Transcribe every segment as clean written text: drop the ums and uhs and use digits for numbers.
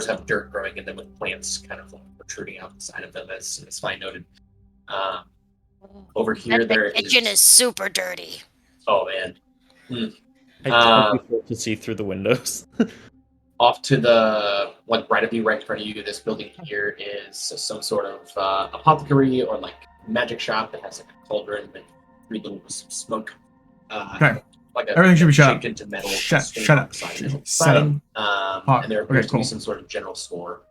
have dirt growing in them with plants kind of like protruding out the side of them, as Fine noted. Over here, The kitchen is super dirty. Oh man. I prefer to see through the windows. Off to the right of you, right in front of you, this building here is some sort of apothecary or like magic shop that has like a cauldron and three little smoke. Okay. Like Everything should be shut up. Into metal. Shut up. Shut up. And there appears to be some sort of general store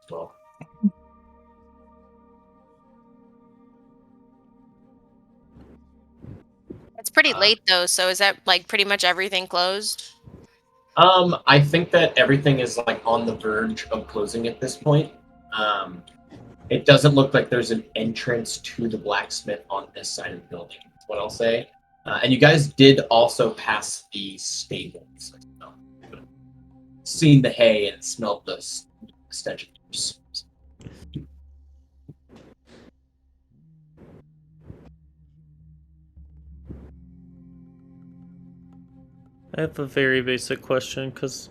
as well. It's pretty late though, so is that like pretty much everything closed? I think that everything is like on the verge of closing at this point. It doesn't look like there's an entrance to the blacksmith on this side of the building. That's what I'll say. And you guys did also pass the stables. Seen the hay and smelled the stench of juice. I have a very basic question, because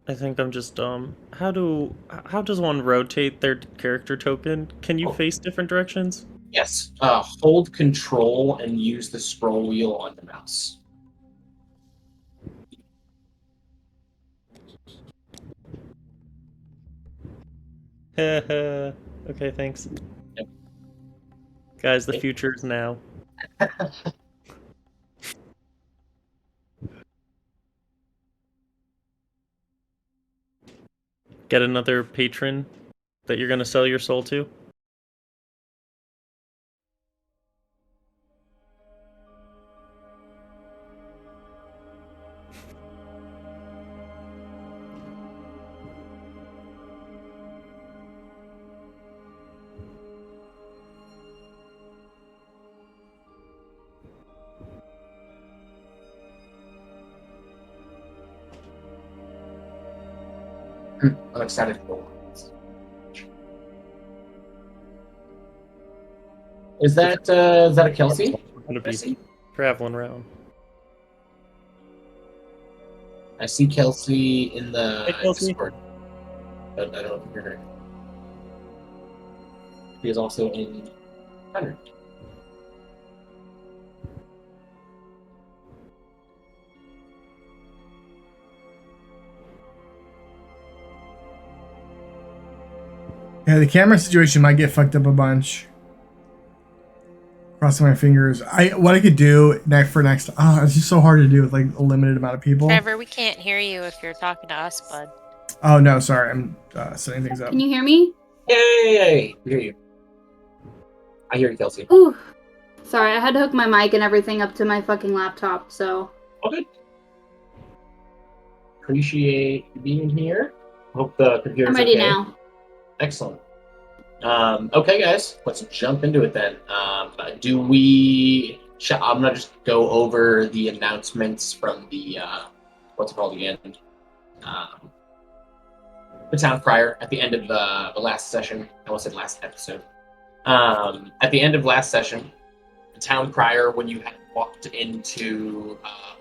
I think I'm just dumb. How does one rotate their character token? Can you face different directions? Yes. Hold control and use the scroll wheel on the mouse. Okay, thanks. Yep. Guys, the future is now. Get another patron that you're gonna sell your soul to? I'm excited for Is that a Kelsey? I'm gonna be traveling around. I see Kelsey in the Hey, Kelsey. Discord, but I don't know if you're her. He is also in 100. Yeah, the camera situation might get fucked up a bunch. Crossing my fingers. What I could do next. It's just so hard to do with like a limited amount of people. Trevor, we can't hear you if you're talking to us, bud. Oh no, sorry, I'm setting things up. Can you hear me? Yay! I hear you. I hear you, Kelsey. Ooh. Sorry, I had to hook my mic and everything up to my fucking laptop, so. Okay. Appreciate you being here. Hope the computer's I'm ready okay. now. Excellent. Okay, guys, let's jump into it then. I'm gonna just go over the announcements from the what's it called again? The town crier at the end of the last session. I almost said last episode. At the end of last session, the town crier, when you had walked into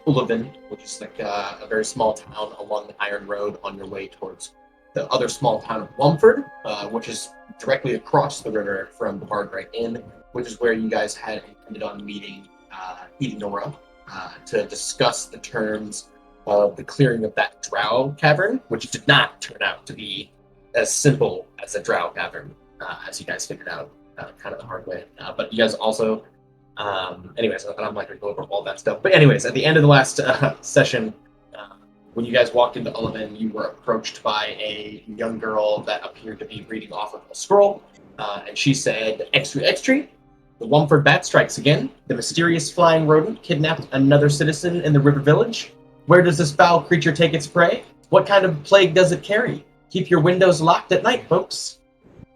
Ullavin, which is like a very small town along the Iron Road on your way towards the other small town of Wumford, which is directly across the river from the Bardright Inn, which is where you guys had intended on meeting Nora to discuss the terms of the clearing of that drow cavern, which did not turn out to be as simple as a drow cavern, as you guys figured out kind of the hard way. But you guys also, anyways, I'm not going to go over all that stuff. But anyways, at the end of the last session, when you guys walked into Ullavin, you were approached by a young girl that appeared to be reading off of a scroll, and she said, "Extra, extra! The Wumford bat strikes again. The mysterious flying rodent kidnapped another citizen in the river village. Where does this foul creature take its prey? What kind of plague does it carry? Keep your windows locked at night, folks.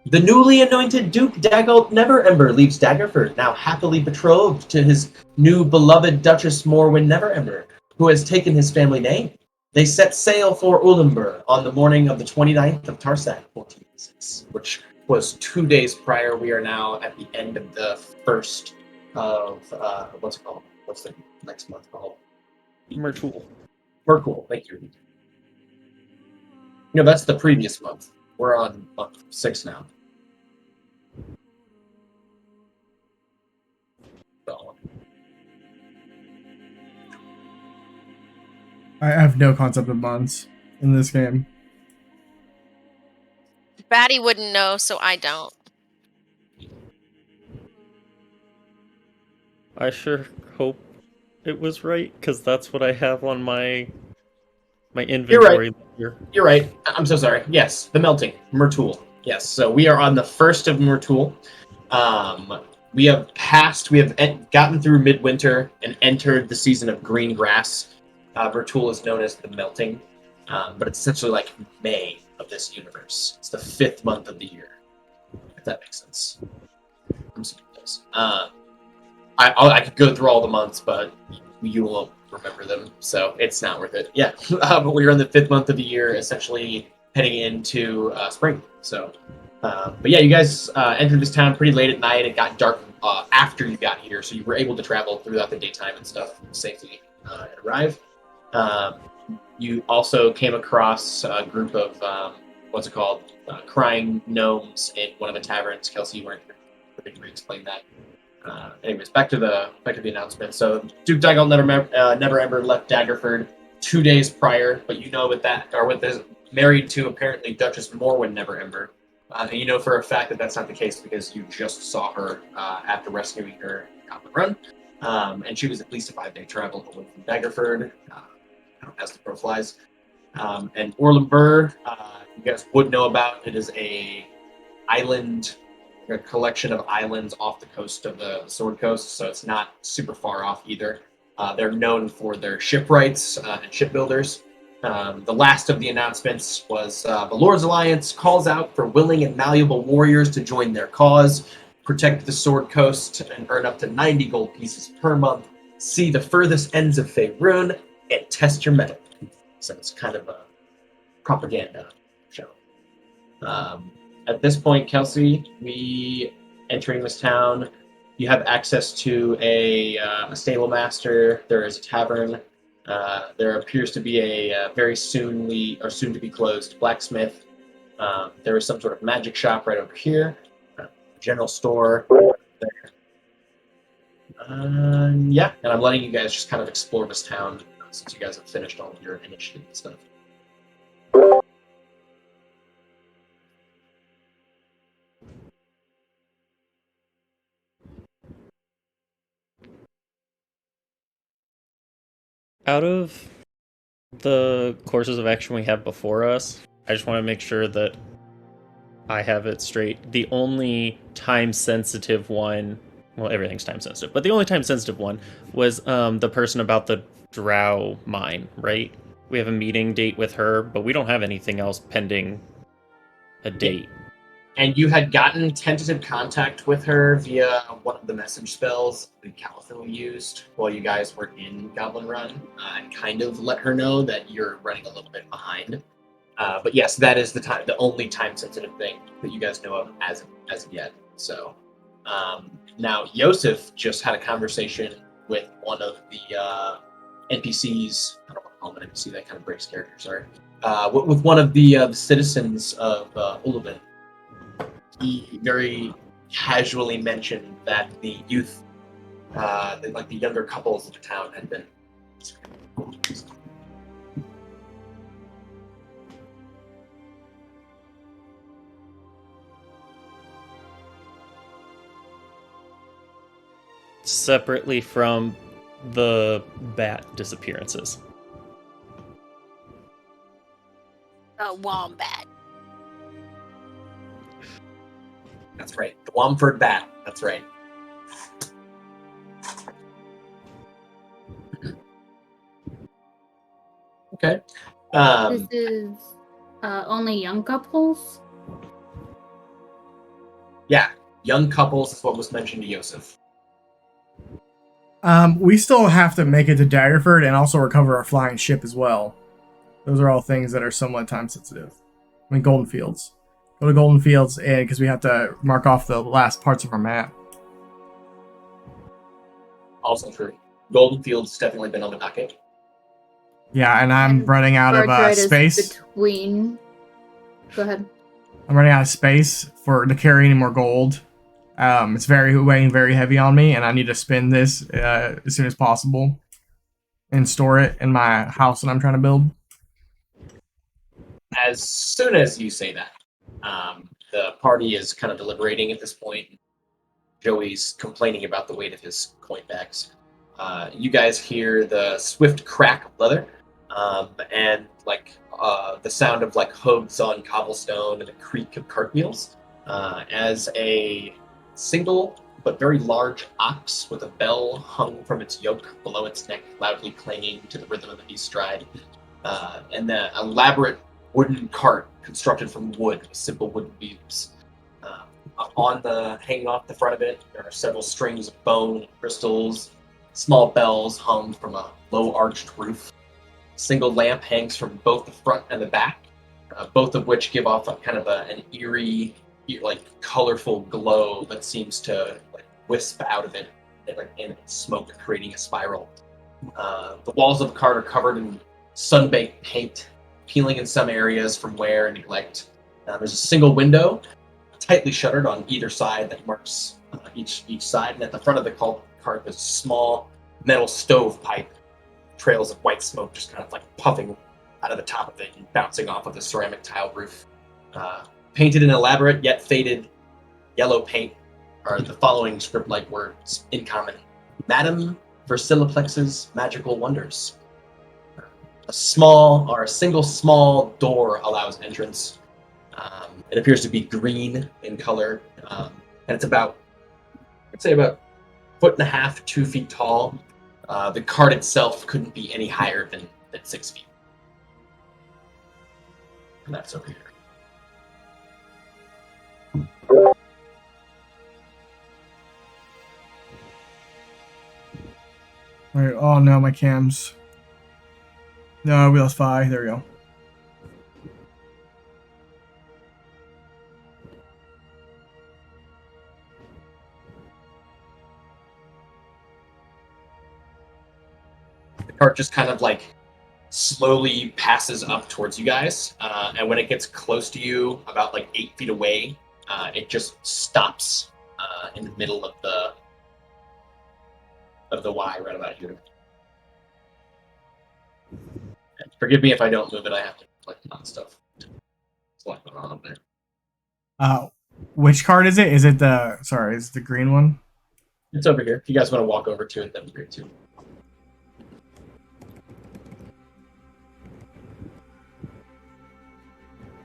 The newly anointed Duke Daggold Neverember leaves Daggerford, now happily betrothed to his new beloved Duchess Morwen Neverember, who has taken his family name. They set sail for Ullumber on the morning of the 29th of Tarsak, 1486, which was 2 days prior. We are now at the end of the first of, what's it called? What's the next month called? Mercool. Mercool, thank you. No, that's the previous month. We're on month 6 now. So, I have no concept of months in this game. Batty wouldn't know, so I don't. I sure hope it was right, because that's what I have on my inventory. Here. You're right. I'm so sorry. Yes, the melting. Myrtul. Yes, so we are on the 1st of Myrtul. We have gotten through midwinter and entered the season of green grass. Myrtul is known as the melting, but it's essentially like May of this universe. It's the 5th month of the year, if that makes sense. I'm assuming it does. I could go through all the months, but you won't remember them, so it's not worth it. Yeah, but we're in the 5th month of the year, essentially heading into spring. So, but yeah, you guys entered this town pretty late at night. It got dark after you got here, so you were able to travel throughout the daytime and stuff safely and arrive. You also came across a group of crying gnomes in one of the taverns. Kelsey, you weren't here. I think we explained that. Anyways, back to the announcement. So Duke Dygalt never ever left Daggerford 2 days prior, but you know with this married to apparently Duchess Morwen Never Ember. And you know for a fact that that's not the case because you just saw her after rescuing her on the run, and she was at least a 5-day travel away from Daggerford, as the crow flies. And Orlem Burr, you guys would know about. It is a collection of islands off the coast of the Sword Coast, so it's not super far off either. They're known for their shipwrights and shipbuilders. The last of the announcements was the Lord's Alliance calls out for willing and malleable warriors to join their cause, protect the Sword Coast, and earn up to 90 gold pieces per month, see the furthest ends of Faerun, and test your mettle. So it's kind of a propaganda show. At this point, Kelsey, we entering this town. You have access to a stable master. There is a tavern. There appears to be a very soon to be closed blacksmith. There is some sort of magic shop right over here. General store. There. Yeah, and I'm letting you guys just kind of explore this town since you guys have finished all of your initiative and stuff. Out of the courses of action we have before us, I just want to make sure that I have it straight. The only time-sensitive one, well, everything's time-sensitive, but the only time-sensitive one was the person about the drow mine, right? We have a meeting date with her, but we don't have anything else pending a date. And you had gotten tentative contact with her via one of the message spells that Caliphil used while you guys were in Goblin Run, and kind of let her know that you're running a little bit behind. But yes, that is the only time-sensitive thing that you guys know of as of yet. So now Yosef just had a conversation with one of the NPCs. I don't want to call him an NPC. That kind of breaks character. Sorry. With one of the citizens of Uluvin. He very casually mentioned that the youth, the younger couples of the town had been separately from the bat disappearances. A wombat. That's right. The Womford Bat. That's right. Okay. This is only young couples? Yeah, young couples is what was mentioned to Yosef. We still have to make it to Daggerford and also recover our flying ship as well. Those are all things that are somewhat time sensitive. I mean, Golden Fields. Go to Golden Fields, and because we have to mark off the last parts of our map. Also true. Golden Field's definitely been on the docket. Yeah, and I'm running out of Arthritis space. between. Go ahead. I'm running out of space to carry any more gold. It's weighing very heavy on me, and I need to spend this as soon as possible and store it in my house that I'm trying to build. As soon as you say that, the party is kind of deliberating at this point. Joey's complaining about the weight of his coin bags. You guys hear the swift crack of leather, and the sound of like hooves on cobblestone and the creak of cartwheels, as a single but very large ox with a bell hung from its yoke below its neck, loudly clanging to the rhythm of the beast's stride, and the elaborate wooden cart constructed from wood with simple wooden beams. Hanging off the front of it, there are several strings of bone and crystals, small bells hung from a low arched roof. A single lamp hangs from both the front and the back, both of which give off an eerie, colorful glow that seems to wisp out of it in smoke, creating a spiral. The walls of the cart are covered in sun-baked paint, peeling in some areas from wear and neglect. There's a single window, tightly shuttered on either side, that marks each side. And at the front of the cart, there's a small metal stovepipe, trails of white smoke just puffing out of the top of it and bouncing off of the ceramic tile roof. Painted in elaborate yet faded yellow paint are the following script-like words in common: Madame Versiliplex's Magical Wonders. A single small door allows entrance. It appears to be green in color, and it's about 1.5 to 2 feet tall. The cart itself couldn't be any higher than 6 feet. And that's over here. Alright, oh no, my cams. No, we lost 5. There we go. The cart just slowly passes up towards you guys, and when it gets close to you, about 8 feet away, it just stops in the middle of the Y, right about here. And forgive me if I don't move it. I have to click on stuff. Select it on there. Which card is it? Is it the green one? It's over here. If you guys want to walk over to it, that'd be great too.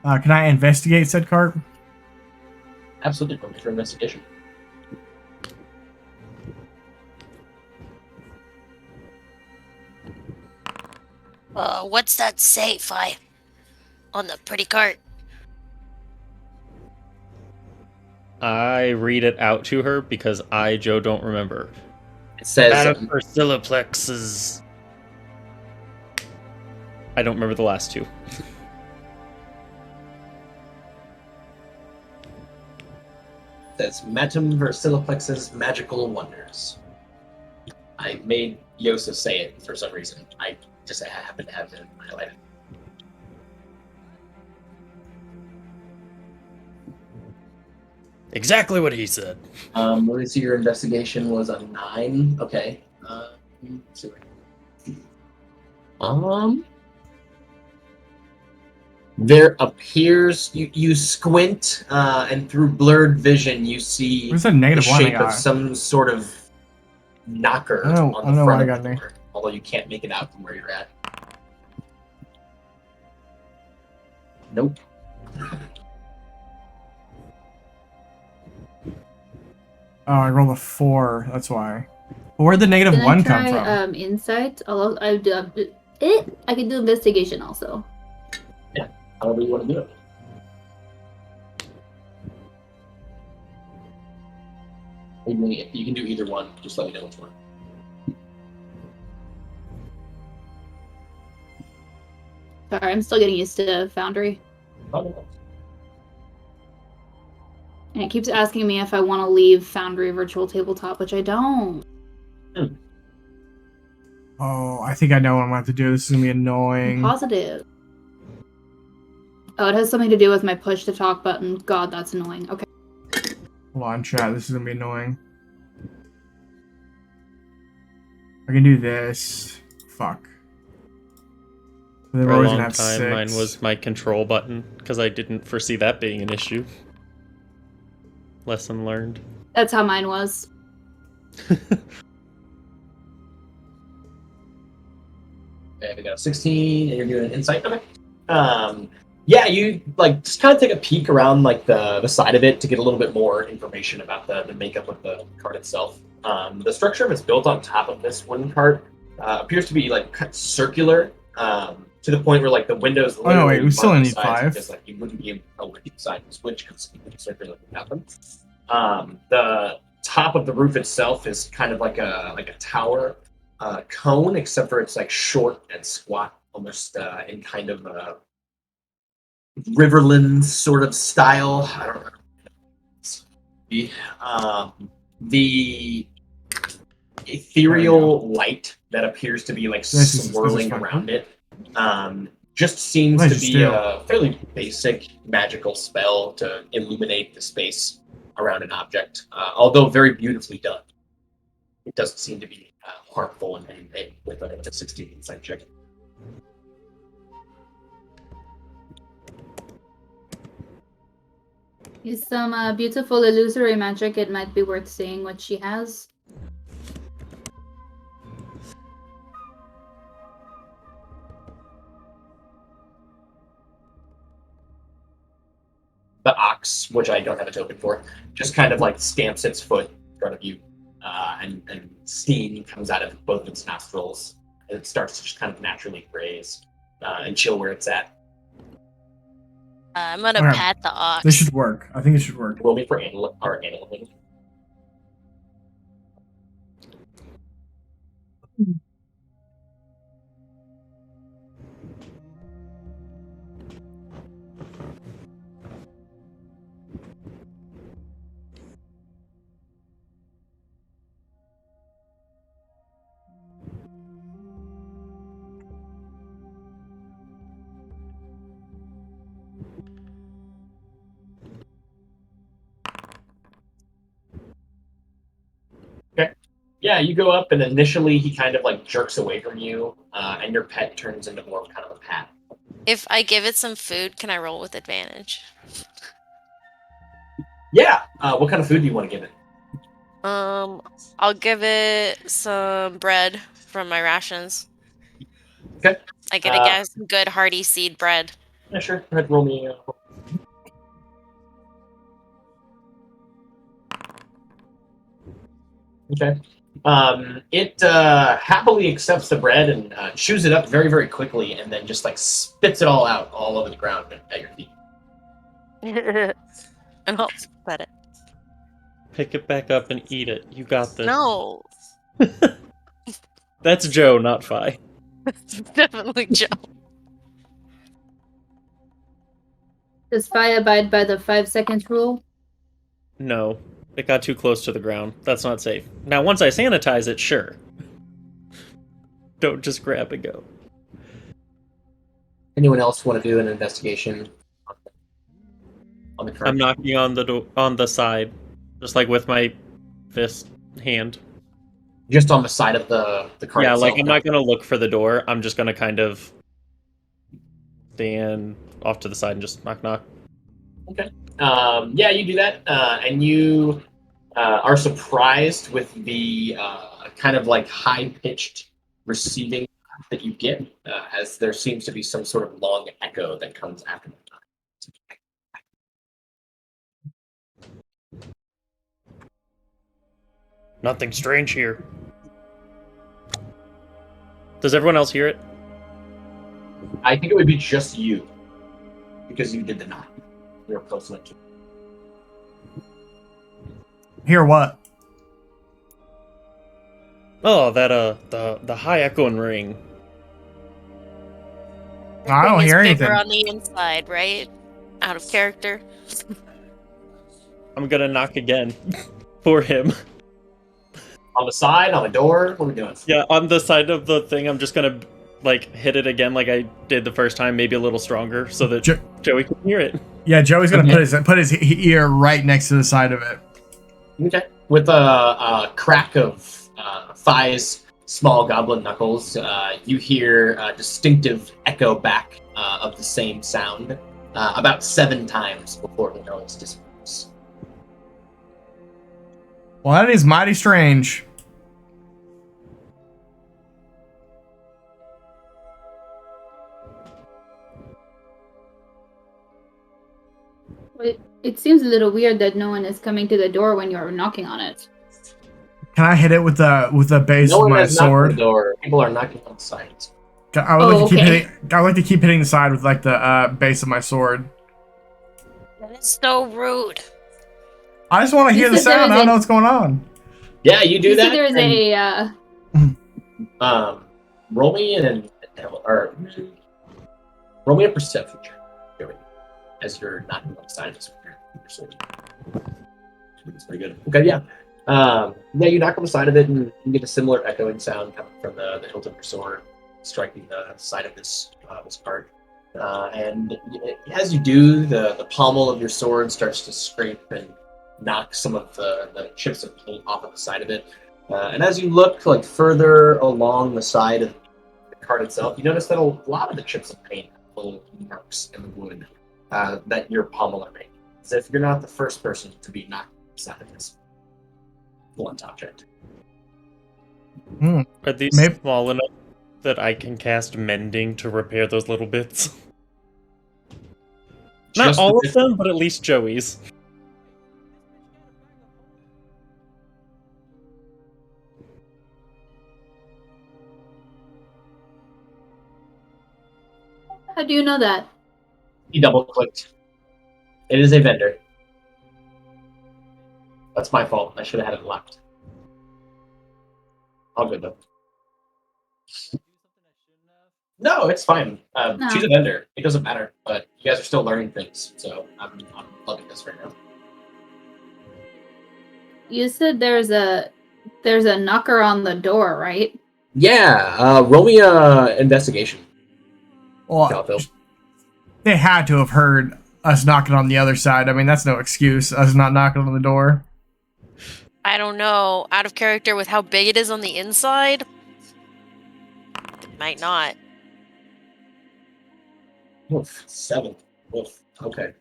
Can I investigate said card? Absolutely. Roll me for investigation. What's that say, Fi? On the pretty cart? I read it out to her because I, Joe, don't remember. It says Madame Versiliplex's... I don't remember the last two. says Madame Versiliplex's Magical Wonders. I made Yosef say it for some reason. I happen to have it highlighted. Exactly what he said. Let me see. Your investigation was a 9. Okay. Let's see. There appears you squint, and through blurred vision you see Where's that negative the one I shape of got? some sort of knocker I don't on the know front why I of got the there. door, although you can't make it out from where you're at. Nope. Oh, I rolled a 4. That's why. But where'd the negative Can 1 I come try from? insight? I can do investigation also. However you want to do it. You can do either one. Just let me know which one. Sorry, I'm still getting used to Foundry. Oh, And it keeps asking me if I want to leave Foundry Virtual Tabletop, which I don't. Oh, I think I know what I'm going to have to do. This is going to be I'm annoying. positive. Oh, it has something to do with my push to talk button. God, that's annoying. Okay. Hold on, chat. This is gonna be annoying. I can do this. Fuck. They're For a always gonna long have time, 6. mine was my control button, because I didn't foresee that being an issue. Lesson learned. That's how mine was. Okay, we got a 16, and you're doing an insight. Okay. Yeah, you like just kind of take a peek around like the side of it to get a little bit more information about the makeup of the cart itself. The structure of it's built on top of this wooden cart appears to be like circular to the point where like the windows Oh no, wait, we still on only the need sides 5. because like you wouldn't be able to tell which side was which because it's circular without them. The top of the roof itself is kind of like a tower cone, except for it's like short and squat, almost in kind of a Riverland sort of style. I don't know. The ethereal light that appears to be like swirling around it just seems to be a fairly basic magical spell to illuminate the space around an object, although very beautifully done. It doesn't seem to be harmful in any way with a 16 insight check. Use some beautiful illusory magic. It might be worth seeing what she has. The ox, which I don't have a token for, just kind of like stamps its foot in front of you, and steam comes out of both its nostrils, and it starts to just kind of naturally graze and chill where it's at. I'm gonna Okay. pat the ox. This should work. I think it should work. Roll me for animaling. Okay. Yeah, you go up, and initially he kind of like jerks away from you, and your pet turns into more of kind of a pat. If I give it some food, can I roll with advantage? Yeah. What kind of food do you want to give it? I'll give it some bread from my rations. Okay. I get to get some good hearty seed bread. Yeah, sure. Go ahead, roll me. Okay. It happily accepts the bread and chews it up very, very quickly, and then just like spits it all out all over the ground at your feet. And I'll pet it. Pick it back up and eat it. You got this. No, That's Joe, not Fi. it's definitely Joe. Does Fi abide by the 5 seconds rule? No. It got too close to the ground. That's not safe. Now, once I sanitize it, sure. Don't just grab and go. Anyone else want to do an investigation on the card? I'm knocking on the side, just like with my fist hand. Just on the side of the card. Yeah, itself, like I'm not gonna look for the door. I'm just gonna kind of stand off to the side and just knock knock. Okay. Yeah, you do that, and you are surprised with the kind of like high-pitched receiving that you get, as there seems to be some sort of long echo that comes after that. Nothing strange here. Does everyone else hear it? I think it would be just you, because you did the knock. You were close enough to. Hear what? Oh, that the high echoing ring. I don't Thing is hear bigger anything. on the inside, right? Out of character. I'm gonna knock again for him. On the side, on the door, what are we doing? Yeah, on the side of the thing, I'm just gonna like hit it again like I did the first time, maybe a little stronger, so that Joey can hear it. Yeah, Joey's gonna put his ear right next to the side of it. Okay. With a crack of Thigh's small goblin knuckles, you hear a distinctive echo back of the same sound about 7 times before the noise disappears. Well, that is mighty strange. It seems a little weird that no one is coming to the door when you're knocking on it. Can I hit it with the base No of one my has knocked on sword? the door. People are knocking on the sides. I would like to keep okay. hitting. I would like to keep hitting the side with like the base of my sword. That is so rude. I just want to You hear the said there sound. was I don't a- know what's going on. Yeah, you do You that. said there's Roll me roll me a perception check, Joey, as you're knocking on the side of this with your sword. It's pretty good. Okay, yeah. You knock on the side of it, and you get a similar echoing sound coming from the hilt of your sword, striking the side of this cart. And as you do, the pommel of your sword starts to scrape and knock some of the chips of paint off of the side of it. And as you look like further along the side of the cart itself, you notice that a lot of the chips of paint have little marks in the wood that your pommel are making. As if you're not the first person to be knocked inside of this blunt object. Are these Maybe- small enough that I can cast mending to repair those little bits? Not Just all the of them, but at least Joey's. How do you know that? He double-clicked. It is a vendor. That's my fault. I should have had it locked. All good, though. No, it's fine. No. She's a vendor. It doesn't matter. But you guys are still learning things, so I'm loving this right now. You said there's a knocker on the door, right? Yeah, roll me a investigation. Well, Calville. they had to have heard us knocking on the other side. I mean, that's no excuse. Us not knocking on the door. I don't know. Out of character with how big it is on the inside? It might not. Oof, 7. Oof. Okay.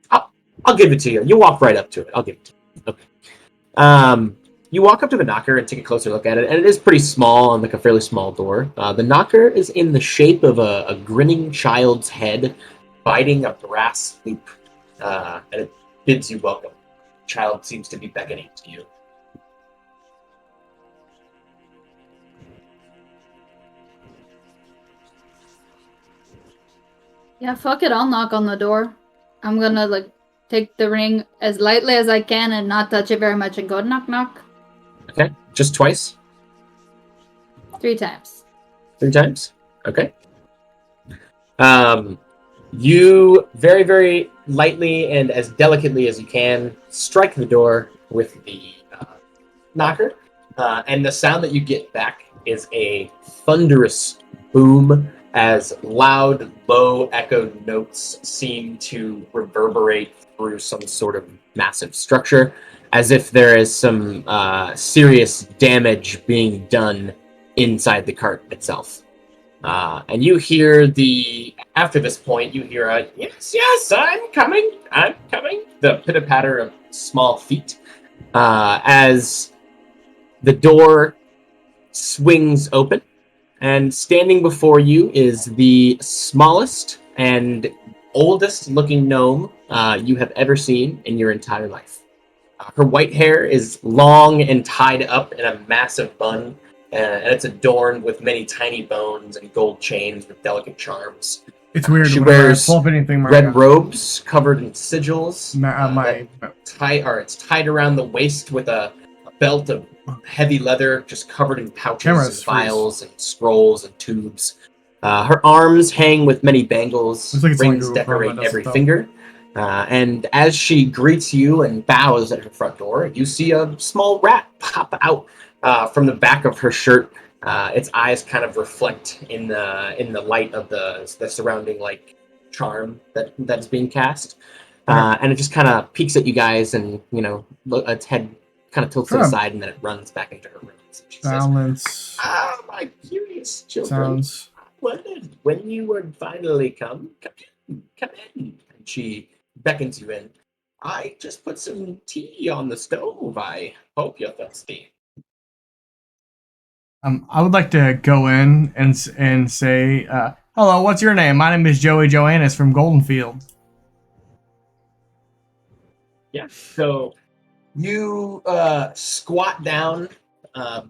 I'll give it to you. You walk right up to it. I'll give it to you. Okay. You walk up to the knocker and take a closer look at it, and it is pretty small and like a fairly small door. The knocker is in the shape of a grinning child's head biting a brass loop, and it bids you welcome. The child seems to be beckoning to you. Yeah, fuck it. I'll knock on the door. I'm gonna like take the ring as lightly as I can and not touch it very much and go knock knock Okay, just twice? 3 times. 3 times? Okay. You very, very lightly and as delicately as you can strike the door with the knocker, and the sound that you get back is a thunderous boom as loud, low echoed notes seem to reverberate through some sort of massive structure, as if there is some serious damage being done inside the cart itself. And you hear after this point, you hear a, yes, I'm coming, the pitter-patter of small feet, as the door swings open, and standing before you is the smallest and oldest looking gnome you have ever seen in your entire life. Her white hair is long and tied up in a massive bun, and it's adorned with many tiny bones and gold chains with delicate charms. It's weird. She whenever I wears pull up anything, Red robes covered in sigils. my It's tied around the waist with a belt of heavy leather, just covered in pouches Cameras and vials and scrolls and tubes. Her arms hang with many bangles, Looks like it's on rings Google Chrome, decorate that every doesn't finger. And as she greets you and bows at her front door, you see a small rat pop out from the back of her shirt its eyes kind of reflect in the light of the surrounding like charm that's being cast, and it just kind of peeks at you guys, and its head kind of tilts to the side, and then it runs back into her rooms. She Balance. says, "Ah, my curious children! Sounds. I wondered when you would finally come. Come in." And she beckons you in. "I just put some tea on the stove. I hope you're thirsty." I would like to go in and say, hello, what's your name? My name is Joey Joannis from Goldenfield. Yeah. So you squat down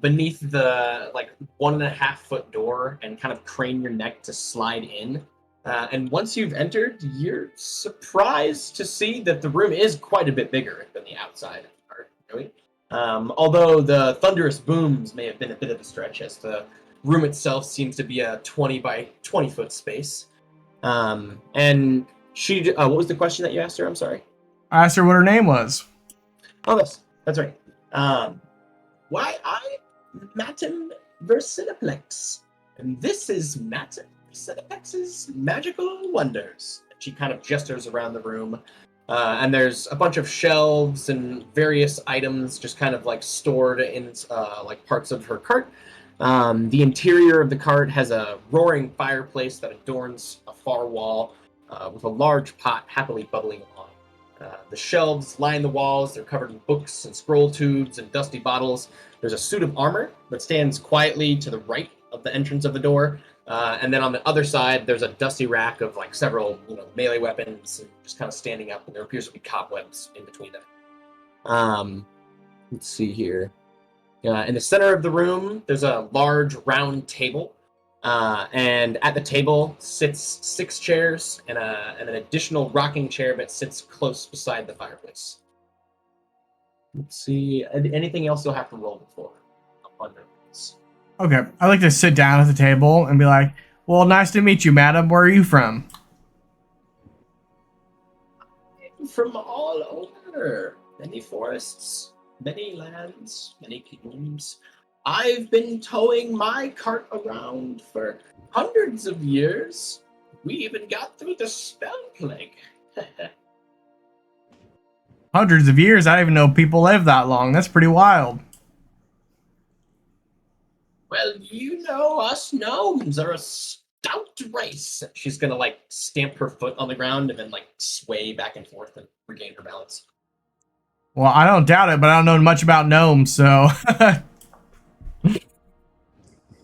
beneath the like 1.5 foot door and kind of crane your neck to slide in. And once you've entered, you're surprised to see that the room is quite a bit bigger than the outside part, really. Although the thunderous booms may have been a bit of a stretch, as the room itself seems to be a 20 by 20 foot space. And she, what was the question that you asked her? I'm sorry. I asked her what her name was. Oh, that's right. Why, I'm Matin Vercineplex, and this is Matin Vercineplex's Magical Wonders. She kind of gestures around the room, and there's a bunch of shelves and various items just kind of like stored in like parts of her cart. The interior of the cart has a roaring fireplace that adorns a far wall with a large pot happily bubbling along. The shelves line the walls. They're covered in books and scroll tubes and dusty bottles. There's a suit of armor that stands quietly to the right of the entrance of the door. And then on the other side, there's a dusty rack of like several melee weapons just kind of standing up, and there appears to be cobwebs in between them. Let's see here. In the center of the room, there's a large round table. And at the table sits 6 chairs and an additional rocking chair that sits close beside the fireplace. Let's see. Anything else you'll have to roll before? Okay, I'd like to sit down at the table and be like, well, nice to meet you, madam. Where are you from? From all over. Many forests, many lands, many kingdoms. I've been towing my cart around for hundreds of years. We even got through the spell plague. Hundreds of years? I didn't even know people live that long. That's pretty wild. Well, us gnomes are a stout race. She's gonna like stamp her foot on the ground and then like sway back and forth and regain her balance. Well, I don't doubt it, but I don't know much about gnomes, so...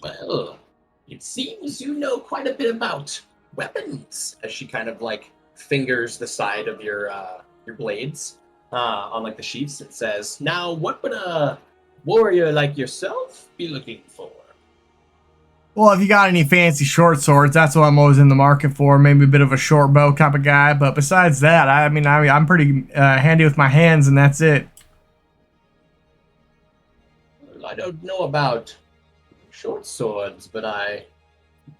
Well, it seems you know quite a bit about weapons, as she kind of like fingers the side of your blades on like the sheaths. It says, "Now, what would a warrior like yourself be looking for?" Well, if you got any fancy short swords, that's what I'm always in the market for. Maybe a bit of a short bow type of guy. But besides that, I'm pretty handy with my hands, and that's it. Well, I don't know about short swords, but I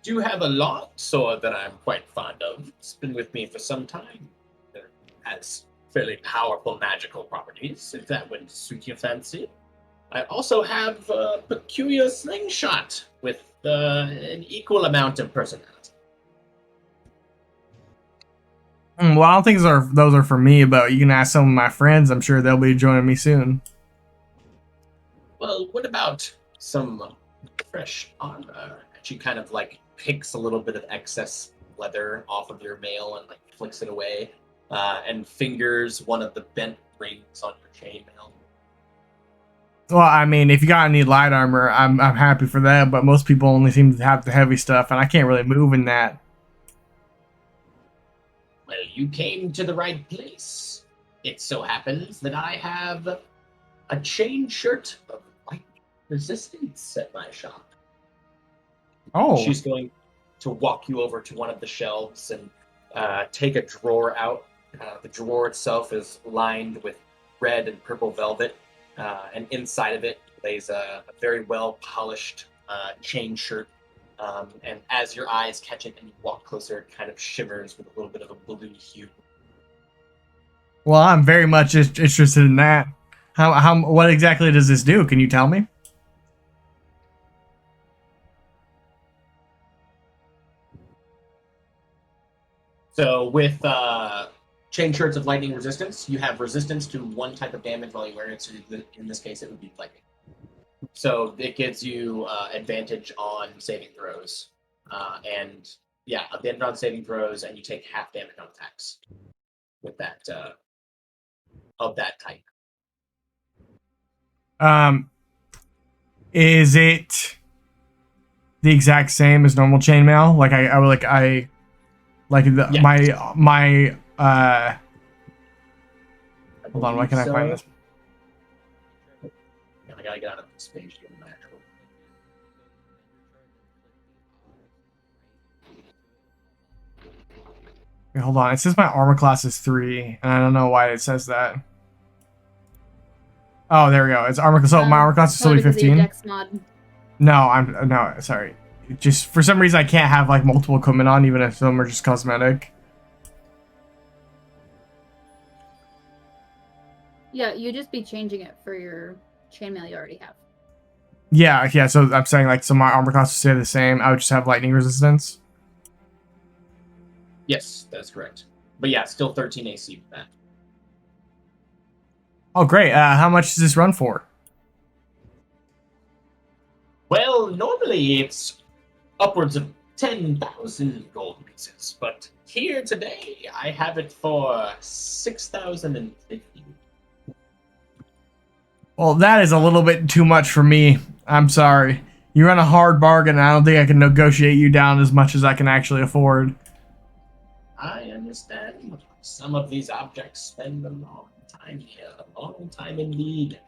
do have a long sword that I'm quite fond of. It's been with me for some time. It has fairly powerful magical properties, if that would suit your fancy. I also have a peculiar slingshot with an equal amount of personality. Well, I don't think those are for me, but you can ask some of my friends. I'm sure they'll be joining me soon. Well, what about some fresh armor? She kind of like picks a little bit of excess leather off of your mail and like flicks it away, and fingers one of the bent rings on your chainmail. Well, I mean, if you got any light armor, I'm happy for that. But most people only seem to have the heavy stuff, and I can't really move in that. Well, you came to the right place. It so happens that I have a chain shirt of light resistance at my shop. Oh. She's going to walk you over to one of the shelves and take a drawer out. The drawer itself is lined with red and purple velvet, and inside of it lays a very well polished chain shirt. And as your eyes catch it and you walk closer, it kind of shimmers with a little bit of a blue hue. Well, I'm very much interested in that. What exactly does this do? Can you tell me? So with chain shirts of lightning resistance, you have resistance to one type of damage while you wear it. So in this case, it would be lightning. So it gives you advantage on saving throws, advantage on saving throws, and you take half damage on attacks with that of that type. Is it the exact same as normal chainmail? Like Yeah. my hold on, why can't I find this? I gotta get out of this page to get my actual. Okay, hold on, it says my armor class is 3, and I don't know why it says that. Oh, there we go. It's armor. So my armor class is still 15. Dex mod. No, sorry. Just for some reason I can't have like multiple equipment on, even if some are just cosmetic. Yeah, you just be changing it for your chainmail you already have. Yeah. So I'm saying like, so my armor class would stay the same. I would just have lightning resistance. Yes, that's correct. But yeah, still 13 AC with that. Oh, great. How much does this run for? Well, normally it's upwards of 10,000 gold pieces, but here today I have it for 6,050. Well, that is a little bit too much for me. I'm sorry. You run a hard bargain, and I don't think I can negotiate you down as much as I can actually afford. I understand. Some of these objects spend a long time here, a long time indeed.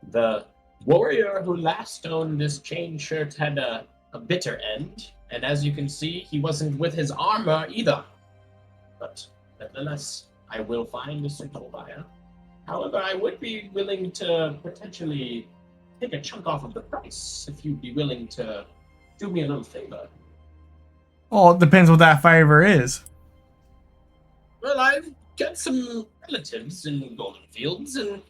The warrior who last owned this chain shirt had a bitter end, and as you can see, he wasn't with his armor either. But nevertheless, I will find a suitable buyer. However, I would be willing to potentially take a chunk off of the price if you'd be willing to do me a little favor. Well, it depends what that favor is. Well, I've got some relatives in Golden Fields, and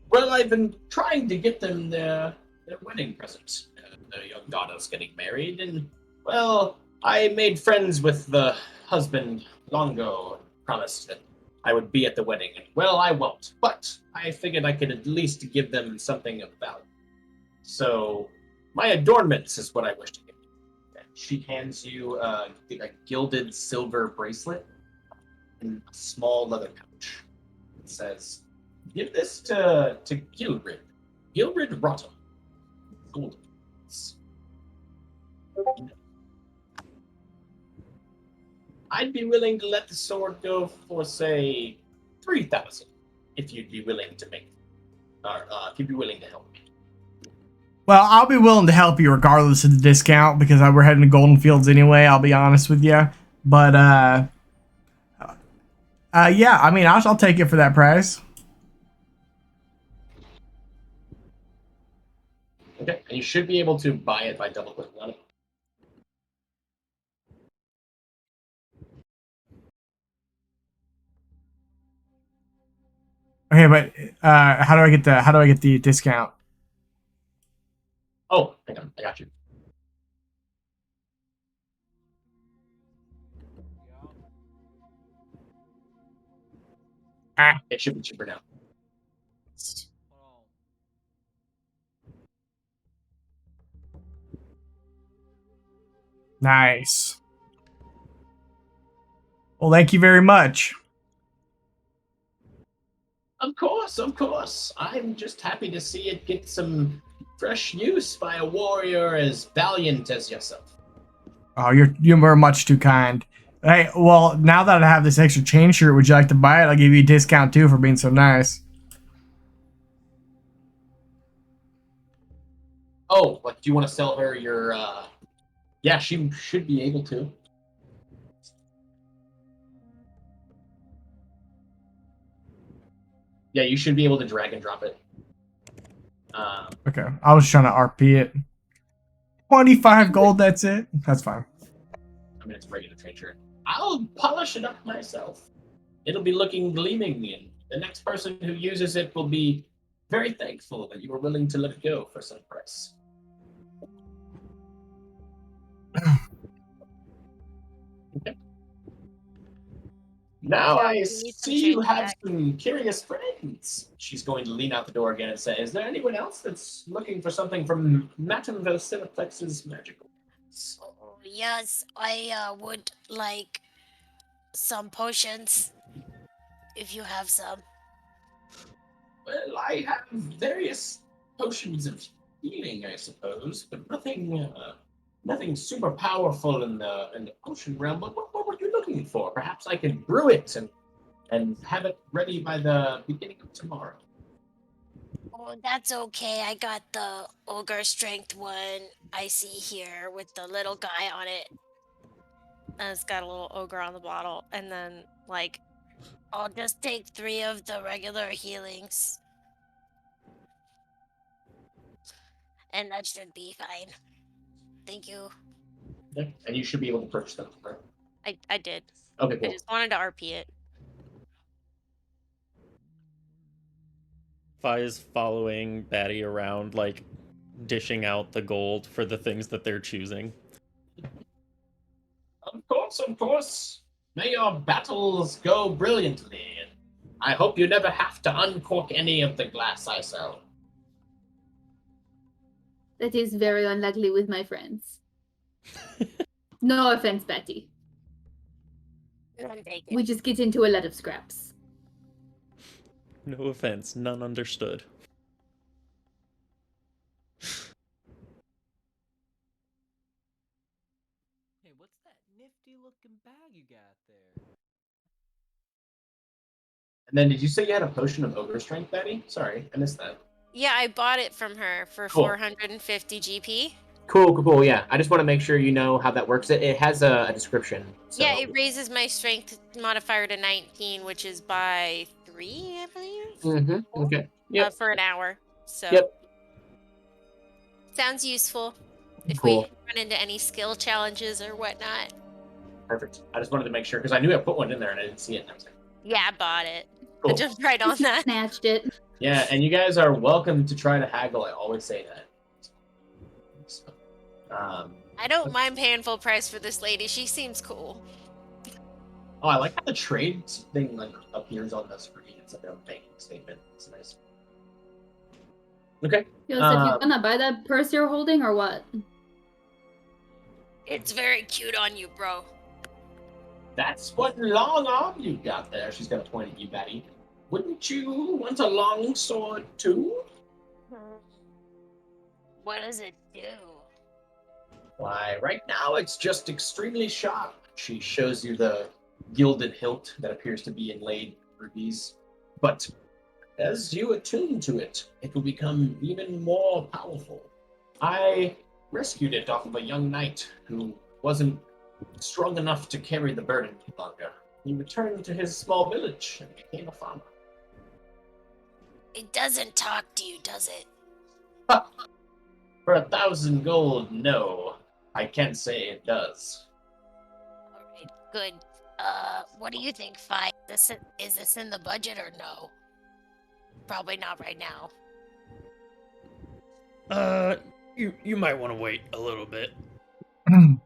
well, I've been trying to get them their wedding present. Their young daughter's getting married, and well, I made friends with the husband long ago and promised that I would be at the wedding. And well, I won't, but I figured I could at least give them something of value. So, my adornments is what I wish to give. She hands you a gilded silver bracelet in a small leather pouch. It says, "Give this to Gilrid. Gilrid Rotten. Golden. I'd be willing to let the sword go for, say, 3,000, if you'd be willing to make, or if you'd be willing to help me." Well, I'll be willing to help you regardless of the discount because we're heading to Golden Fields anyway. I'll be honest with you, but yeah. I mean, I'll take it for that price. Okay, and you should be able to buy it by double clicking on it. Okay, but how do I get the discount? Oh, hang on, I got you. It should be cheaper now. Nice. Well, thank you very much. Of course. I'm just happy to see it get some fresh use by a warrior as valiant as yourself. Oh, you're much too kind. Hey, well, now that I have this extra chain shirt, would you like to buy it? I'll give you a discount too for being so nice. Oh, like, do you want to sell her your, Yeah, she should be able to. Yeah, you should be able to drag and drop it. Okay, I was trying to RP it. 25 gold, that's it? That's fine. I mean, it's a regular trade shirt. I'll polish it up myself. It'll be looking gleaming, and the next person who uses it will be very thankful that you were willing to let it go for some price. Okay. Now Yeah, I we need some see you change have back. some curious friends. She's going to lean out the door again and say, "Is there anyone else that's looking for something from Matimville Cineplex's magical?" Oh, yes, I would like some potions, if you have some. Well, I have various potions of healing, I suppose, but nothing super powerful in the potion realm. But what were you looking for? Perhaps I can brew it and have it ready by the beginning of tomorrow. Oh, that's okay. I got the ogre strength one I see here with the little guy on it. And it's got a little ogre on the bottle. And then, like, I'll just take 3 of the regular healings. And that should be fine. Thank you. Yeah, and you should be able to purchase them. Right? I did. Okay, I cool. just wanted to RP it. Fi is following Batty around, like, dishing out the gold for the things that they're choosing. Of course, of course. May your battles go brilliantly, and I hope you never have to uncork any of the glass I sell. That is very unlikely with my friends. No offense, Betty. We just get into a lot of scraps. No offense, none understood. Hey, what's that nifty looking bag you got there? And then, did you say you had a potion of ogre strength, Betty? Sorry, I missed that. Yeah, I bought it from her for Cool. 450 GP. Cool. Yeah, I just want to make sure you know how that works. It has a description. So. Yeah, it raises my strength modifier to 19, which is by 3, I believe. Mm-hmm. Okay. Yep. For an hour. So. Yep. Sounds useful. If Cool. we run into any skill challenges or whatnot. Perfect. I just wanted to make sure because I knew I put one in there and I didn't see it. And I was like, Yeah, I bought it. cool. I jumped right on that. Snatched it. Yeah, and you guys are welcome to try to haggle. I always say that. So, I don't mind paying full price for this lady. She seems cool. Oh, I like how the trade thing like appears on the screen. It's like a banking statement. It's nice. Okay. Joseph, you gonna buy that purse you're holding or what? It's very cute on you, bro. That's what long arm you got there. She's gonna point at you, Betty. Wouldn't you want a long sword too? What does it do? Why, right now it's just extremely sharp. She shows you the gilded hilt that appears to be inlaid with rubies. But as you attune to it, it will become even more powerful. I rescued it off of a young knight who wasn't strong enough to carry the burden any longer. He returned to his small village and became a farmer. It doesn't talk to you, does it? For 1,000 gold, no. I can't say it does. Alright, good. What do you think, Fi? Is this in the budget or no? Probably not right now. You might want to wait a little bit. You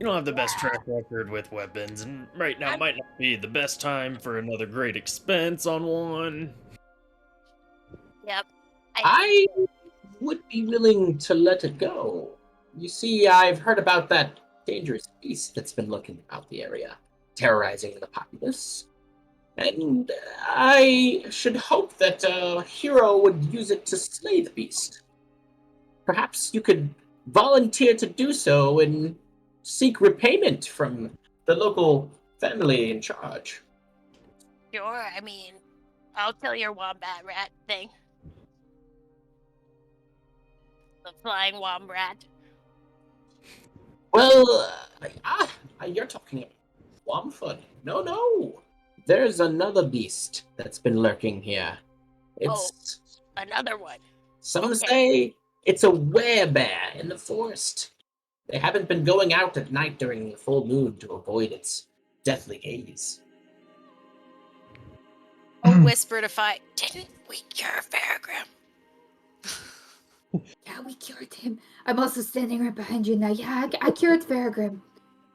don't have the best track record with weapons, and right now might not be the best time for another great expense on one. Yep. I would be willing to let it go. You see, I've heard about that dangerous beast that's been lurking about the area, terrorizing the populace. And I should hope that a hero would use it to slay the beast. Perhaps you could volunteer to do so and seek repayment from the local family in charge. Sure, I mean, I'll tell your wombat rat thing. The flying wombat. Well, you're talking about Womford. No. There's another beast that's been lurking here. It's another one. Some say it's a werebear in the forest. They haven't been going out at night during the full moon to avoid its deathly gaze. I'll whisper to Fi. Didn't we cure Faragrim? Yeah, we cured him. I'm also standing right behind you now. Yeah, I cured Faragrim.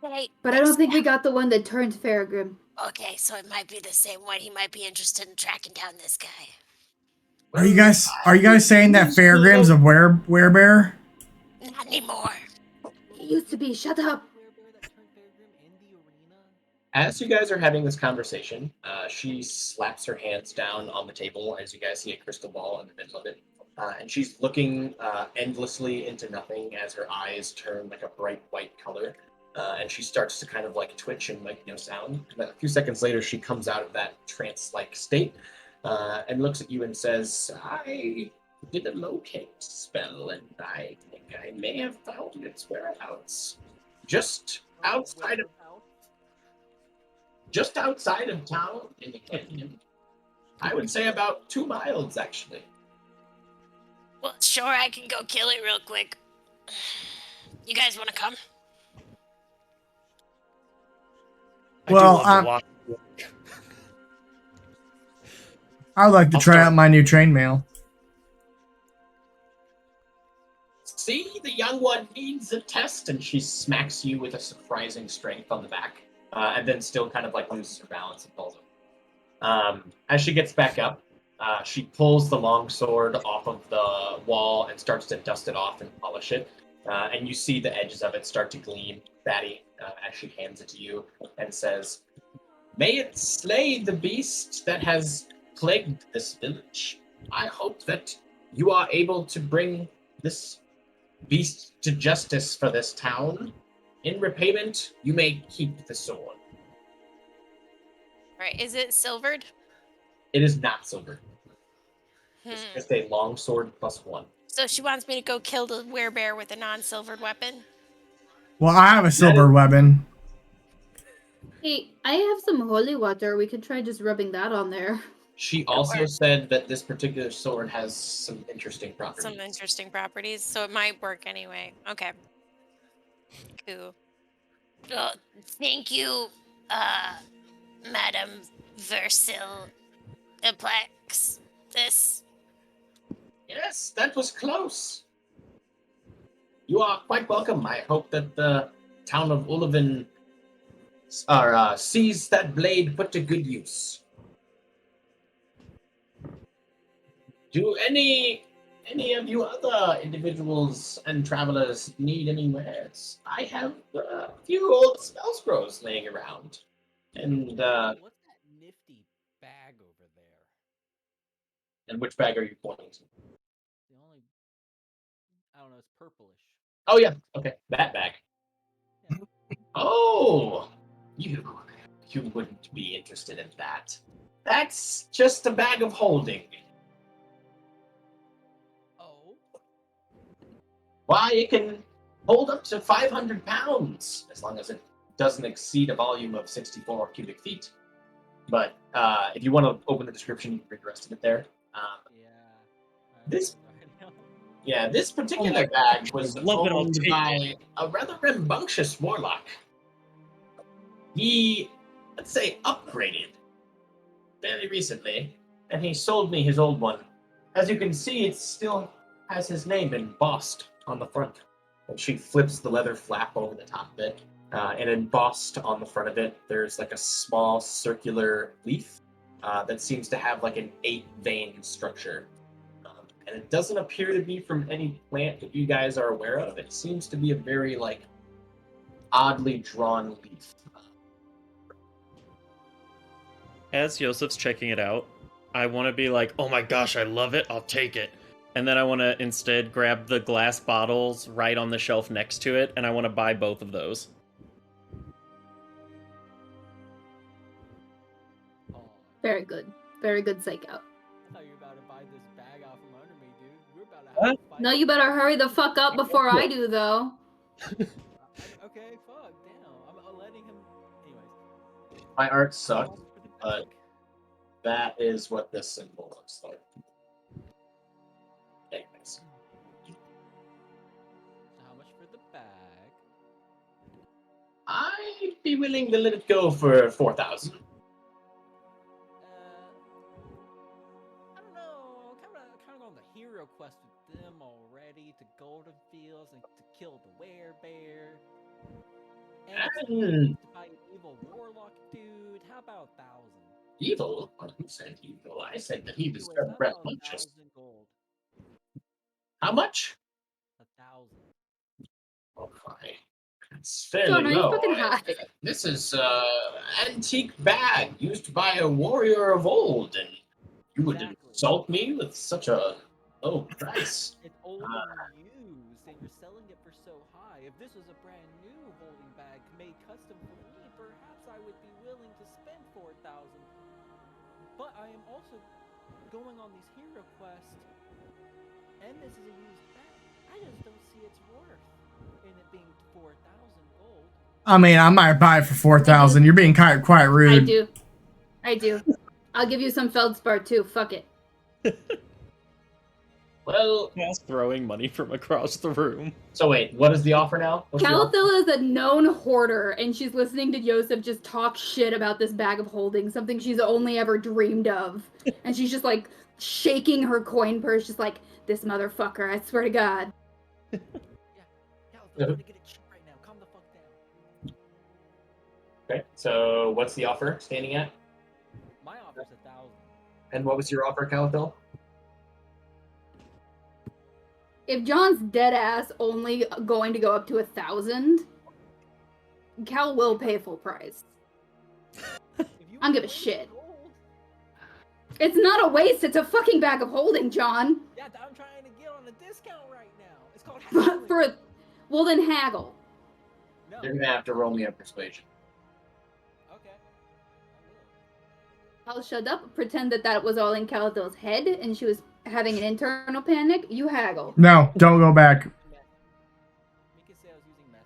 Hey, But I don't think we got the one that turned Faragrim. Okay, so it might be the same one. He might be interested in tracking down this guy. Are you guys saying that Fairgrim's a werebear? Not anymore. He used to be. Shut up. Werebear that turned Fairgrim in the arena? As you guys are having this conversation, she slaps her hands down on the table as you guys see a crystal ball in the middle of it. And she's looking endlessly into nothing as her eyes turn like a bright white color. And she starts to kind of like twitch and make no sound. And then a few seconds later, she comes out of that trance-like state and looks at you and says, I did a locate spell, and I think I may have found its whereabouts. Just outside of town in the canyon. I would say about 2 miles, actually. Well, sure, I can go kill it real quick. You guys want to come? Well, I would like to try out my new train mail. See, the young one needs a test, and she smacks you with a surprising strength on the back, and then still kind of like loses her balance and falls over. As she gets back up, she pulls the longsword off of the wall and starts to dust it off and polish it. And you see the edges of it start to gleam, Batty, as she hands it to you and says, May it slay the beast that has plagued this village. I hope that you are able to bring this beast to justice for this town. In repayment, you may keep the sword. Right, is it silvered? It is not silver. It's Hmm. just a long sword +1. So she wants me to go kill the werebear with a non-silvered weapon? Well, I have a silver weapon. Hey, I have some holy water. We could try just rubbing that on there. She also said that this particular sword has some interesting properties. Some interesting properties, so it might work anyway. Okay. Cool. Thank you, Madam Versil Aplex. This. Yes, that was close. You are quite welcome. I hope that the town of Ullivin sees that blade put to good use. Do any of you other individuals and travelers need any wares? I have a few old spell scrolls laying around. And What's that nifty bag over there? and which bag are you pointing to? The only, I don't know, it's purplish. Oh yeah, okay, that bag. Yeah. Oh, you wouldn't be interested in that. That's just a bag of holding. Oh. Why, it can hold up to 500 pounds, as long as it doesn't exceed a volume of 64 cubic feet. But if you want to open the description, you can read the rest of it there. This particular bag was owned by a rather rambunctious warlock. He, let's say, upgraded fairly recently, and he sold me his old one. As you can see, it still has his name embossed on the front. And she flips the leather flap over the top of it, and embossed on the front of it, there's like a small circular leaf that seems to have like an 8-vein structure. And it doesn't appear to be from any plant that you guys are aware of. It seems to be a very like oddly drawn leaf. As Yosef's checking it out, I want to be like, oh my gosh, I love it, I'll take it. And then I want to instead grab the glass bottles right on the shelf next to it, and I want to buy both of those. Very good. Very good psych out. I thought you were about to buy this bag out from under me, dude. We're about to have a fight. No, you better hurry the fuck up before I do, though. Okay, fuck, damn. I'm letting him. Anyways. My art sucks, but that is what this symbol looks like. Anyways. How much for the bag? I'd be willing to let it go for 4,000. I don't know. Kind of on the hero quest with them already to Golden Fields and to kill the werebear. And Mm. by an evil warlock, dude. How about 1,000? Evil? Who said evil? I said that he was Anyways, how about rambunctious. 1,000 gold? How much? 1,000. Oh, fine. It's John, fairly are you low. fucking high? This is antique bag used by a warrior of old, and you would Exactly. insult me with such a low price. It's old and used, and you're selling it for so high. If this was a brand new holding bag made custom for me, perhaps I would be willing to spend 4,000. But I am also going on these hero quests, and this is a used bag. I just don't see its worth in it being 4,000 gold. I mean, I might buy it for 4,000. You're being quite rude. I do. I'll give you some feldspar too. Fuck it. Well, Mass throwing money from across the room. so wait, what is the offer now? What's the offer? Calathilla is a known hoarder, and she's listening to Yosef just talk shit about this bag of holding, something she's only ever dreamed of. And she's just like shaking her coin purse, just like, this motherfucker, I swear to God. Yeah, I'm gonna get it cheap right now. Calm the fuck down. Okay, so what's the offer standing at? My offer's 1,000. And what was your offer, Caliphil? If John's dead ass only going to go up to 1,000, Cal will pay full price. If you I don't give a waste shit. gold, It's not a waste, it's a fucking bag of holding, John. yeah, I'm trying to get on a discount right now. It's called haggling. Well then haggle. No. You're gonna have to roll me a persuasion. Okay. I'll shut up, pretend that was all in Calathil's head, and she was having an internal panic. You haggle. No, don't go back. Make it say I was using message.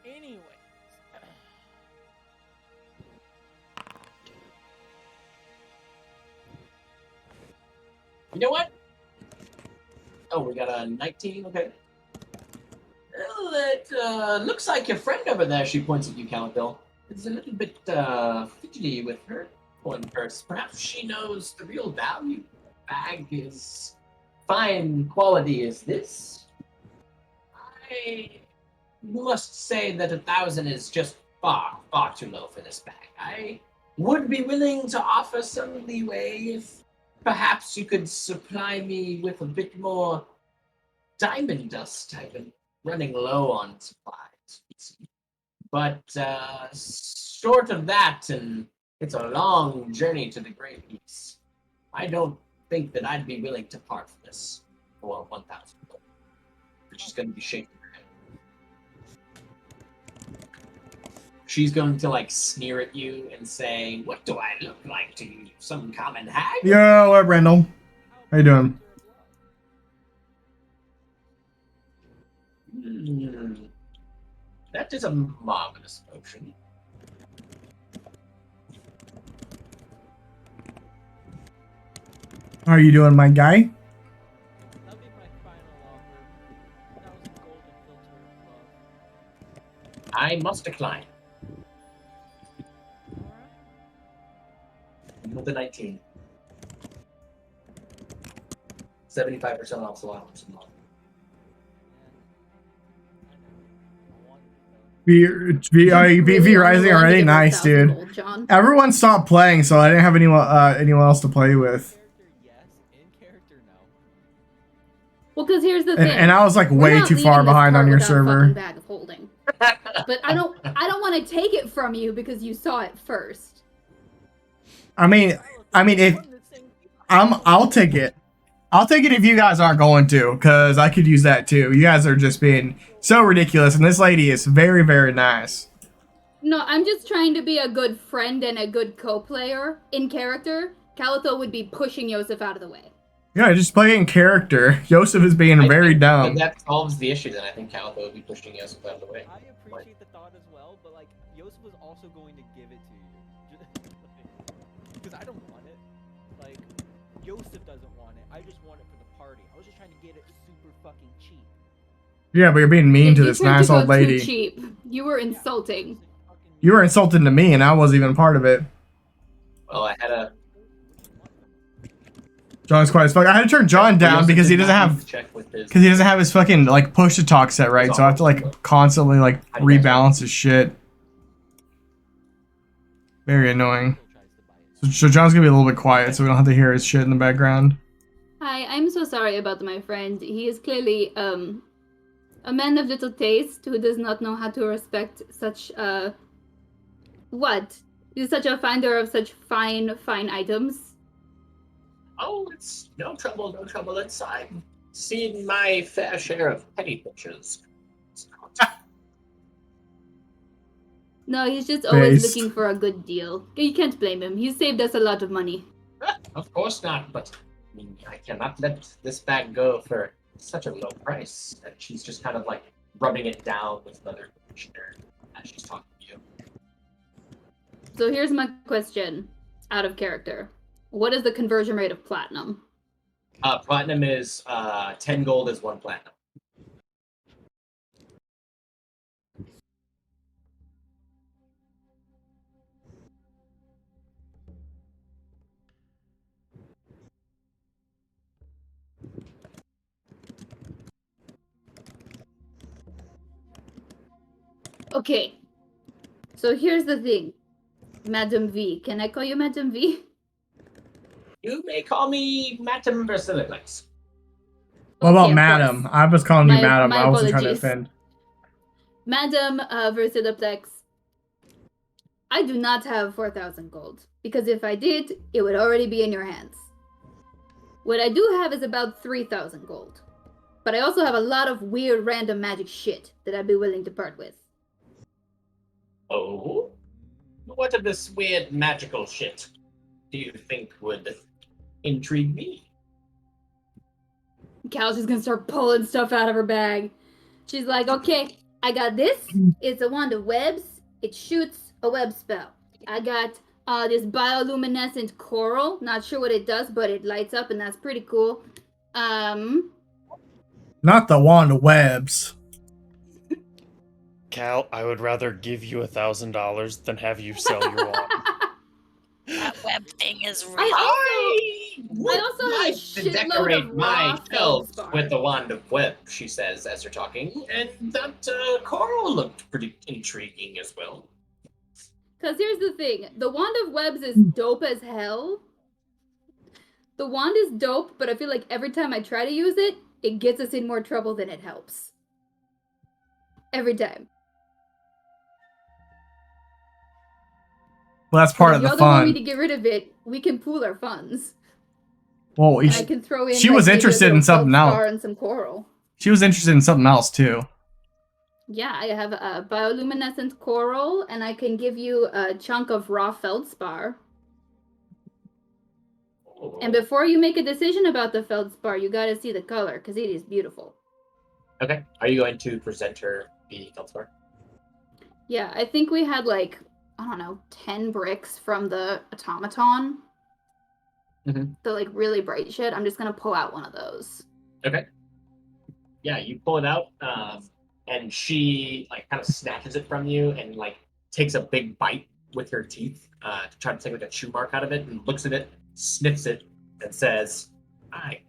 Anyways. You know what? Oh, we got a 19. Okay. Well, it looks like your friend over there. She points at you, Caliphil. Is a little bit fidgety with her coin purse. Perhaps she knows the real value. The bag is fine quality as this. I must say that 1,000 is just far too low for this bag. I would be willing to offer some leeway if perhaps you could supply me with a bit more diamond dust. I've been running low on supplies. But short of that, and it's a long journey to the Great East, I don't think that I'd be willing to part for this for 1,000 gold. She's going to be shaking her head. She's going to like sneer at you and say, "What do I look like to you? Some common hag?" Yo, what up, Randall? How you doing? That is a marvelous potion. How are you doing, my guy? That'll be my final offer. 1,000 gold and filter of love. I must decline. Alright. With the 19. 75% off the allowance. VV Rising already? Nice, dude. Everyone stopped playing, so I didn't have anyone else to play with. Yes, in character, no. Well, because here's the thing. And I was like We're way not too far leaving this behind part on your without a fucking server. bag of holding. But I don't want to take it from you because you saw it first. I mean, if I'll take it. I'll take it if you guys aren't going to, because I could use that too. You guys are just being so ridiculous, and this lady is very, very nice. No, I'm just trying to be a good friend and a good co-player in character. Calitho would be pushing Yosef out of the way. Yeah, just play in character. Yosef is being very dumb. That solves the issue. Then I think Calico would be pushing Yosef out of the way. I appreciate the thought as well, but like Yosef was also going to give it to you, because I don't want it. Like Yosef doesn't want it. I just want it for the party. I was just trying to get it super fucking cheap. Yeah, but you're being mean to You this tried nice to go old lady. Too cheap. You were insulting. You were insulting to me, and I wasn't even part of it. Well, I had a. John's quiet as fuck. I had to turn John down Yosef because he did doesn't not have. check with his. Because he doesn't have his fucking like push to talk set right, so I have to like constantly like rebalance his shit. Very annoying. So John's gonna be a little bit quiet, so we don't have to hear his shit in the background. Hi, I'm so sorry about my friend. He is clearly a man of little taste who does not know how to respect such what? He's such a finder of such fine items. Oh, it's no trouble, no trouble. I've seen my fair share of penny pinchers. No, he's just always Based. looking for a good deal. You can't blame him. He saved us a lot of money. Of course not, but I mean, I cannot let this bag go for such a low price. And she's just kind of like rubbing it down with another commissioner as she's talking to you. So here's my question, out of character. What is the conversion rate of platinum? Platinum is 10 gold is 1 platinum. Okay. So here's the thing. Madam V. Can I call you Madam V? You may call me Madam Basiliplex. What about Okay, of Madam? course. I was calling you My- Madam. my I wasn't trying to apologies. offend. Madam Versidoplex. I do not have 4,000 gold, because if I did, it would already be in your hands. What I do have is about 3,000 gold. But I also have a lot of weird random magic shit that I'd be willing to part with. Oh? What of this weird magical shit do you think would intrigue me? Cal's just gonna start pulling stuff out of her bag. She's like, okay, I got this. It's a wand of webs. It shoots a web spell. I got this bioluminescent coral. Not sure what it does, but it lights up and that's pretty cool. Not the wand of webs. Cal, I would rather give you $1,000 than have you sell your wand. That web thing is real. I would also have a like to shitload decorate of my raw shelves feldspar. with a wand of web, she says as you're talking, and that coral looked pretty intriguing as well. Because here's the thing. The wand of webs is dope as hell. The wand is dope, but I feel like every time I try to use it, it gets us in more trouble than it helps. Every time. Well, that's part If of the y'all don't want me fun. to get rid of it, we can pool our funds. Well, And I can throw in. she like, was maybe a interested in little something feldspar else. and some coral. She was interested in something else too. Yeah, I have a bioluminescent coral, and I can give you a chunk of raw feldspar. And before you make a decision about the feldspar, you gotta see the color, because it is beautiful. Okay, are you going to present her the feldspar? Yeah, I think we had like, I don't know, 10 bricks from the automaton. Mhm. The like really bright shit. I'm just gonna pull out one of those. Okay. Yeah, you pull it out, and she like kind of snatches it from you and like takes a big bite with her teeth to try to take like a chew mark out of it, and looks at it, sniffs it, and says, "My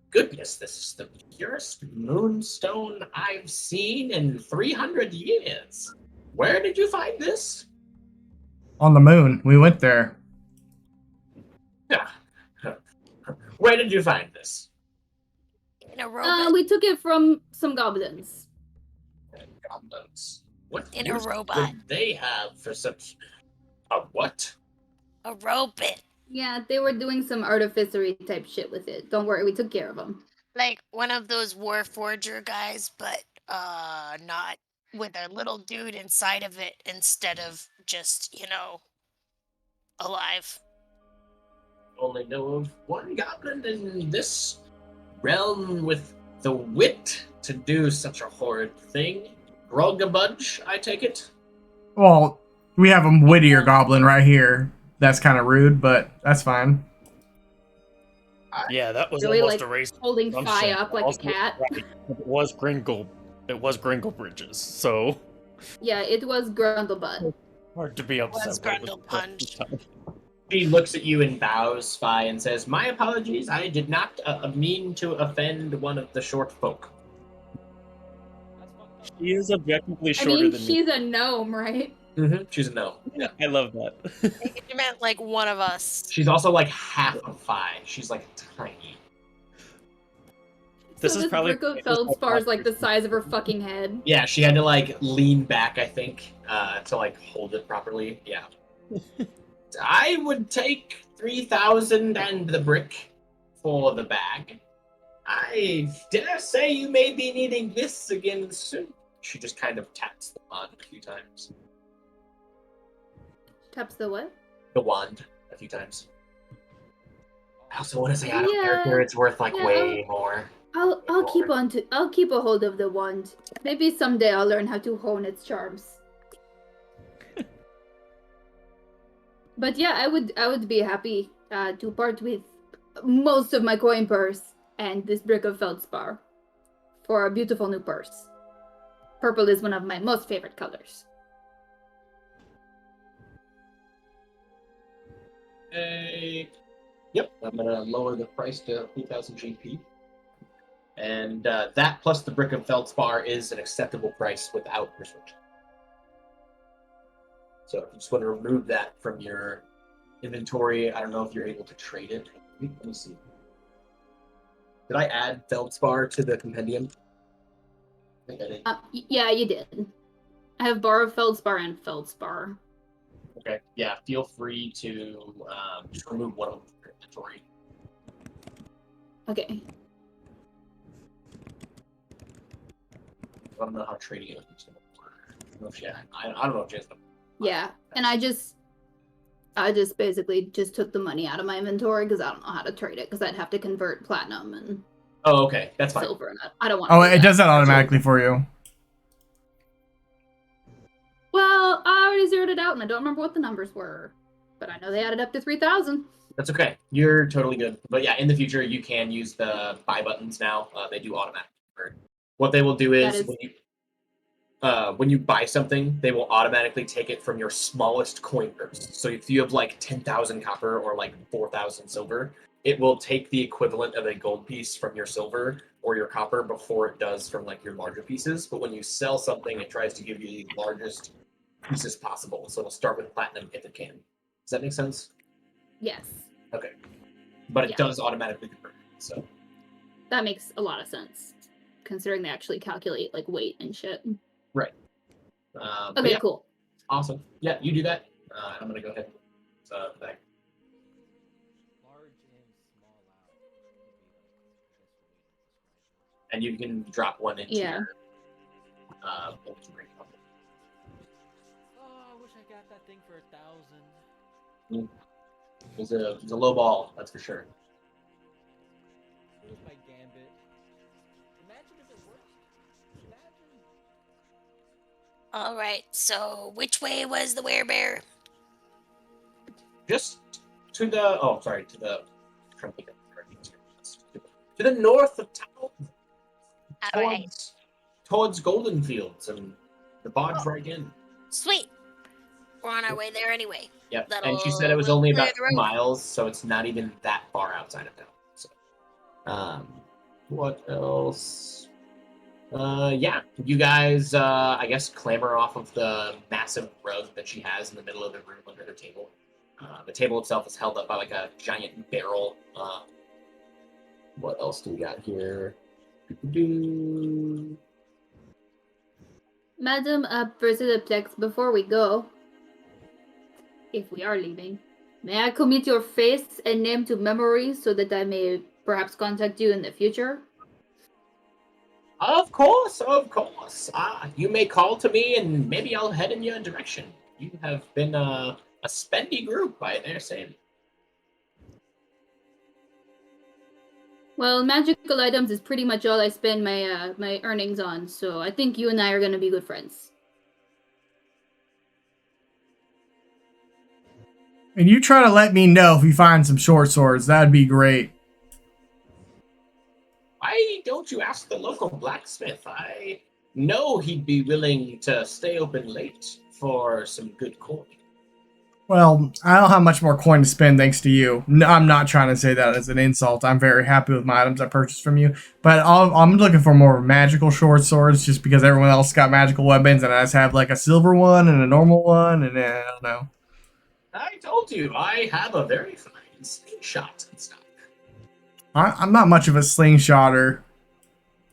goodness, this is the purest moonstone I've seen in 300 years. Where did you find this?" On the moon. We went there. Yeah. Where did you find this? In a robot. We took it from some goblins. Goblins. What In a use robot. would they have for such a what? A robot. Yeah, they were doing some artificery type shit with it. Don't worry, we took care of them. Like one of those Warforger guys, but not with a little dude inside of it instead of just, alive. Only know of one goblin in this realm with the wit to do such a horrid thing. Grogabudge, I take it? Well, we have a wittier goblin right here. That's kind of rude, but that's fine. Yeah, that was Really, almost like, a race. holding assumption. Fi up like a Also, cat. right, It was Gringle Bridges, so Yeah, it was Grundlebutt. hard to be upset Was with. Grundle Punch. She looks at you and bows, Spy, and says, "My apologies. I did not mean to offend one of the short folk." That's fucked up. She is objectively I shorter mean, than me. she's a gnome, right? She's a gnome. Yeah. I love that. I think you meant like one of us. She's also like half of Phi. She's like tiny. This So is this probably brick of feldspar is like the size of her fucking head. Yeah, she had to like lean back, I think, to like hold it properly. Yeah. I would take 3,000 and the brick for the bag. I dare say you may be needing this again soon. She just kind of taps the wand a few times. Taps the what? The wand a few times. I also want to say out of Yeah, character, it's worth like yeah, way more. I'll keep a hold of the wand. Maybe someday I'll learn how to hone its charms. But yeah, I would be happy to part with most of my coin purse and this brick of feldspar for a beautiful new purse. Purple is one of my most favorite colors. Yep, I'm gonna lower the price to 3,000 GP. And that plus the brick of feldspar is an acceptable price without persuasion. So if you just want to remove that from your inventory, I don't know if you're able to trade it. Let me see. Did I add feldspar to the compendium? I think I did. Yeah, you did. I have borrowed feldspar and feldspar. Okay, yeah, feel free to just remove one of them from your inventory. Okay. I don't know how trading it is going to work. I don't know if she has them. Yeah, and I just basically just took the money out of my inventory because I don't know how to trade it because I'd have to convert platinum and Oh, okay, that's fine. silver, and I don't want. Oh, it does that automatically for you. Well, I already zeroed it out, and I don't remember what the numbers were, but I know they added up to 3,000. That's okay. You're totally good. But yeah, in the future, you can use the buy buttons now. They do automatic convert. What they will do is when you buy something, they will automatically take it from your smallest coin purse. So if you have like 10,000 copper or like 4,000 silver, it will take the equivalent of a gold piece from your silver or your copper before it does from like your larger pieces. But when you sell something, it tries to give you the largest pieces possible. So it'll start with platinum if it can. Does that make sense? Yes, Okay. But it Yeah. does automatically convert. So that makes a lot of sense, considering they actually calculate like weight and shit. but Okay, yeah, cool. awesome. Yeah, you do that. I'm gonna go ahead. Back. Large in, small out. Would be like the best way to describe it. And you can drop one into Yeah. your ring. Oh, I wish I got that thing for 1,000. It's a low ball, that's for sure. It was my gambit. Imagine if it worked. Imagine. All right. So which way was the werebear? Just to the to the trying to think of the directions here. To the north of town, All right. towards Golden Fields and the barge right in. Sweet. We're on our way there anyway. Yep. And she said it was That'll only clear about the road. 2 miles, so it's not even that far outside of town. So, what else? Yeah, you guys, I guess, clamber off of the massive rug that she has in the middle of the room under the table. The table itself is held up by like a giant barrel. What else do we got here? Madam, Presideplex, before we go, if we are leaving, may I commit your face and name to memory so that I may perhaps contact you in the future? Of course, of course. You may call to me, and maybe I'll head in your direction. You have been a spendy group, I dare say. Well, magical items is pretty much all I spend my my earnings on, so I think you and I are gonna be good friends. And you try to let me know if you find some short swords. That'd be great. Why don't you ask the local blacksmith? I know he'd be willing to stay open late for some good coin. Well, I don't have much more coin to spend thanks to you. No, I'm not trying to say that as an insult. I'm very happy with my items I purchased from you. But I'm looking for more magical short swords just because everyone else got magical weapons and I just have like a silver one and a normal one and I don't know. I told you, I have a very fine slingshot and stuff. I'm not much of a slingshotter.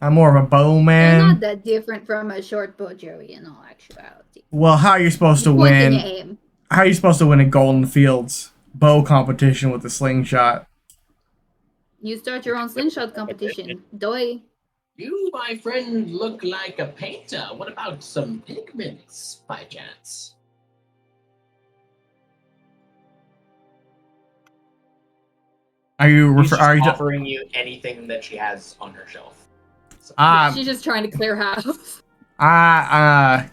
I'm more of a You're bowman. not that different from a short bow, Joey, in all actuality. Well, how are you supposed to Point and win? aim. How are you supposed to win a Golden Fields bow competition with a slingshot? You start your own slingshot competition. Doy. You, my friend, look like a painter. What about some pigments, by chance? Are you She's just are you offering you anything that she has on her shelf. So, She's just trying to clear house. I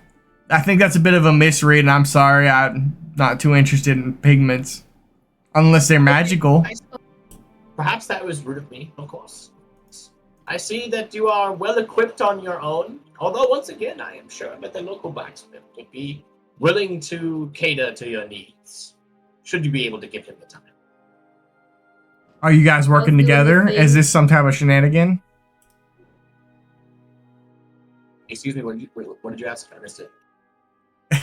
think that's a bit of a misread, and I'm sorry. I'm not too interested in pigments, unless they're magical. Perhaps that was rude of me, of course. I see that you are well equipped on your own, although once again, I am sure that the local blacksmith would be willing to cater to your needs, should you be able to give him the time. Are you guys working Let's do together? this Is thing. this some type of shenanigan? Excuse me, what did you ask? I missed it.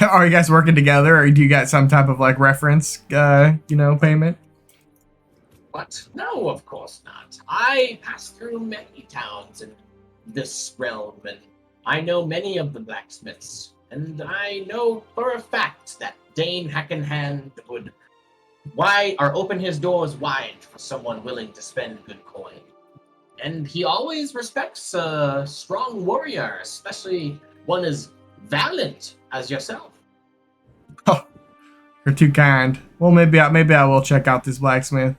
Are you guys working together, or do you got some type of like reference, payment? What? No, of course not. I pass through many towns in this realm, and I know many of the blacksmiths, and I know for a fact that Dane Hackenhand would open his doors wide for someone willing to spend good coin. And he always respects a strong warrior, especially one as valiant as yourself. You're too kind. Well, maybe I will check out this blacksmith.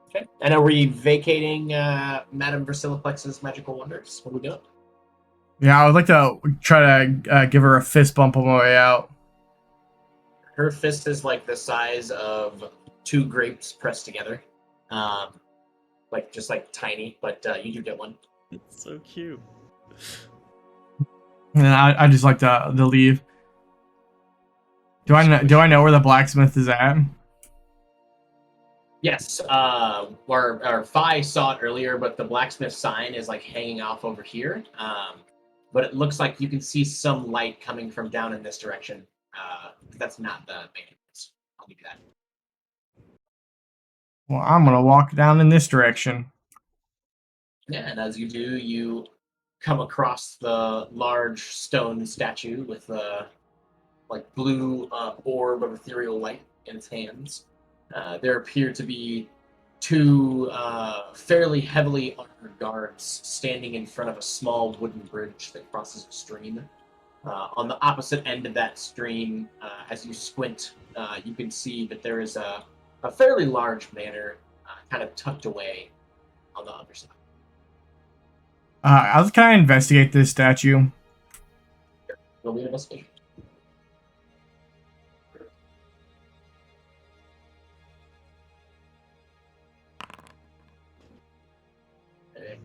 Okay. And are we vacating Madame Versiliplex's magical wonders? What are we doing? Yeah, I would like to try to give her a fist bump on my way out. Her fist is like the size of 2 grapes pressed together. Just tiny, but you do get one. It's so cute. And then I just like to leave. Do I know where the blacksmith is at? Yes, our Phi saw it earlier, but the blacksmith sign is like hanging off over here. But it looks like you can see some light coming from down in this direction. That's not the main entrance. I'll give you that. Well, I'm gonna walk down in this direction. Yeah, and as you do, you come across the large stone statue with a blue orb of ethereal light in its hands. There appear to be 2 fairly heavily armored guards standing in front of a small wooden bridge that crosses a stream. On the opposite end of that stream, as you squint, you can see that there is a fairly large manor kind of tucked away on the other side. I'll just kind of investigate this statue. Roll me an investigation. Okay.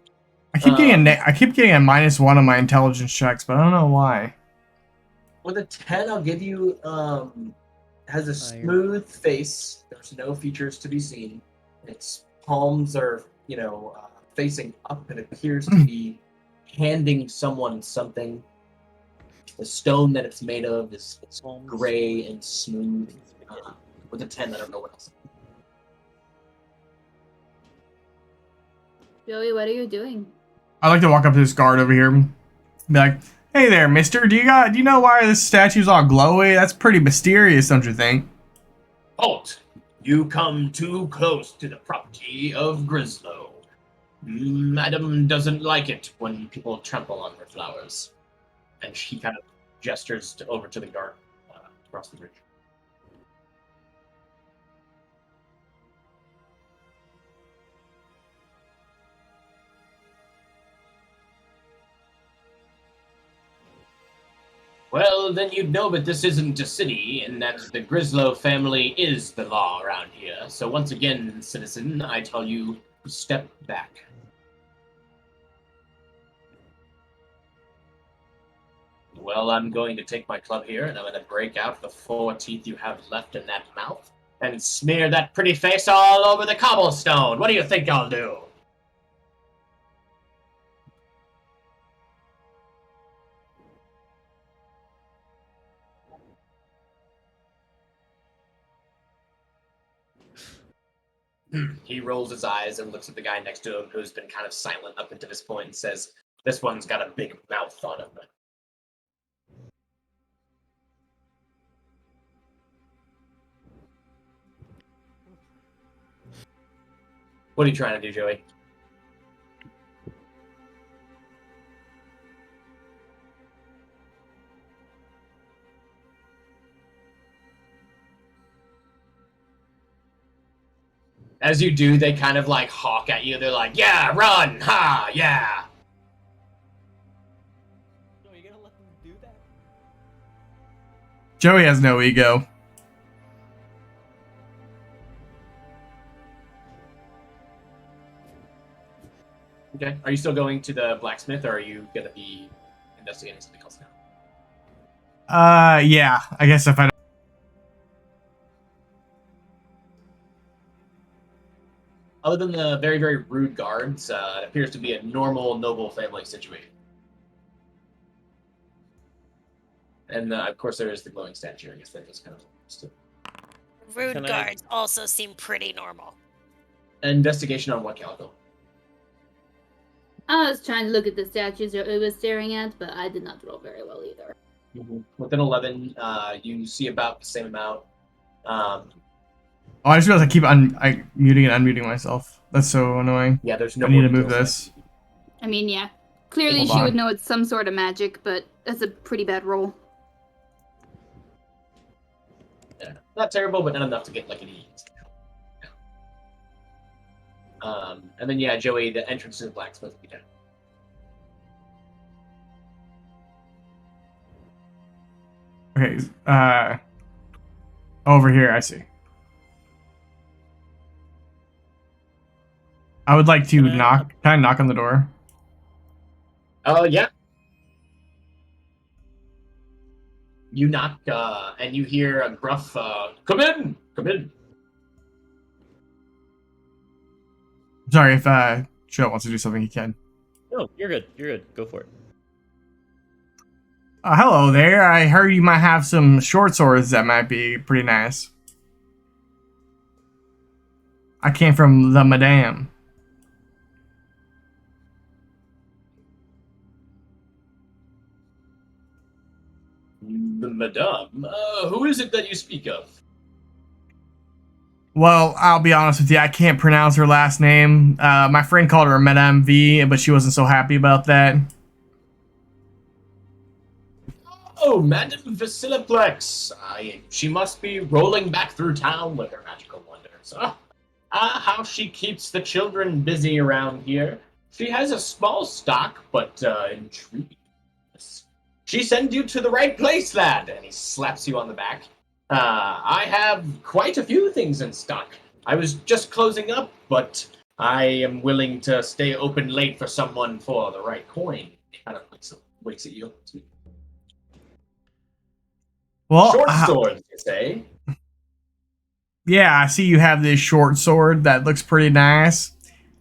I keep getting a -1 on my intelligence checks, but I don't know why. With a 10, I'll give you has a smooth face. There's no features to be seen. Its palms are, facing up. It appears to be handing someone something. The stone that it's made of is gray and smooth. With a 10, I don't know what else. Joey, what are you doing? I'd like to walk up to this guard over here and be like, "Hey there, mister, do you know why this statue's all glowy? That's pretty mysterious, don't you think?" Halt! You come too close to the property of Grislow. Madam doesn't like it when people trample on her flowers. And she kind of gestures over to the guard across the bridge. Well, then you'd know that this isn't a city, and that the Grislow family is the law around here. So once again, citizen, I tell you, step back. Well, I'm going to take my club here, and I'm going to break out the 4 teeth you have left in that mouth, and smear that pretty face all over the cobblestone. What do you think I'll do? He rolls his eyes and looks at the guy next to him, who's been kind of silent up until this point, and says, "This one's got a big mouth on him." What are you trying to do, Joey? As you do, they kind of like hawk at you. They're like, "Yeah, run! Ha! Yeah!" So you're gonna let them do that? Joey has no ego. Okay. Are you still going to the blacksmith, or are you going to be investigating something else now? Yeah. I guess if I. Other than the very, very rude guards, it appears to be a normal, noble family situation. And of course, there is the glowing statue. I guess that just kind of. Rude Can I- guards also seem pretty normal. Investigation on what, Calico? I was trying to look at the statues it was staring at, but I did not roll very well either. Within 11, you see about the same amount. Oh, I just realized I keep muting and unmuting myself. That's so annoying. Yeah, there's no. I need to more move details this. I mean, yeah. Clearly Hold she on. would know it's some sort of magic, but that's a pretty bad roll. Yeah, not terrible, but not enough to get like an E. And then yeah, Joey, the entrance to the blacksmith will be down. Okay. Over here, I see. I would like to knock. Can I knock on the door? Oh yeah. You knock, and you hear a gruff, "Come in, come in." Sorry, if Joe wants to do something, he can. No, you're good. You're good. Go for it. Hello there. I heard you might have some short swords that might be pretty nice. I came from the Madame. The Madame, who is it that you speak of? Well, I'll be honest with you. I can't pronounce her last name. My friend called her Madame V, but she wasn't so happy about that. Oh, Madame Vasiliplex. She must be rolling back through town with her magical wonders. How she keeps the children busy around here. She has a small stock, but intriguing. She sent you to the right place, lad. And he slaps you on the back. I have quite a few things in stock. I was just closing up, but I am willing to stay open late for someone for the right coin. He kind of winks at you. Well, Short swords, you say? Yeah, I see you have this short sword that looks pretty nice.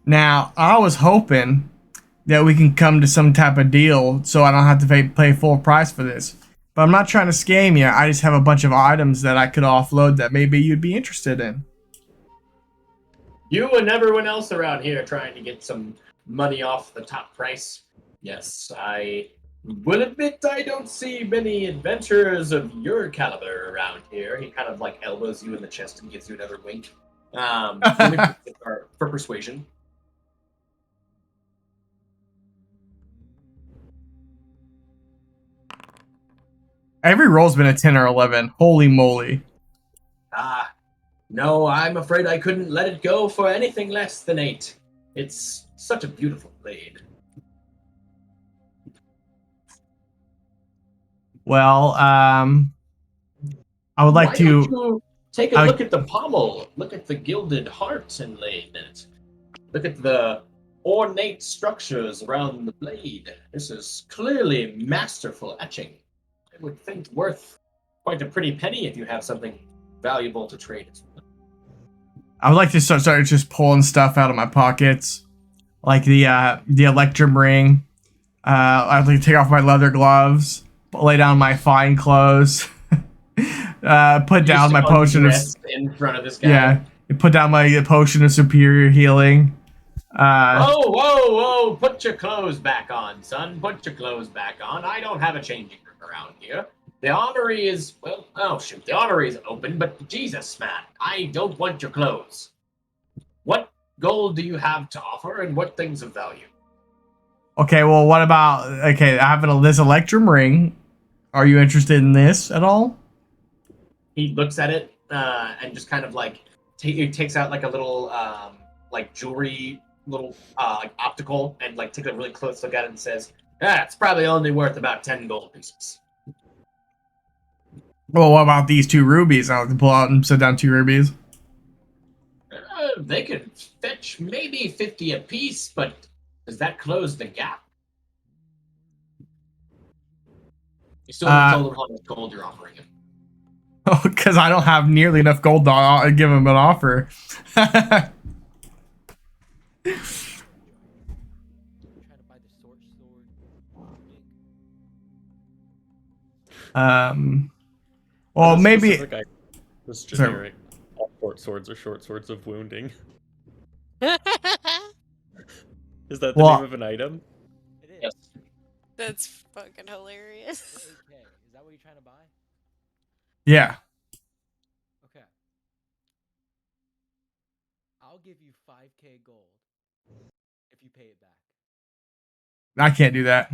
Now, I was hoping that we can come to some type of deal so I don't have to pay full price for this. But I'm not trying to scam you. I just have a bunch of items that I could offload that maybe you'd be interested in. You and everyone else around here trying to get some money off the top price. Yes, I will admit I don't see many adventurers of your caliber around here. He kind of like elbows you in the chest and gives you another wink. For persuasion. Every roll's been a 10 or 11. Holy moly. No, I'm afraid I couldn't let it go for anything less than 8. It's such a beautiful blade. Well, I would like Why to don't you take a look at the pommel. Look at the gilded heart inlaid in it. Look at the ornate structures around the blade. This is clearly masterful etching. I would think worth quite a pretty penny if you have something valuable to trade. I would like to start just pulling stuff out of my pockets, like the electrum ring. I'd like to take off my leather gloves, lay down my fine clothes, put down my potion of in front of this guy. yeah, put down my potion of superior healing. Whoa, whoa, whoa! Put your clothes back on, son. Put your clothes back on. I don't have a changing room around here. The armory is, well, oh shoot, the armory is open, but Jesus, man, I don't want your clothes. What gold do you have to offer, and what things of value? Okay, well, what about, okay, I have this electrum ring. Are you interested in this at all? He looks at it and just kind of like he takes out like a little like jewelry, little like optical, and like takes a really close look at it and says, "Yeah, it's probably only worth about 10 gold pieces." Well, what about these 2 rubies? I'll pull out and set down 2 rubies. They could fetch maybe 50 apiece, but does that close the gap? You still haven't told him how much gold you're offering him. Oh, because I don't have nearly enough gold to give him an offer. Trying to buy the sword. Well, maybe. This generic. All short swords of wounding. Is that the name of an item? It is. Yes. That's fucking hilarious. 8K. Is that what you're trying to buy? Yeah. Okay. I'll give you 5K gold if you pay it back. I can't do that.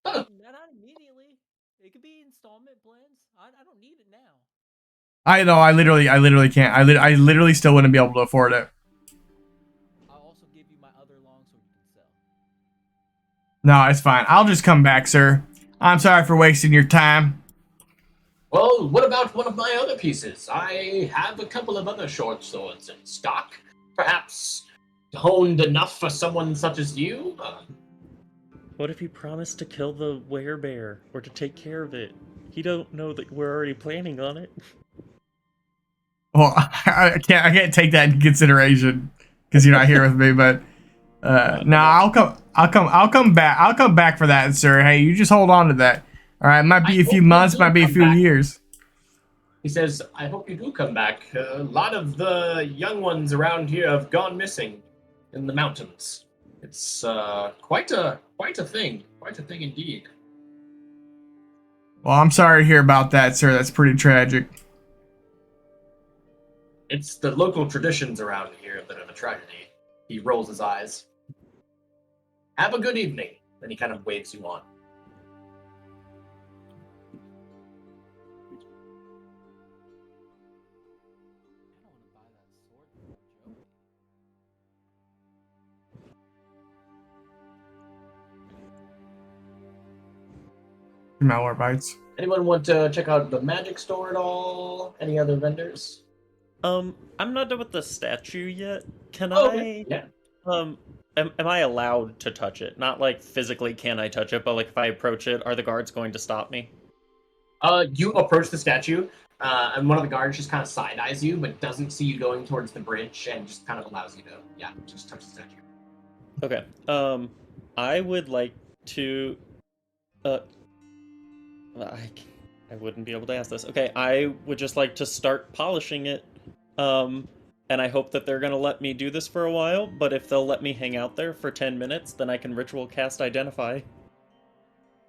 Not immediately. It could be installment plans. I don't need it now. I know. I literally can't. I literally still wouldn't be able to afford it. I'll also give you my other longsword you can sell. No, it's fine. I'll just come back, sir. I'm sorry for wasting your time. Well, what about one of my other pieces? I have a couple of other short swords in stock. Perhaps honed enough for someone such as you? What if you promised to kill the werebear or to take care of it? He don't know that we're already planning on it. Well, I can't take that into consideration because you're not here with me. But no, I'll come back. I'll come back for that, sir. Hey, you just hold on to that. All right, might be a few months, might be a few years. He says, I hope you do come back. A lot of the young ones around here have gone missing in the mountains. It's quite a thing. Quite a thing indeed. Well, I'm sorry to hear about that, sir. That's pretty tragic. It's the local traditions around here that are the tragedy. He rolls his eyes. Have a good evening. Then he kind of waves you on. I don't want to buy that sword from Joey. Malwarebytes. Anyone want to check out the magic store at all? Any other vendors? I'm not done with the statue yet. Can Okay. I? Yeah. Am I allowed to touch it? Not like physically can I touch it, but like if I approach it, are the guards going to stop me? You approach the statue, and one of the guards just kind of side eyes you, but doesn't see you going towards the bridge, and just kind of allows you to, just touch the statue. Okay. I would like to. I wouldn't be able to ask this. Okay, I would just like to start polishing it. And I hope that they're gonna let me do this for a while. But if they'll let me hang out there for 10 minutes, then I can ritual cast Identify.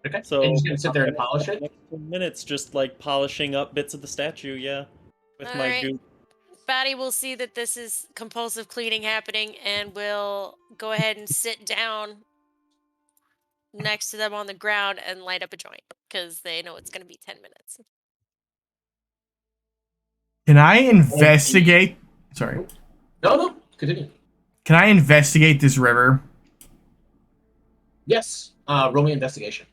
Okay. So and you're just gonna sit there and polish it. Next 10 minutes, just like polishing up bits of the statue, yeah, with All my right. goo. Batty will see that this is compulsive cleaning happening and will go ahead and sit down next to them on the ground and light up a joint because they know it's going to be 10 minutes. Can I investigate? Sorry. No, continue. Can I investigate this river? Yes. Roll me investigation.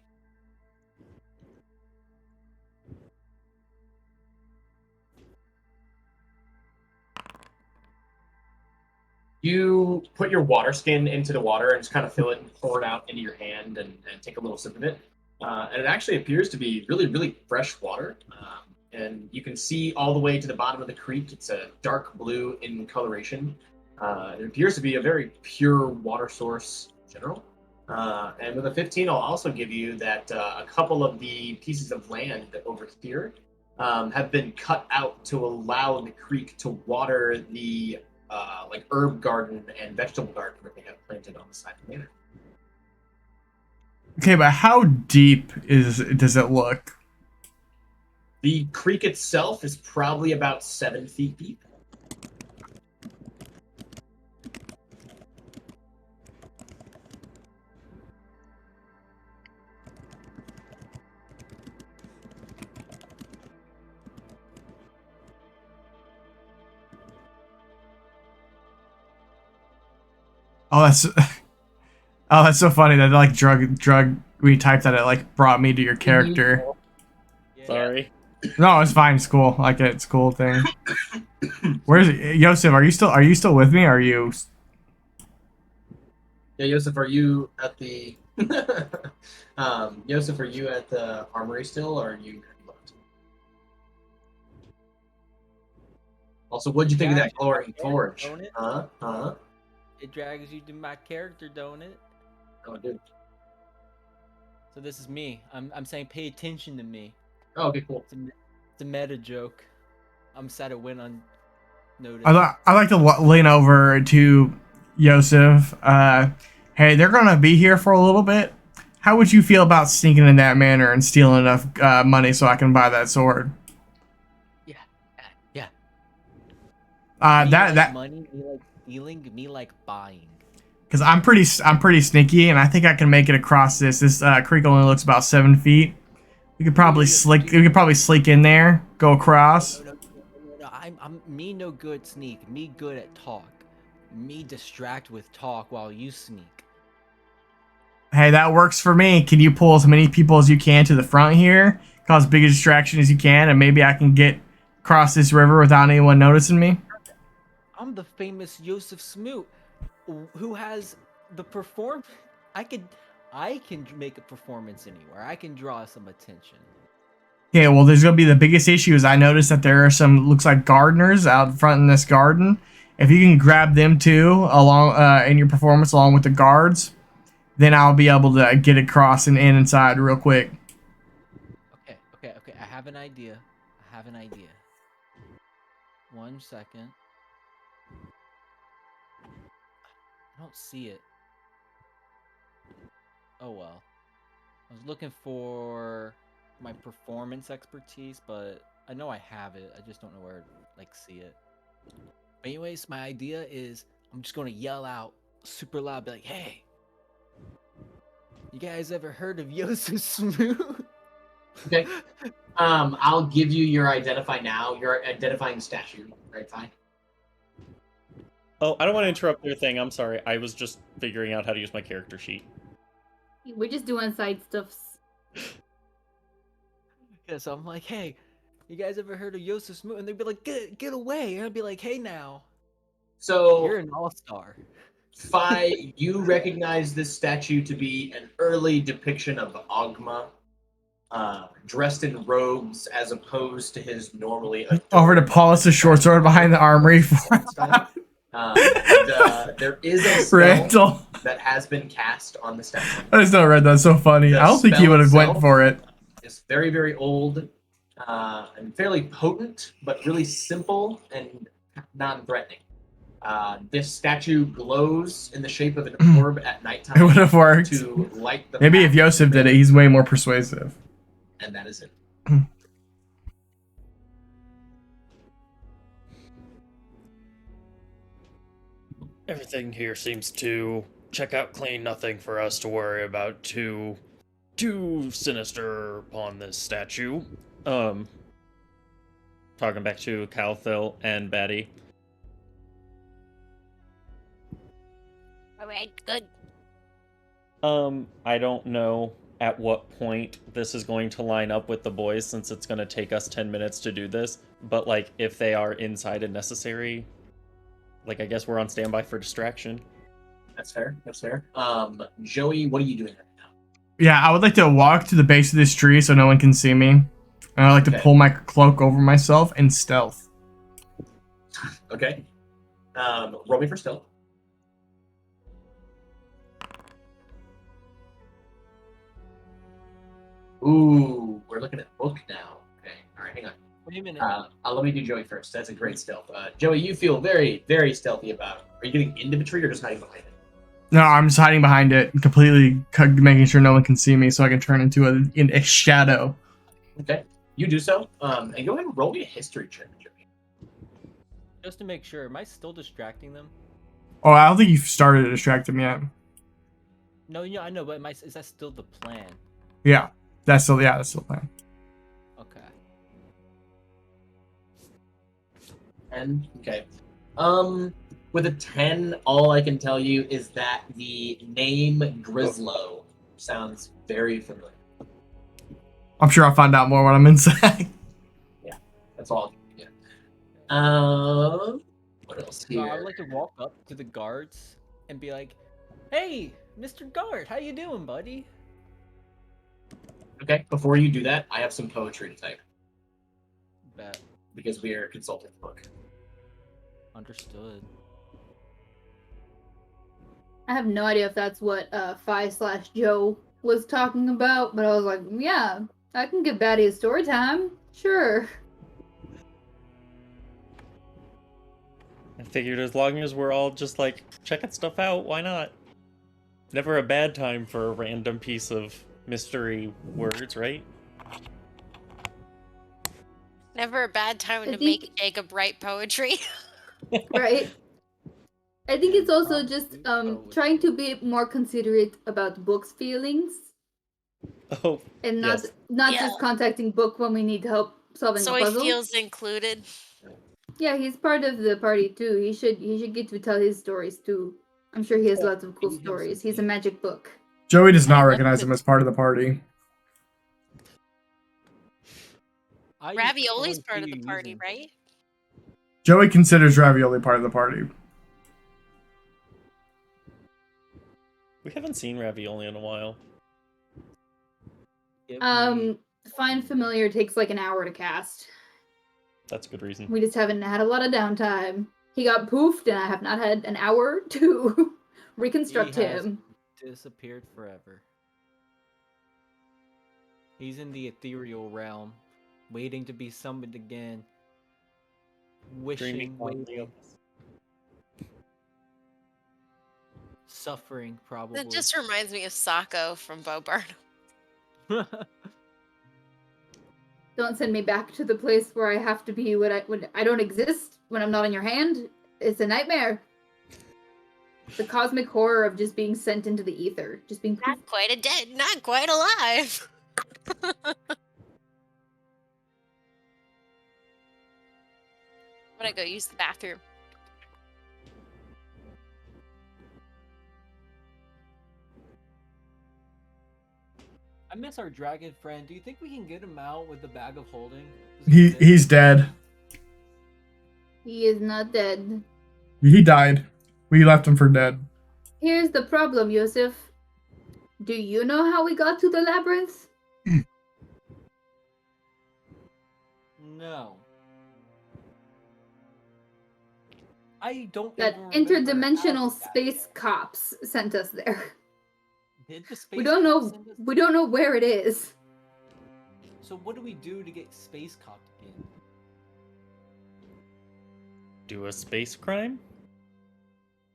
You put your water skin into the water and just kind of fill it and pour it out into your hand and take a little sip of it. And it actually appears to be really, really fresh water. And you can see all the way to the bottom of the creek. It's a dark blue in coloration. It appears to be a very pure water source in general. And with a 15, I'll also give you that a couple of the pieces of land over here have been cut out to allow the creek to water the like herb garden and vegetable garden that they have planted on the side of the manor. Okay, but how deep does it look? The creek itself is probably about 7 feet deep. Oh, that's so funny that like drug we typed that it like brought me to your character. Yeah. Sorry. No, it's fine. It's cool. Like it's a cool thing. Where's Yosef? Are you still with me? Or are you? Yeah, Yosef, are you at the Yosef, are you at the armory still, or are you left? Also, what'd you think of that glowing torch? Don't it? Huh? It drags you to my character, don't it? Oh, dude. So this is me. I'm saying pay attention to me. Oh, okay, cool. It's a meta joke. I'm sad it went unnoticed. I like to lean over to Yosef. Hey, they're gonna be here for a little bit. How would you feel about sneaking in that manor and stealing enough money so I can buy that sword? Yeah. That money, me like stealing, me like buying. because I'm pretty sneaky, and I think I can make it across this. This creek only looks about 7 feet. We could probably sneak in there, go across. No. I'm me no good sneak. Me good at talk. Me distract with talk while you sneak. Hey, that works for me. Can you pull as many people as you can to the front here? Cause big a distraction as you can, and maybe I can get across this river without anyone noticing me? I'm the famous Joseph Smoot, who has the perform. I can make a performance anywhere. I can draw some attention. Okay, well, there's gonna be the biggest issue is I noticed that there are some looks like gardeners out front in this garden. If you can grab them too along in your performance along with the guards, then I'll be able to get across and inside real quick. Okay. I have an idea. 1 second. I don't see it. Oh well. I was looking for my performance expertise, but I know I have it. I just don't know where to see it. But anyways, my idea is I'm just gonna yell out super loud, be like, "Hey, you guys ever heard of Joseph Smoot?" Okay. I'll give you your your identifying statue, right? Fine. Oh, I don't want to interrupt your thing. I'm sorry. I was just figuring out how to use my character sheet. We're just doing side stuffs. Yeah, so I'm like, "Hey, you guys ever heard of Joseph Smoot?" And they'd be like, "Get away!" And I'd be like, "Hey, now, So you're an all-star." Phi, you recognize this statue to be an early depiction of Ogma, dressed in robes as opposed to his normally Over to polish the short sword behind the armory. style. There is a spell Randall. that has been cast on the statue. I just don't read that. So funny. The I don't think he spell would have went itself for it. It's very, very old and fairly potent, but really simple and non-threatening. This statue glows in the shape of an orb at nighttime. It would have worked. To light the Maybe if path Yosef did it, he's way more persuasive. And that is it. Everything here seems to check out clean. Nothing for us to worry about too sinister upon this statue. Talking back to Calthil and Betty. All right, good. I don't know at what point this is going to line up with the boys, since it's going to take us 10 minutes to do this, but if they are inside and necessary, I guess we're on standby for distraction. That's fair. Joey, what are you doing right now? Yeah, I would like to walk to the base of this tree so no one can see me. And I'd like to Okay. pull my cloak over myself and stealth. Okay. Roll me for stealth. Ooh, we're looking at book now. Okay, all right, hang on. Wait a minute. Let me do Joey first. That's a great stealth. Joey, you feel very, very stealthy about it. Are you getting into the tree or just hiding behind it? No, I'm just hiding behind it, completely making sure no one can see me so I can turn into a shadow. Okay, you do so. And go ahead and roll me a history check, Joey. Just to make sure, am I still distracting them? Oh, I don't think you've started to distract them yet. No, yeah, I know, but is that still the plan? Yeah, that's still the plan. Okay. And okay. With a 10, all I can tell you is that the name Grislow sounds very familiar. I'm sure I'll find out more when I'm inside. That's all. Yeah. What else So I here? would like to walk up to the guards and be like, "Hey, Mr. Guard, how you doing, buddy?" Okay, before you do that, I have some poetry to type Bet. because we are consulting the book. Understood. I have no idea if that's what Fi/Joe was talking about, but I was like, yeah, I can give Batty a story time. Sure. I figured as long as we're all just like checking stuff out, why not? Never a bad time for a random piece of mystery words, right? Never a bad time I to think- make Jacob write poetry. Right? I think it's also And just probably trying to be more considerate about Book's feelings Oh, and yes. not Yeah. just contacting Book when we need help solving So a he puzzle. feels included. Yeah, he's part of the party too. He should get to tell his stories too. I'm sure he has lots of cool Give him stories. some He's a tea. magic book. Joey does not I love recognize it. him as part of the party. I Ravioli's totally part see of the you party, using- right? Joey considers ravioli part of the party. We haven't seen Ravioli in a while. Give me- Find Familiar takes like an hour to cast. That's a good reason. We just haven't had a lot of downtime. He got poofed, and I have not had an hour to reconstruct He has him. disappeared forever. He's in the ethereal realm, waiting to be summoned again. Wishing, Dreaming fondly waiting, of suffering, probably. That just reminds me of Sako from Bo Burnham. Don't send me back to the place where I have to be when I don't exist, when I'm not in your hand. It's a nightmare. The cosmic horror of just being sent into the ether. Just being Not quite a dead, not quite alive. I'm gonna go use the bathroom. I miss our dragon friend. Do you think we can get him out with the bag of holding? Does it He's dead. He is not dead. He died. We left him for dead. Here's the problem, Yusuf. Do you know how we got to the labyrinth? No. I don't That even remember interdimensional how we got space there. cops sent us there. Did the space We don't cops know. send us- We don't know where it is. So what do we do to get space copped again? Do a space crime?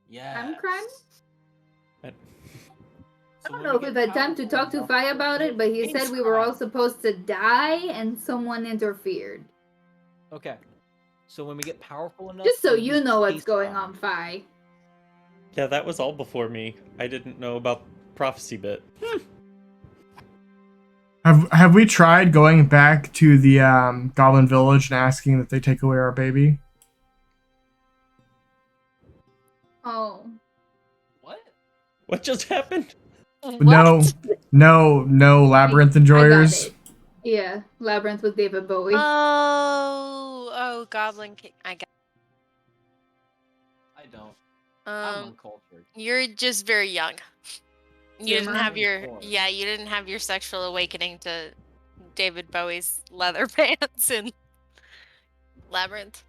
Yeah. crime? I- I don't know if we've had time to talk to Fi about it, but he said we were all supposed to die and someone interfered. Okay. So when we get powerful enough, Just so we'll you do know what's space going crime. on, Fi. Yeah, that was all before me. I didn't know about prophecy bit. Have we tried going back to the Goblin Village and asking that they take away our baby? Oh. What? What just happened? What? No labyrinth I got enjoyers. it. Yeah, Labyrinth with David Bowie. Oh, Goblin King. I got. I don't. I'm uncultured. You're just very young. You didn't Zoomer? have your Porn. you didn't have your sexual awakening to David Bowie's leather pants and Labyrinth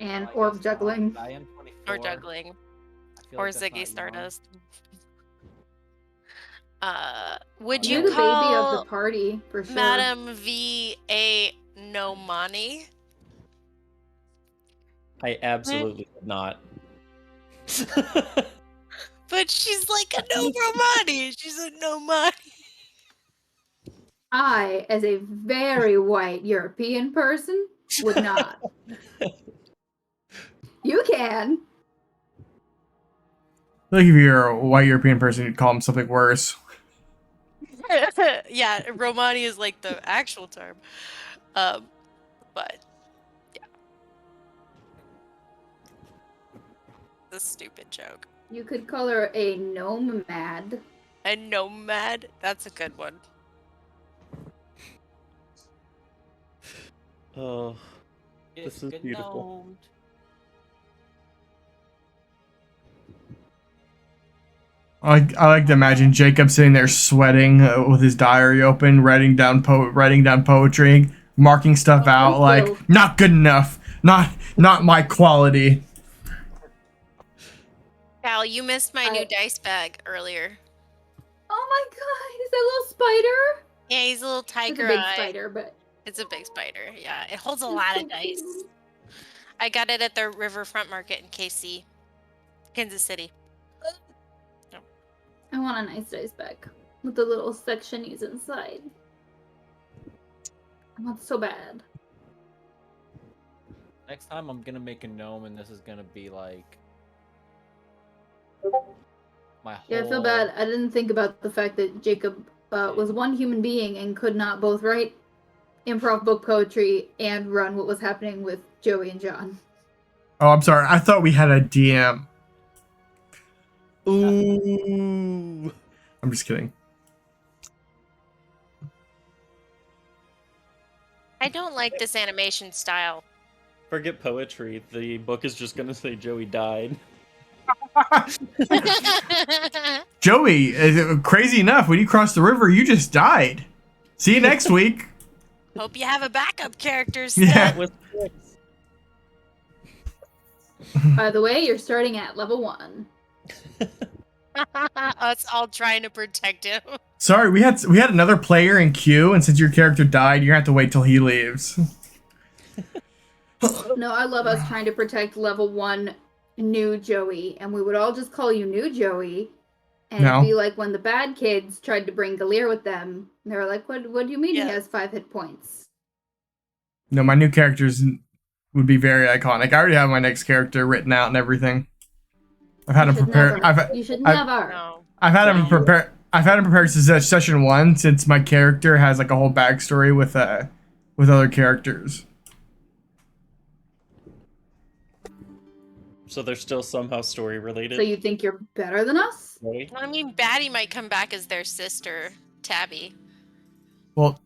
And I orb guess not, juggling. but I am 24. or juggling I feel or like that's Ziggy not young. Stardust. Would You're you You're the baby of call the party, for sure. Madame V a no money? I absolutely would not. But she's like a no money. She's a no money. I, as a very white European person, would not. You can. I feel like if you're a white European person, you'd call him something worse. Yeah, Romani is like the actual term. But yeah. The stupid joke. You could call her a nomad. A nomad? That's a good one. Oh, It's this is good beautiful. gnomed. I like to imagine Jacob sitting there sweating with his diary open, writing down poetry, marking stuff Oh, out like Will. not good enough, not my quality. Cal, you missed my new I- dice bag earlier. Oh my god, is that a little spider? Yeah, he's a little It's tiger a big eye. spider, but It's a big spider. Yeah, it holds a it's lot so of dice. cute. I got it at the Riverfront Market in KC, Kansas City. I want a nice dice bag with the little sectionies inside. I want so bad. Next time I'm gonna make a gnome, and this is gonna be like my whole. Yeah, I feel bad. I didn't think about the fact that Jacob was one human being and could not both write improv book poetry and run what was happening with Joey and John. Oh, I'm sorry. I thought we had a DM. Ooh. I'm just kidding. I don't like this animation style. Forget poetry. The book is just gonna say Joey died. Joey, crazy enough, when you crossed the river, you just died. See you next week. Hope you have a backup character Yeah. set. With By the way, you're starting at level 1. Us all trying to protect him. Sorry, we had another player in queue, and since your character died, you're gonna have to wait till he leaves. No, I love us trying to protect level 1 new Joey, and we would all just call you new Joey. And No. it'd be like when the bad kids tried to bring Galir with them, they were like, what do you mean Yeah. he has 5 hit points? No, my new characters would be very iconic. I already have my next character written out and everything. I've had him prepare. You should I've- never. No. I've had him No. prepare. I've had him prepared since session 1, since my character has like a whole backstory with other characters. So they're still somehow story related. So you think you're better than us? Joey? I mean, Batty might come back as their sister, Tabby. Well,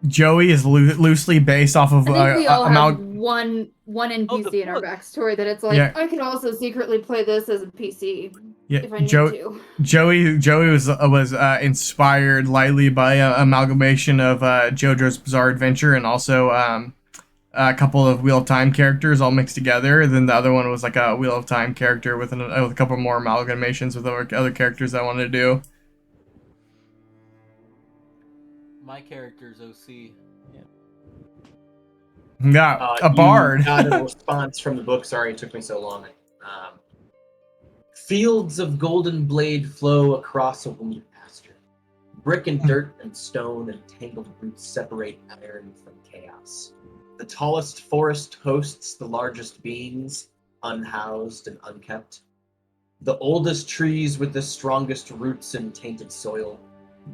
Joey is loosely based off of I think we all have Amal- one NPC in our book. backstory that it's like, Yeah. I could also secretly play this as a PC yeah, if I need Joey. to. Joey was inspired lightly by amalgamation of JoJo's Bizarre Adventure and also a couple of Wheel of Time characters all mixed together. Then the other one was like a Wheel of Time character with a couple more amalgamations with other characters I wanted to do. My character's OC. Yeah, a bard. You got a response from the book. Sorry it took me so long. Fields of golden blade flow across a wounded pasture. Brick and dirt and stone and tangled roots separate iron from chaos. The tallest forest hosts the largest beings, unhoused and unkept. The oldest trees with the strongest roots in tainted soil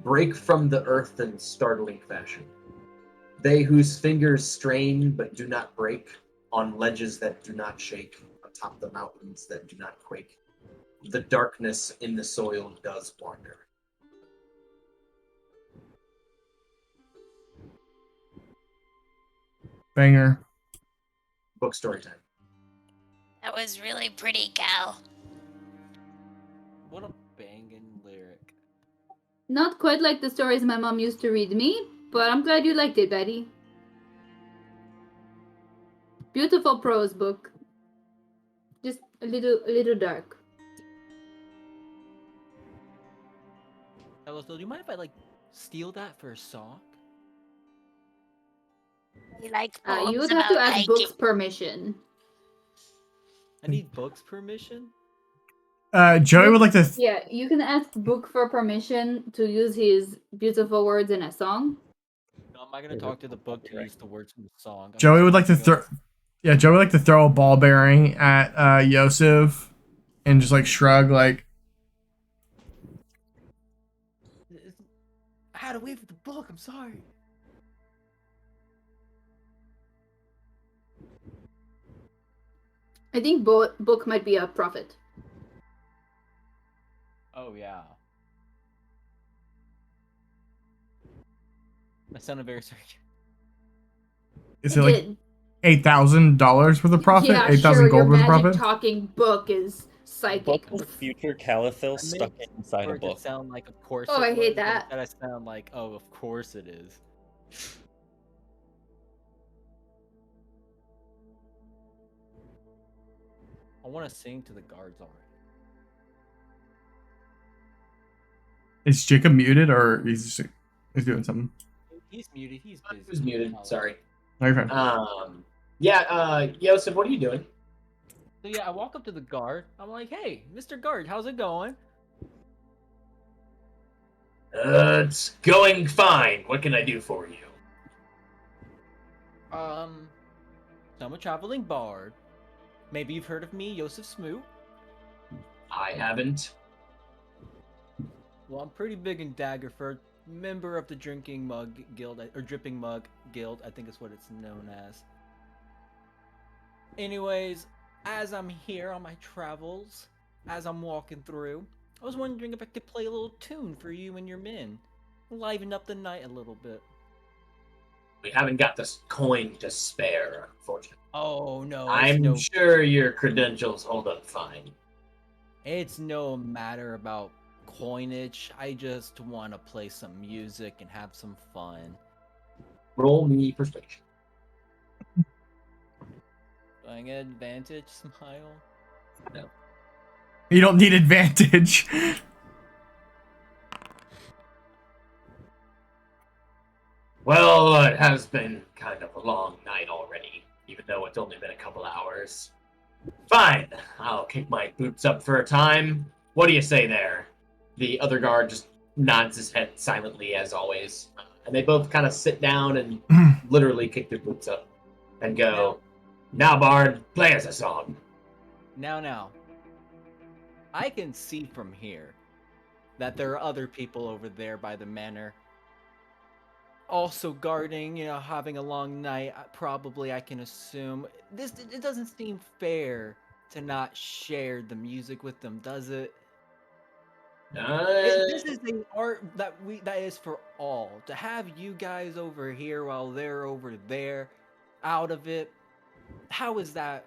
break from the earth in startling fashion. They whose fingers strain but do not break, on ledges that do not shake, atop the mountains that do not quake. The darkness in the soil does wander. Banger. Book story time. That was really pretty, Cal. What a banging lyric. Not quite like the stories my mom used to read me, but I'm glad you liked it, Betty. Beautiful prose book. Just a little dark. Hello, so do you mind if I like steal that for a song? You like You poems would have to about ask hiking. Book's permission. I need Book's permission. Joey would like to. Yeah, you can ask Book for permission to use his beautiful words in a song. No, I'm not gonna talk to the book to use the words from the song. I'm Joey just would like to gonna go- throw. Yeah, Joey would like to throw a ball bearing at Yosef, and just like shrug, like, I had to wait for the book. I'm sorry. I think Book might be a prophet. Oh yeah. I sounded very sarcastic. is I it like did. $8,000 worth of profit? Yeah, 8,000 sure. Your gold worth of magic profit? talking book is psychic. Book is future Calathil I stuck made inside for a it to book. sound like, of course. Oh, it I hate was, but that. instead I sound like, oh, of course it is. I want to sing to the guards already. Is Jacob muted or he's doing something? He's muted. He's busy. Who's muted? Oh. Sorry. Okay. Yeah, Yosef, what are you doing? So yeah, I walk up to the guard. I'm like, "Hey, Mr. Guard, how's it going?" It's going fine. What can I do for you? So I'm a traveling bard. Maybe you've heard of me, Yosef Smoot. I haven't. Well, I'm pretty big in Daggerford, member of the Drinking Mug Guild, or Dripping Mug Guild, I think is what it's known as. Anyways, as I'm here on my travels, as I'm walking through, I was wondering if I could play a little tune for you and your men. Liven up the night a little bit. We haven't got this coin to spare, unfortunately. Oh no, I'm sure your credentials hold up fine. It's no matter about coinage. I just want to play some music and have some fun. Roll me persuasion. Do I get advantage, Smile? No. You don't need advantage. Well, it has been kind of a long night already, even though it's only been a couple hours. Fine, I'll kick my boots up for a time. What do you say there? The other guard just nods his head silently, as always. And they both kind of sit down and literally kick their boots up and go, "Now, Bard, play us a song." Now. I can see from here that there are other people over there by the manor. Also guarding, having a long night. Probably, I can assume. It doesn't seem fair to not share the music with them, does it? This is an art that is for all. To have you guys over here while they're over there, out of it. How does that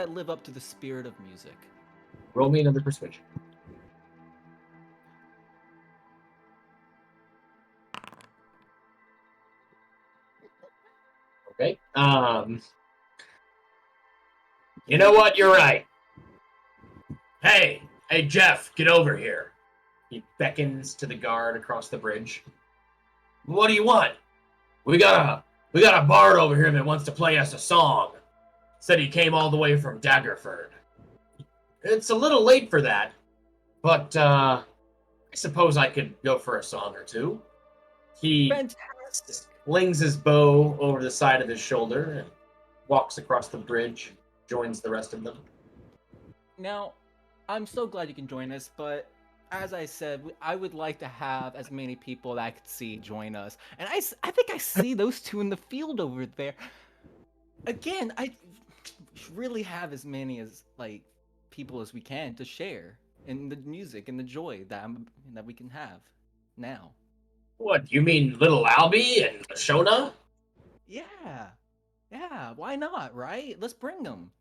live up to the spirit of music? Roll me another persuasion. Okay. You know what? You're right. Hey, Jeff, get over here. He beckons to the guard across the bridge. What do you want? We got a bard over here that wants to play us a song. Said he came all the way from Daggerford. It's a little late for that, but I suppose I could go for a song or two. He Fantastic. flings his bow over the side of his shoulder and walks across the bridge, joins the rest of them. Now, I'm so glad you can join us, but as I said, I would like to have as many people that I could see join us. And I think I see those two in the field over there. Again, I really have as many as people as we can to share in the music and the joy that we can have now. What, you mean little Albie and Shona? Yeah, why not, right? Let's bring them.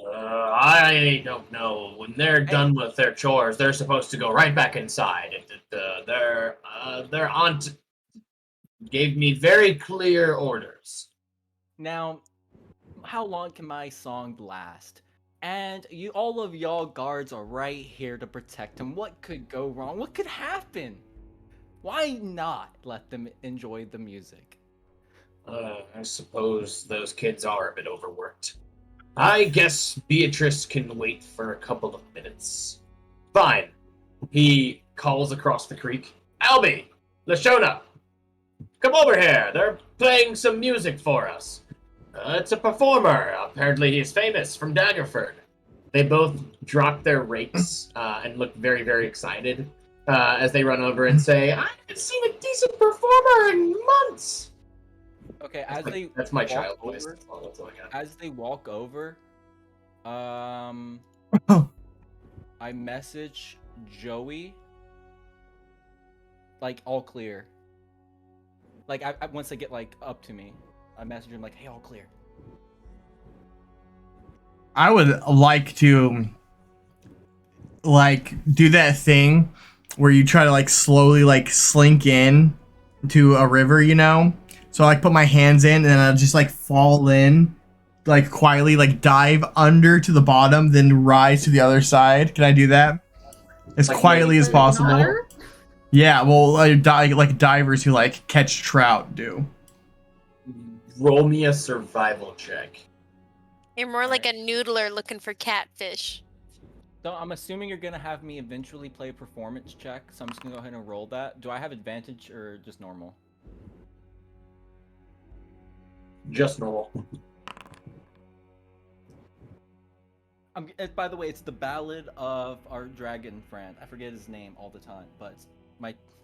I don't know. When they're done with their chores, they're supposed to go right back inside. Their aunt gave me very clear orders. Now, how long can my song last? And all of y'all guards are right here to protect him. What could go wrong? What could happen? Why not let them enjoy the music? I suppose those kids are a bit overworked. I guess Beatrice can wait for a couple of minutes. Fine. He calls across the creek. Albie! Lashona! Come over here. They're playing some music for us. It's a performer. Apparently he's famous from Daggerford. They both drop their rakes and look very, very excited as they run over and say, I haven't seen a decent performer in months! Okay, That's my walk child voice. over- That's all I got. As they walk over, I message Joey, like, all clear. Like, I once they get, like, up to me, I message him, like, hey, all clear. I would like to do that thing where you try to slowly slink in to a river, you know? So I put my hands in and then I'll just fall in, quietly dive under to the bottom, then rise to the other side. Can I do that? As quietly as Like possible. otter? Yeah, well, like divers who catch trout do. Roll me a survival check. You're more like a noodler looking for catfish. So I'm assuming you're gonna have me eventually play a performance check, so I'm just gonna go ahead and roll that. Do I have advantage or just normal? Just normal. By the way, it's the Ballad of our dragon friend. I forget his name all the time, but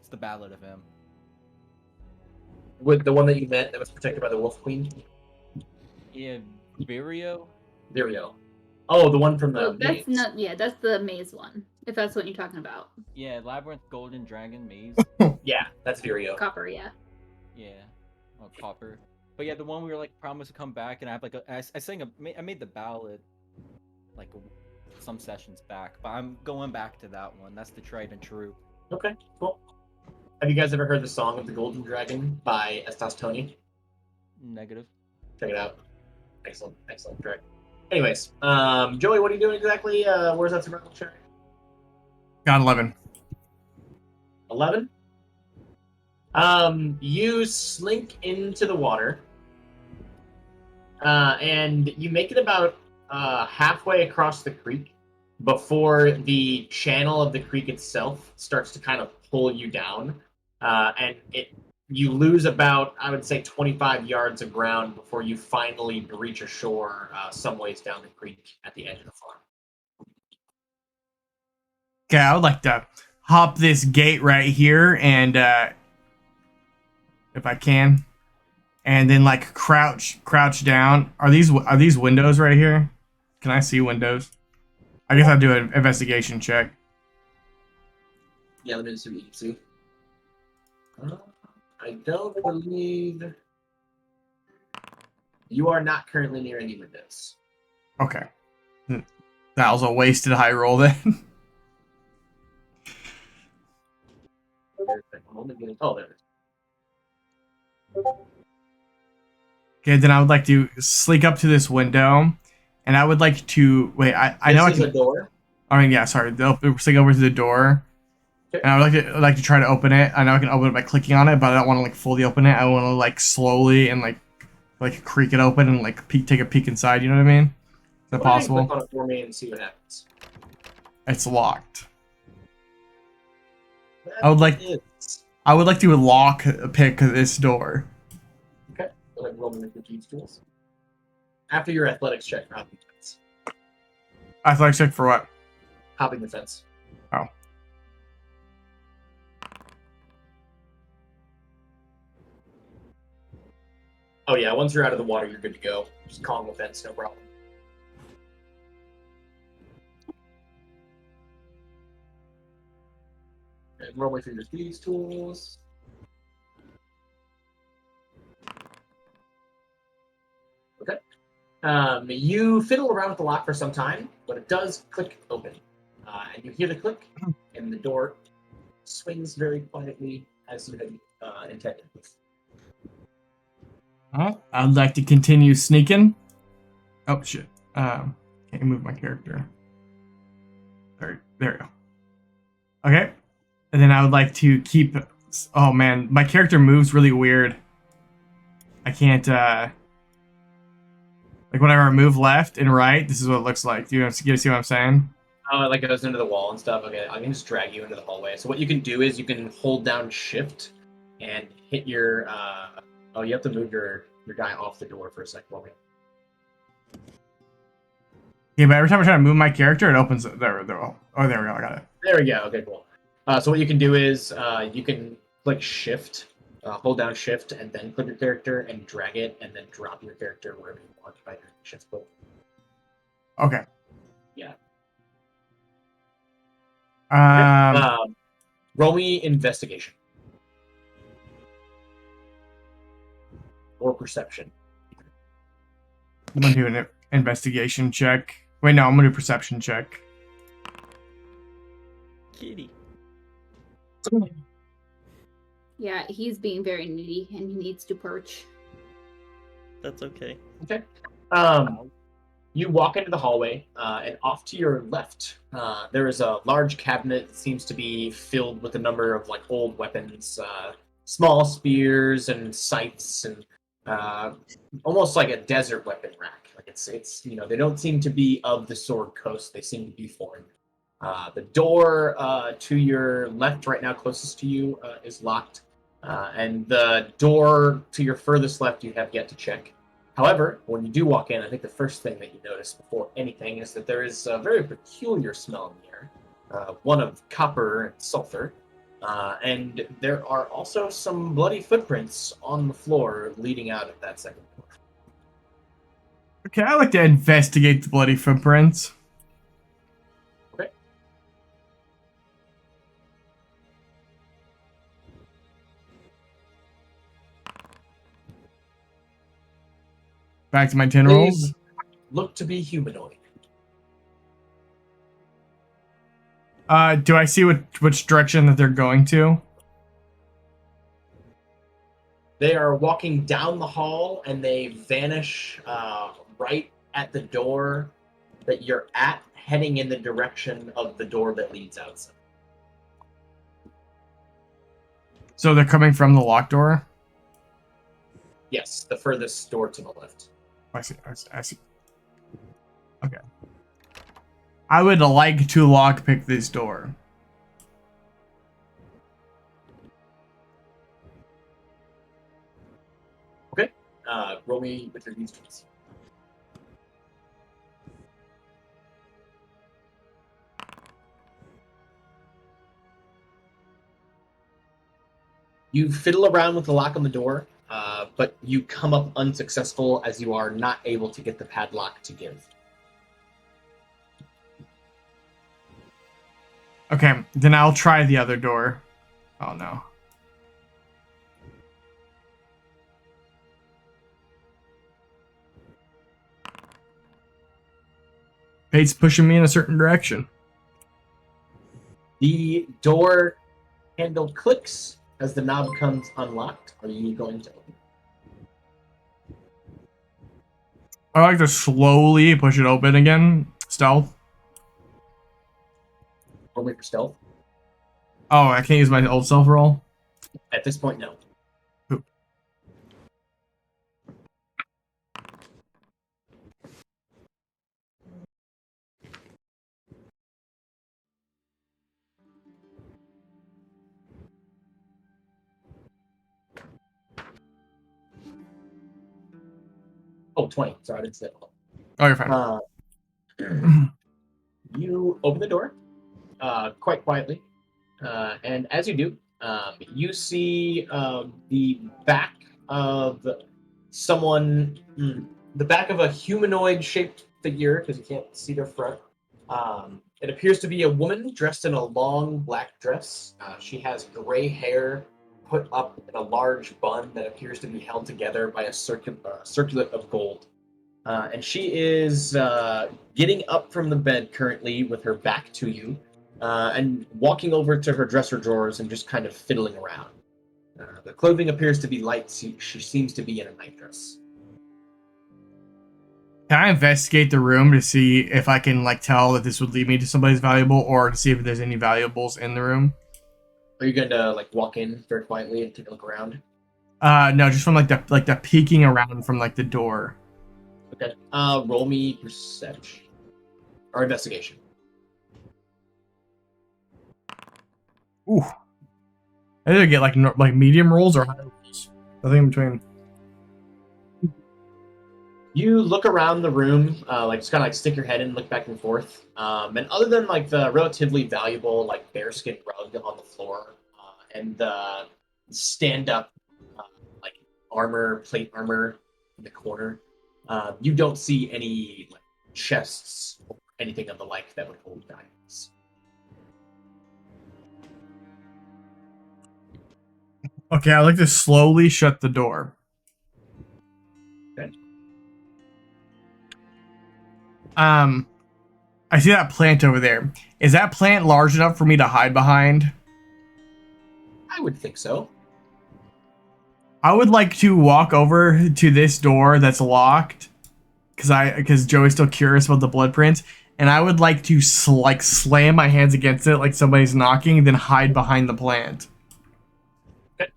it's the ballad of him. With the one that you met that was protected by the Wolf Queen? Yeah, Virio. There we go. Oh, the one from the Oh, that's maze. not. Yeah, that's the maze one. If that's what you're talking about. Yeah, Labyrinth, Golden Dragon, Maze. Yeah, that's Virio. Copper, yeah. Yeah, Copper. But yeah, the one we were promised to come back, and I have I made the ballad some sessions back, but I'm going back to that one. That's the tried and true. Okay, cool. Have you guys ever heard the Song of the Golden Dragon by Estas Tony? Negative. Check it out. Excellent track. Anyways, Joey, what are you doing exactly? Where's that survival check? Got 11. 11? You slink into the water, and you make it about halfway across the creek before the channel of the creek itself starts to kind of pull you down, and you lose about, I would say, 25 yards of ground before you finally reach a shore some ways down the creek at the edge of the farm. Okay, I would like to hop this gate right here and, if I can, and then crouch down. Are these windows right here? Can I see windows? I guess I'll do an investigation check. Yeah, let me see what you can see. I don't believe you are not currently near any windows. Okay. That was a wasted high roll then. Oh, there it is. Okay, then I would like to slink up to this window, and I would like to wait. I know I This is can. a door. I mean, yeah, sorry. They'll slink over to the door, and I would like to try to open it. I know I can open it by clicking on it, but I don't want to fully open it. I want to slowly and creak it open and take a peek inside. You know what I mean? Is that Go ahead and possible? click on it for me and see what happens. It's locked. That I would like- is- I would like to pick this door. Okay. Go ahead and roll me the keys tools. After your athletics check for hopping the fence. Athletics check for what? Hopping the fence. Oh. Oh yeah, once you're out of the water, you're good to go. Just calm the fence, no problem. And roll me through your thieves tools. Okay. You fiddle around with the lock for some time, but it does click open. And you hear the click, and the door swings very quietly as you had intended. Alright, I'd like to continue sneaking. Oh, shit. Can't move my character. There we go. Okay. And then I would like to keep... Oh, man. My character moves really weird. I can't, like, whenever I move left and right, this is what it looks like. Do you see what I'm saying? Oh, it like goes into the wall and stuff. Okay, I can just drag you into the hallway. So what you can do is you can hold down Shift and hit your... oh, you have to move your guy off the door for a second. Okay. Yeah, but every time I try to move my character, it opens... There we go. Oh, there we go. I got it. There we go. Okay, cool. So what you can do is you can click Shift, hold down Shift, and then click your character and drag it, and then drop your character wherever you want by your Shift click. Okay. Yeah. Um, Roll me investigation or perception. I'm going to do an investigation check. Wait, no, I'm going to do a perception check. Kitty. Yeah, he's being very needy and he needs to perch. That's okay. Okay. You walk into the hallway, and off to your left, there is a large cabinet that seems to be filled with a number of like old weapons, small spears and scythes, and almost like a desert weapon rack. Like it's they don't seem to be of the Sword Coast; they seem to be foreign. The door to your left, right now, closest to you, is locked, and the door to your furthest left, you have yet to check. However, when you do walk in, I think the first thing that you notice before anything is that there is a very peculiar smell in the air, one of copper and sulfur, and there are also some bloody footprints on the floor leading out of that second door. Okay, I like to investigate the bloody footprints. Okay. Back to my 10 rolls. These look to be humanoid. Do I see which direction that they're going to? They are walking down the hall, and they vanish right at the door that you're at, heading in the direction of the door that leads outside. So they're coming from the locked door? Yes, the furthest door to the left. I see. Okay. I would like to lockpick this door. Okay. Roll me with your instruments. You fiddle around with the lock on the door, but you come up unsuccessful as you are not able to get the padlock to give. Okay, then I'll try the other door. Oh no. Fate's pushing me in a certain direction. The door handle clicks as the knob comes unlocked. Are you going to open? I like to slowly push it open again. Stealth. Roll me for stealth. Oh, I can't use my old self roll? At this point, no. Oop. Oh, 20. Sorry, I didn't say it. Oh, you're fine. You open the door quite quietly, and as you do, you see the back of someone, the back of a humanoid-shaped figure, because you can't see their front. It appears to be a woman dressed in a long black dress. She has gray hair put up in a large bun that appears to be held together by a circlet of gold. And she is getting up from the bed currently with her back to you and walking over to her dresser drawers and just kind of fiddling around. The clothing appears to be light. She seems to be in a nightdress. Can I investigate the room to see if I can like tell that this would lead me to somebody's valuable, or to see if there's any valuables in the room? Are you going to like walk in very quietly and take a look around? No, just from like the peeking around from like the door. Okay. Roll me perception or investigation. Ooh. I either get like medium rolls or high rolls. I think in between. You look around the room, like just kind of like stick your head in, look back and forth. And other than like the relatively valuable like bearskin rug on the floor and the stand-up like plate armor in the corner, you don't see any like chests or anything of the like that would hold diamonds. Okay, I like to slowly shut the door. Okay. I see that plant over there. Is that plant large enough for me to hide behind? I would think so. I would like to walk over to this door that's locked, because Joey's still curious about the blood prints, and I would like to slam my hands against it like somebody's knocking, then hide behind the plant. Okay.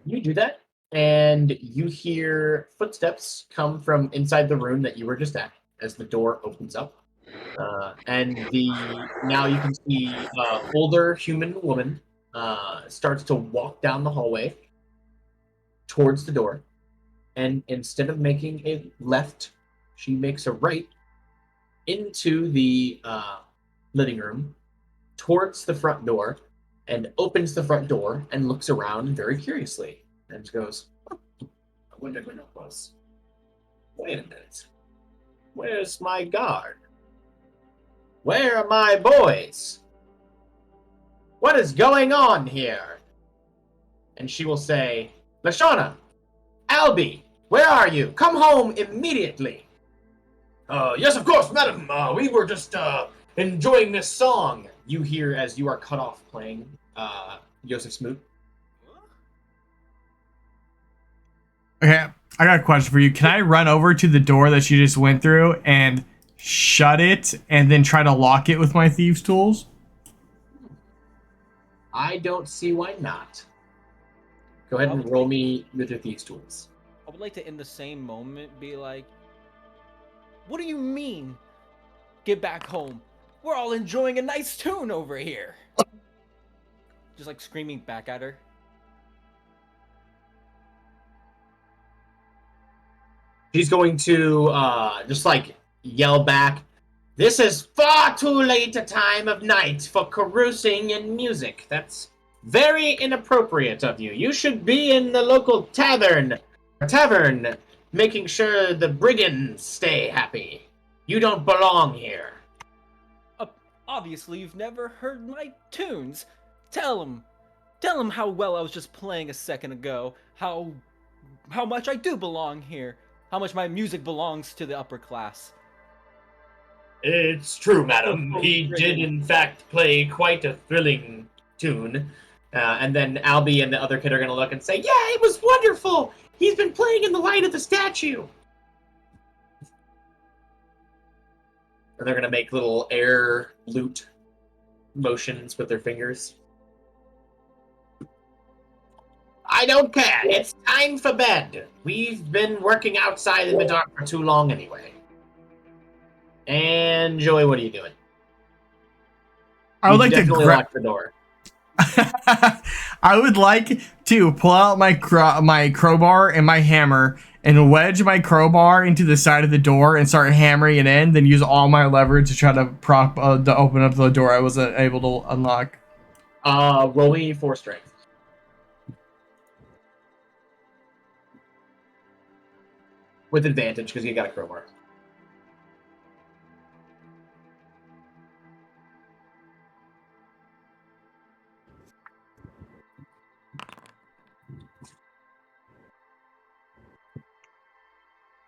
You do that, and you hear footsteps come from inside the room that you were just at as the door opens up. And now you can see older human woman starts to walk down the hallway towards the door, and instead of making a left, she makes a right into the living room towards the front door and opens the front door and looks around very curiously and goes, "Oh, I wonder when it was. Wait a minute. Where's my guard? Where are my boys? What is going on here?" And she will say, "Lashana, Albie, where are you? Come home immediately." Yes, of course, madam. We were just enjoying this song. You hear as you are cut off playing Joseph Smoot. Okay, I got a question for you. Can I run over to the door that she just went through and shut it, and then try to lock it with my thieves' tools? I don't see why not. Go ahead and roll me with your thieves' tools. I would like to, in the same moment, be like, "What do you mean? Get back home. We're all enjoying a nice tune over here." Just like screaming back at her. She's going to just like yell back, "This is far too late a time of night for carousing and music. That's very inappropriate of you. You should be in the local tavern, making sure the brigands stay happy. You don't belong here." Obviously, you've never heard my tunes. Tell him how well I was just playing a second ago. How much I do belong here. How much my music belongs to the upper class. "It's true, madam. He did, in fact, play quite a thrilling tune." And then Albie and the other kid are going to look and say, "Yeah, it was wonderful. He's been playing in the light of the statue." And they're going to make little air lute motions with their fingers. "I don't care. It's time for bed. We've been working outside in the dark for too long anyway." And Joey, what are you doing? I would like to definitely grab. lock the door. I would like to pull out my crowbar and my hammer and wedge my crowbar into the side of the door and start hammering it in. Then use all my leverage to try to to open up the door I wasn't able to unlock. Roll me for strength. With advantage because you got a crowbar.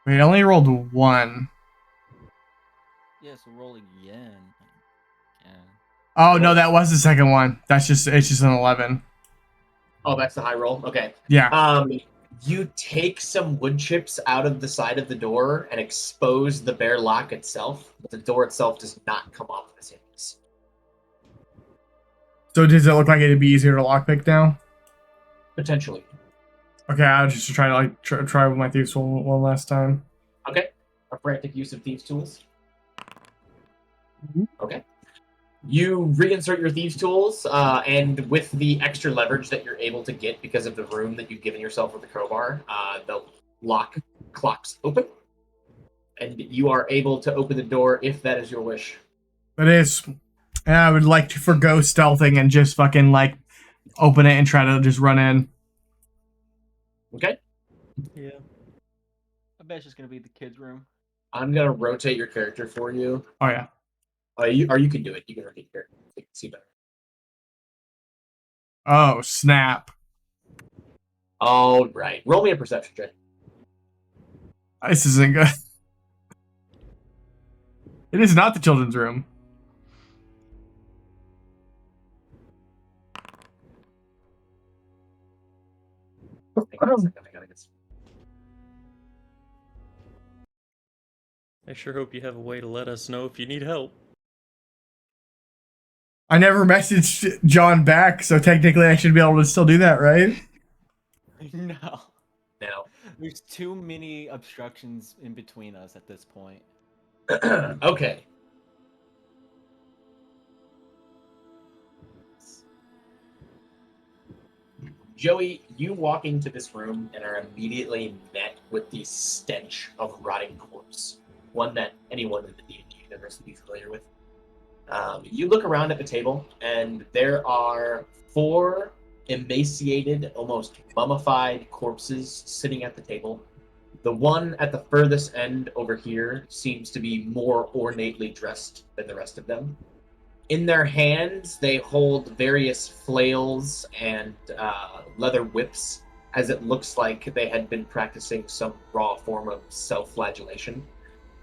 Wait, I only rolled 1. Yeah, so roll again. Yeah. Oh no, that was the second one. It's just an 11. Oh, that's the high roll. Okay. Yeah. You take some wood chips out of the side of the door and expose the bare lock itself, but the door itself does not come off its hinges. So does it look like it'd be easier to lockpick now? Potentially. Okay, I'll just try to try with my thieves tool one last time. Okay. A frantic use of thieves' tools. Okay. You reinsert your thieves' tools, and with the extra leverage that you're able to get because of the room that you've given yourself with the crowbar, the lock clocks open, and you are able to open the door if that is your wish. It is. And I would like to forgo stealthing and just fucking like open it and try to just run in. Okay. Yeah. I bet it's just gonna be the kids' room. I'm gonna rotate your character for you. Oh yeah. You can do it. You can rotate your character. You can see better. Oh snap! All right. Roll me a perception check. This isn't good. It is not the children's room. Hang on a second, I gotta get some. I sure hope you have a way to let us know if you need help. I never messaged John back, so technically I should be able to still do that, right? No. Now. There's too many obstructions in between us at this point. Okay. Joey, you walk into this room and are immediately met with the stench of rotting corpse, one that anyone in the D&D universe would be familiar with. You look around at the table, and there are 4 emaciated, almost mummified corpses sitting at the table. The one at the furthest end over here seems to be more ornately dressed than the rest of them. In their hands, they hold various flails and leather whips, as it looks like they had been practicing some raw form of self-flagellation.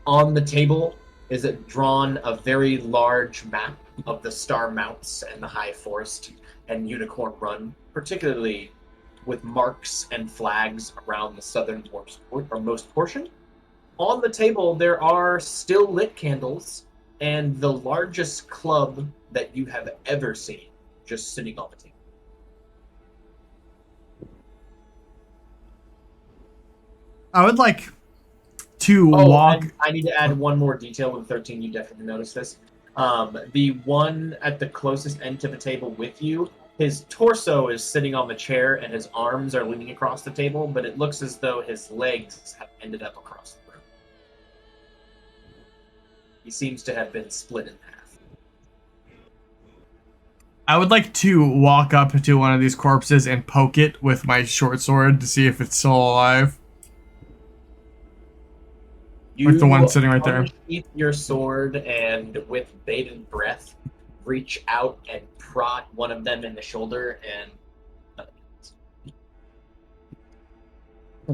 On the table is drawn a very large map of the Star Mounts and the High Forest and Unicorn Run, particularly with marks and flags around the southernmost portion. On the table, there are still lit candles and the largest club that you have ever seen just sitting on the table. I would like to walk. And I need to add one more detail with 13. You definitely noticed this. The one at the closest end to the table with you, his torso is sitting on the chair and his arms are leaning across the table, but it looks as though his legs have ended up across the room. He seems to have been split in half. I would like to walk up to one of these corpses and poke it with my short sword to see if it's still alive. Like the one sitting right there. Unsheath your sword and with bated breath, reach out and prod one of them in the shoulder and...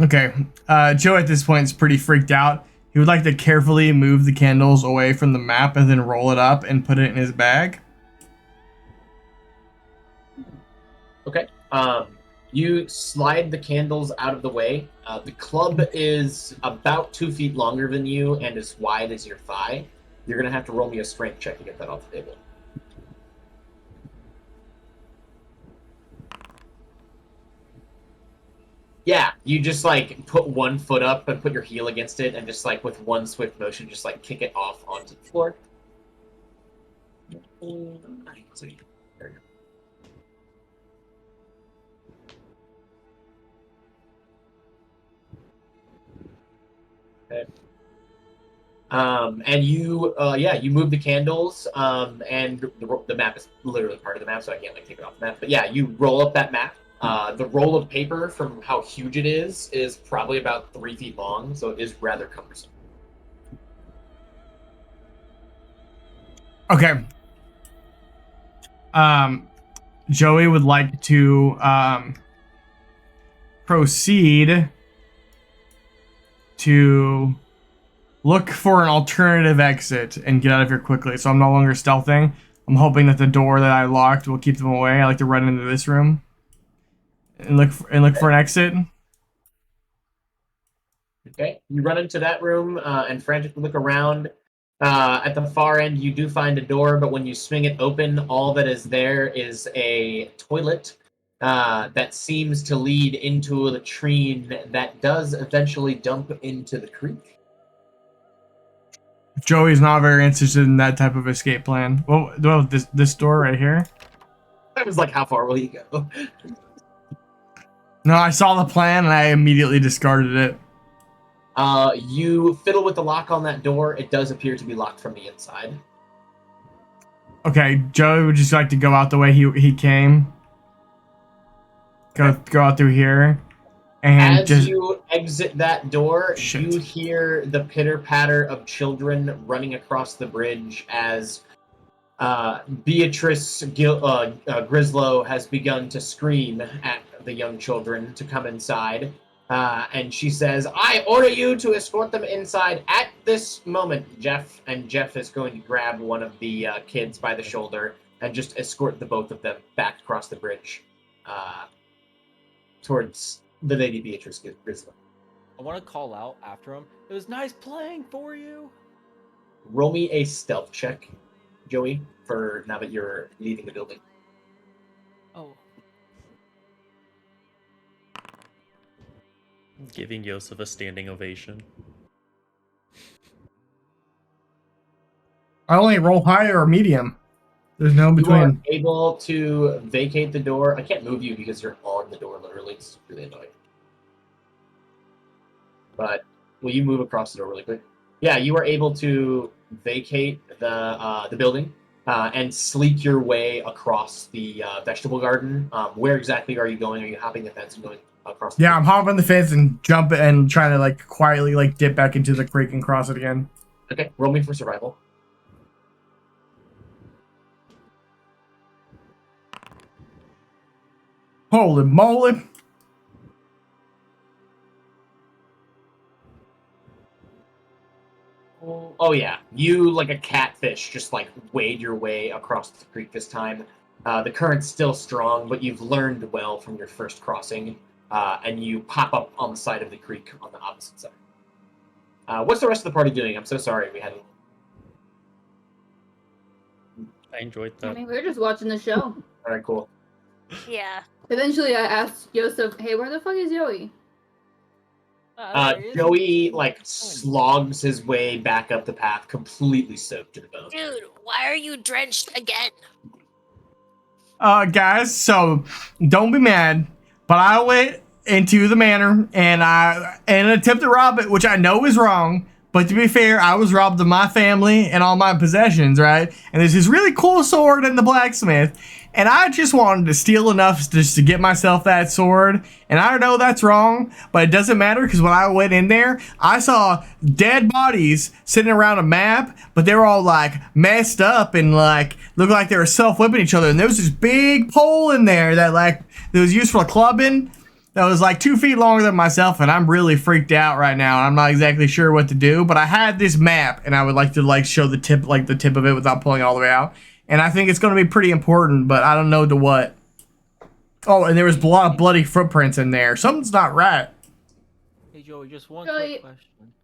Okay. Joe at this point is pretty freaked out. He would like to carefully move the candles away from the map and then roll it up and put it in his bag. Okay. You slide the candles out of the way. The club is about 2 feet longer than you and as wide as your thigh. You're going to have to roll me a strength check to get that off the table. Yeah, you just like put one foot up and put your heel against it and just like with one swift motion just like kick it off onto the floor. There you go. Okay. And you, you move the candles, and the map is literally part of the map, so I can't like take it off the map. But yeah, you roll up that map. The roll of paper, from how huge it is probably about 3 feet long, so it is rather cumbersome. Okay. Joey would like to proceed to look for an alternative exit and get out of here quickly. So I'm no longer stealthing. I'm hoping that the door that I locked will keep them away. I like to run into this room and look for an exit. Okay, you run into that room and frantically look around. At the far end, you do find a door, but when you swing it open, all that is there is a toilet that seems to lead into a latrine that does eventually dump into the creek. Joey's not very interested in that type of escape plan. Well, this door right here. I was like, how far will you go? No, I saw the plan and I immediately discarded it. You fiddle with the lock on that door. It does appear to be locked from the inside. Okay, Joey would just like to go out the way he came. Go out through here. And as just you exit that door, Shit. you hear the pitter-patter of children running across the bridge as Beatrice Grislow has begun to scream at the young children to come inside. And she says, I order you to escort them inside at this moment, Jeff. And Jeff is going to grab one of the kids by the shoulder and just escort the both of them back across the bridge towards the Lady Beatrice Grislow. I want to call out after him. It was nice playing for you. Roll me a stealth check, Joey, for now that you're leaving the building. Oh, Giving Yosef a standing ovation. I only roll high or medium. There's no You are between. able to vacate the door. I can't move you because you're on the door, literally. It's really annoying. But will you move across the door really quick? Yeah, you are able to vacate the building and sleek your way across the vegetable garden. Where exactly are you going? Are you hopping the fence and going across the Yeah, I'm hopping the fence and jumping and trying to like quietly like dip back into the creek and cross it again. Okay, roll me for survival. Holy moly! Oh yeah, you like a catfish just like wade your way across the creek this time. The current's still strong, but you've learned well from your first crossing, and you pop up on the side of the creek on the opposite side. What's the rest of the party doing? I'm so sorry we had. I enjoyed I that. mean, we were just watching the show. All right, cool. Yeah. Eventually, I asked Yosef, "Hey, where the fuck is Joey?" there he is. Joey like slogs his way back up the path, completely soaked to the bone. Dude, why are you drenched again? Guys, so don't be mad, but I went into the manor and attempted to rob it, which I know is wrong. But to be fair, I was robbed of my family and all my possessions, right? And there's this really cool sword in the blacksmith, and I just wanted to steal enough just to get myself that sword. And I know that's wrong, but it doesn't matter because when I went in there, I saw dead bodies sitting around a map, but they were all like messed up and like looked like they were self-whipping each other. And there was this big pole in there that was used for clubbing. That was like 2 feet longer than myself, and I'm really freaked out right now. I'm not exactly sure what to do, but I had this map, and I would like to show the tip of it without pulling it all the way out. And I think it's going to be pretty important, but I don't know to what. Oh, and there was a lot of bloody footprints in there. Something's not right. Hey Joey, just one Joey. quick question.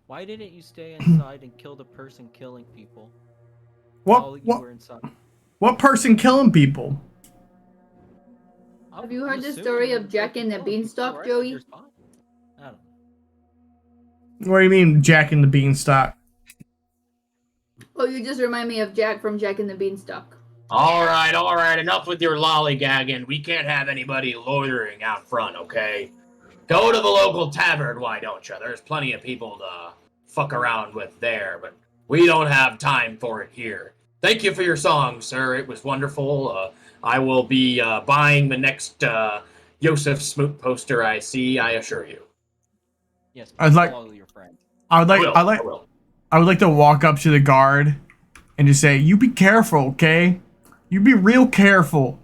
Why didn't you stay inside and kill the person killing people while you were inside? What person killing people? Have you heard the story of Jack and the Beanstalk, Joey? I don't know. What do you mean, Jack and the Beanstalk? Oh, you just remind me of Jack from Jack and the Beanstalk. All right, enough with your lollygagging. We can't have anybody loitering out front, okay? Go to the local tavern, why don't you? There's plenty of people to fuck around with there, but we don't have time for it here. Thank you for your song, sir. It was wonderful. I will be buying the next Yosef Smoot poster I see, I assure you. Yes, I'd like- follow your friend. I will. would like to walk up to the guard and just say, "You be careful, okay? You be real careful."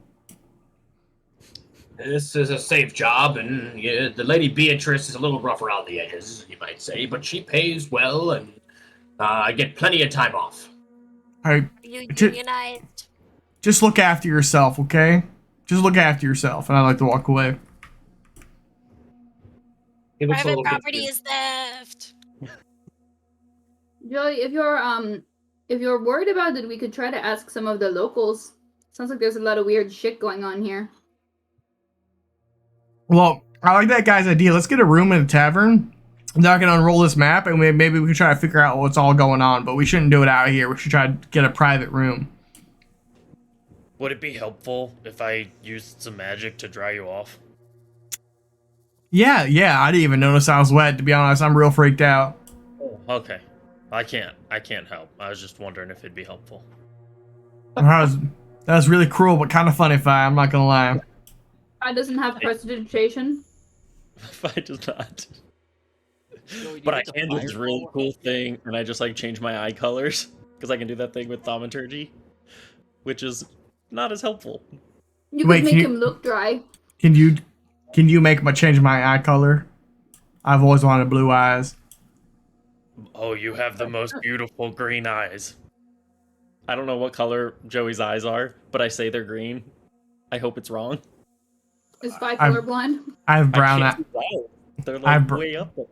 This is a safe job, and yeah, the Lady Beatrice is a little rough around the edges, you might say, but she pays well, and I get plenty of time off. All right, You Ju- unionized. just look after yourself, okay? Just look after yourself, and I like to walk away. He looks a Private little property confused. is theft. Joey, if you're worried about it, we could try to ask some of the locals. Sounds like there's a lot of weird shit going on here. Well, I like that guy's idea. Let's get a room in a tavern. Now I can unroll this map, and maybe we can try to figure out what's all going on. But we shouldn't do it out here. We should try to get a private room. Would it be helpful if I used some magic to dry you off? Yeah. I didn't even notice I was wet. To be honest, I'm real freaked out. Oh, okay. I can't help. I was just wondering if it'd be helpful. That was really cruel, but kind of funny. I'm not gonna lie. I doesn't have prestidigitation. I just not. Joey, do you But I like the can do this really fireball? cool thing, and I just like change my eye colors because I can do that thing with thaumaturgy, which is not as helpful. You could Wait, make can you- him look dry. Can you change my eye color? I've always wanted blue eyes. Oh, you have the most beautiful green eyes. I don't know what color Joey's eyes are, but I say they're green. I hope it's wrong. Is Vi I'm- colorblind? I have brown I eyes. can't tell. They're I like br- way up there.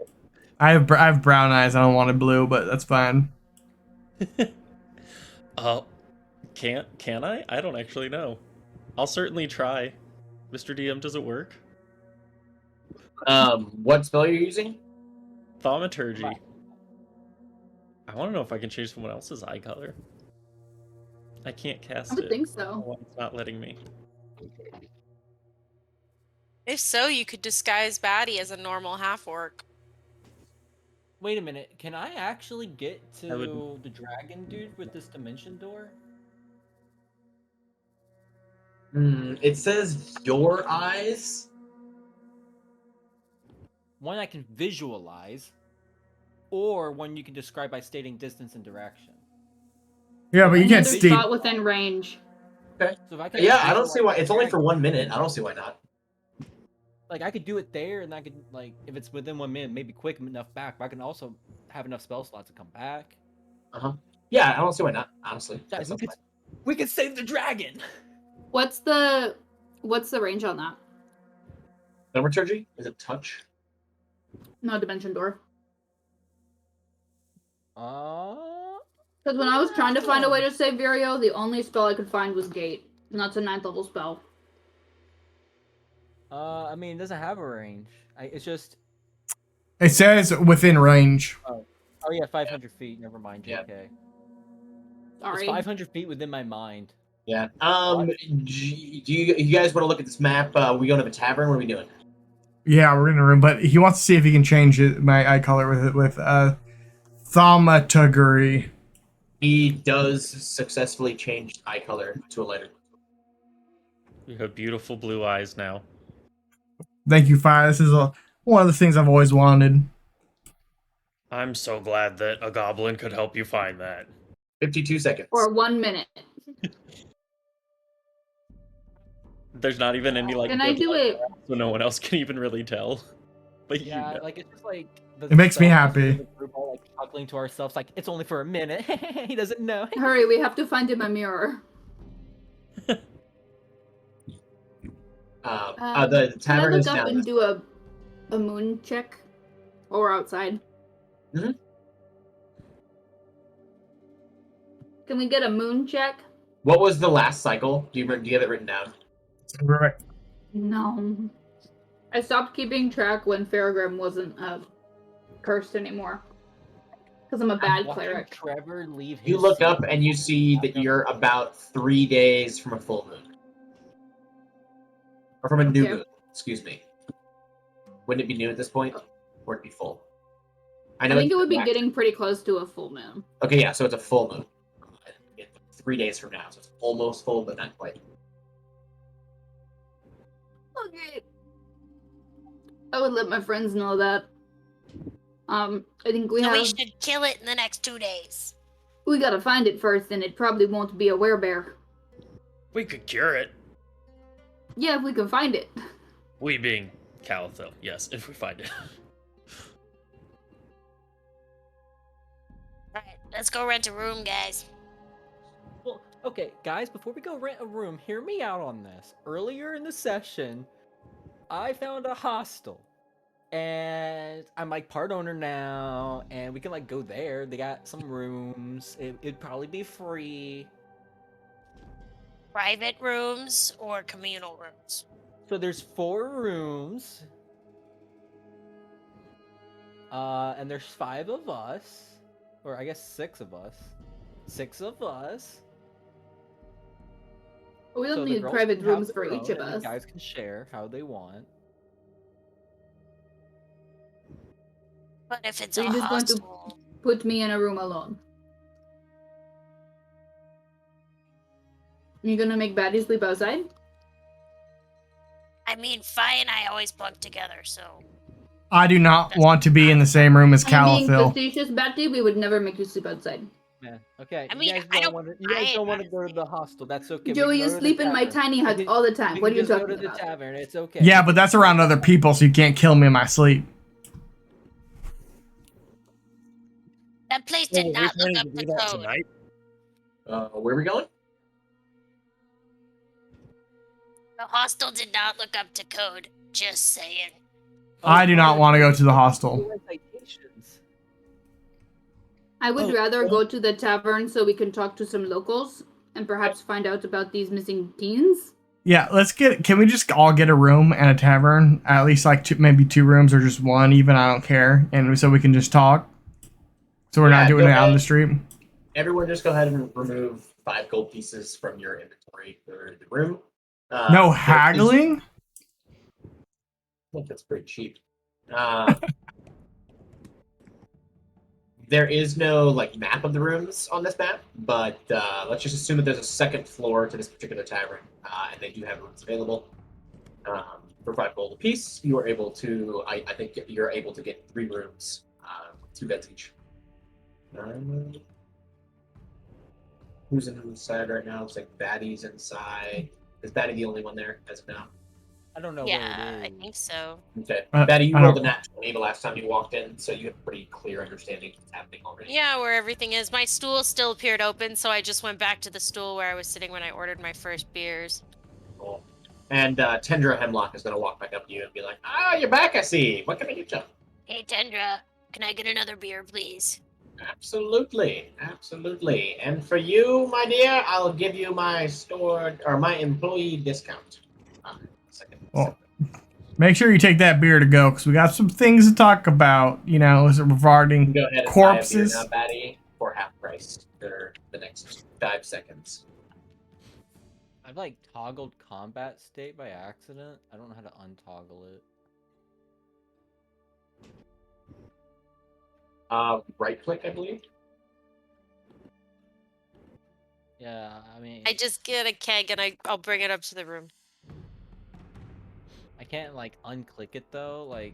I have brown eyes. I don't want it blue, but that's fine. Can I? I don't actually know. I'll certainly try. Mr. DM, does it work? What spell are you using? Thaumaturgy. I want to know if I can change someone else's eye color. I can't cast I would it. think so. Oh, it's not letting me. If so, you could disguise Batty as a normal half-orc. Wait a minute, can I actually get I to would- the dragon dude with this dimension door? It says your eyes. One I can visualize, or one you can describe by stating distance and direction. Yeah, but you Any can't other steal. spot within range. So if I can Yeah, I don't see why. visualize It's only the for 1 minute. I don't see why not. Like I could do it there, and I could like if it's within 1 minute, maybe quick enough back. But I can also have enough spell slots to come back. Yeah, I don't see why not. Honestly, Yeah, That sounds fine. we could save the dragon. What's the range on that? Thaumaturgy? Is it touch? No dimension door. Uh, Because when I was trying to find a way to save Virio, the only spell I could find was Gate. And that's a 9th level spell. I mean, it doesn't have a range. It's just. It says within range. Oh yeah, 500 feet. Never mind. Yeah. Okay. Sorry. It's 500 feet within my mind. Yeah. Do you guys want to look at this map? We going to the tavern? What are we doing? Yeah, we're in a room, but he wants to see if he can change my eye color with thaumaturgy. He does successfully change eye color to a lighter. You have beautiful blue eyes now. Thank you, Fire. This is one of the things I've always wanted. I'm so glad that a goblin could help you find that. 52 seconds. For 1 minute. There's not even any like. Can I do it? So no one else can even really tell. But you Yeah, know. like it's just like. The It makes me spell happy. the group all, like chuckling to ourselves, like it's only for a minute. He doesn't know. Hurry, we have to find him a mirror. The Can I tavern look is up now. and do a moon check? While we're outside? Mhm. Can we get a moon check? What was the last cycle? Do you have it written down? Right. No. I stopped keeping track when Faragrim wasn't cursed anymore. Because I'm a bad Watching cleric. Trevor leave. You his look seat. up and you see that you're about 3 days from a full moon. Or from a new Okay. moon, excuse me. Wouldn't it be new at this point? Or would it be full? I know think it's it would be black. getting pretty close to a full moon. Okay, yeah, so it's a full moon. 3 days from now, so it's almost full, but not quite. Okay. I would let my friends know that. I think we So we have. should kill it in the next 2 days. We gotta find it first, and it probably won't be a werebear. We could cure it. Yeah, if we can find it. We being Calitho, yes, if we find it. Alright, let's go rent a room, guys. Well, okay, guys, before we go rent a room, hear me out on this. Earlier in the session, I found a hostel. And I'm like part owner now, and we can like go there. They got some rooms. It'd probably be free. Private rooms or communal rooms? So there's 4 rooms. And there's 5 of us. Or I guess 6 of us. 6 of us. We don't So the need girls private can have rooms for their each own, of and the us. guys can share how they want. But if it's So a you're just going to hostel, put me in a room alone. You're gonna make Batty sleep outside? I mean, Fi and I always bunk together, so I do not want to be in the same room as I'm being Calithil. facetious, Batty. We would never make you sleep outside. Man, okay. I You mean, guys I don't don't want to. You guys mind, don't want to go to honestly. the hostel. That's okay. We Joey, can you go to the sleep in my tavern. tiny We hut can- all the time. We What can are you just go talking to the about? tavern. It's okay. Yeah, but that's around other people, so you can't kill me in my sleep. That place So did were we not look planning up to to do that code. tonight? Where are we going? The hostel did not look up to code. Just saying. I do not want to go to the hostel. Citations. I would Oh, rather well- go to the tavern so we can talk to some locals and perhaps find out about these missing teens. Yeah, can we just all get a room and a tavern? At least like maybe 2 rooms or just 1, even, I don't care. And so we can just talk. So we're not Yeah, doing go it out on the ahead. street. Everyone, just go ahead and remove 5 gold pieces from your inventory for the room. No there is- haggling? I think that's pretty cheap. There is no like map of the rooms on this map, but let's just assume that there's a second floor to this particular tavern, and they do have rooms available. For 5 gold apiece, you are able to. I think you're able to get 3 rooms, with 2 beds each. Who's inside right now? It's like Batty's inside. Is Batty the only one there as of now? I don't know Yeah, where I it is. think so. Okay. Uh, Batty, you I rolled a don't- nat 20 the last time you walked in, so you have a pretty clear understanding of what's happening already. Yeah, where everything is. My stool still appeared open, so I just went back to the stool where I was sitting when I ordered my first beers. Cool. And Tendra Hemlock is going to walk back up to you and be like, "Ah, you're back, I see. What can I get you?" Hey, Tendra, can I get another beer, please? Absolutely. Absolutely. And for you, my dear, I'll give you my store or my employee discount. Second. Well, make sure you take that beer to go, because we got some things to talk about, You can regarding go ahead and corpses. buy a beer now, Batty, for half price for the next 5 seconds. I've like toggled combat state by accident. I don't know how to untoggle it. Right click, I believe. Yeah, I mean, I just get a keg and I'll bring it up to the room. I can't like unclick it though. Like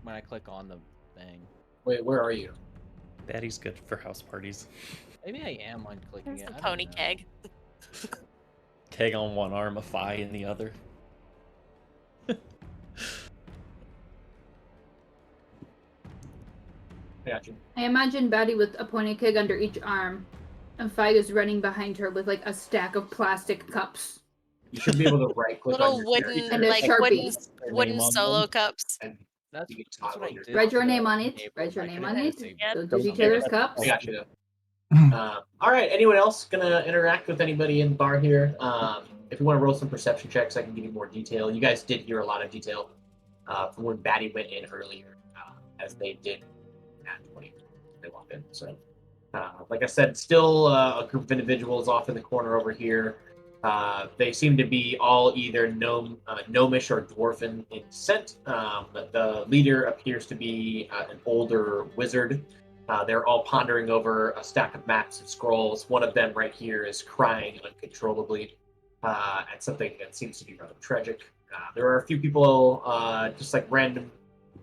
when I click on the thing. Wait, where are you? Batty's good for house parties. Maybe I am unclicking It's it. the I don't pony know. keg. Keg on one arm, a Fi in the other. I got you. I imagine Batty with a pony keg under each arm, and Fi is running behind her with like a stack of plastic cups. You should be able to right click on Little your wooden, character And a like Sharpie. wooden Name on solo them. cups. and That's, You can that's what toggle I your- did. Write your for name the on it. April, Write your I name could've on had it. saved Yep. Don't use Yeah, each other's cups. I got you. All right. Anyone else gonna interact with anybody in the bar here? If you want to roll some perception checks, I can give you more detail. You guys did hear a lot of detail from when Batty went in earlier, as they did at 20 they walked in. So, like I said, still a group of individuals off in the corner over here. They seem to be all either gnomish or dwarven in descent. The leader appears to be an older wizard. They're all pondering over a stack of maps and scrolls. One of them right here is crying uncontrollably at something that seems to be rather tragic. There are a few people, just like random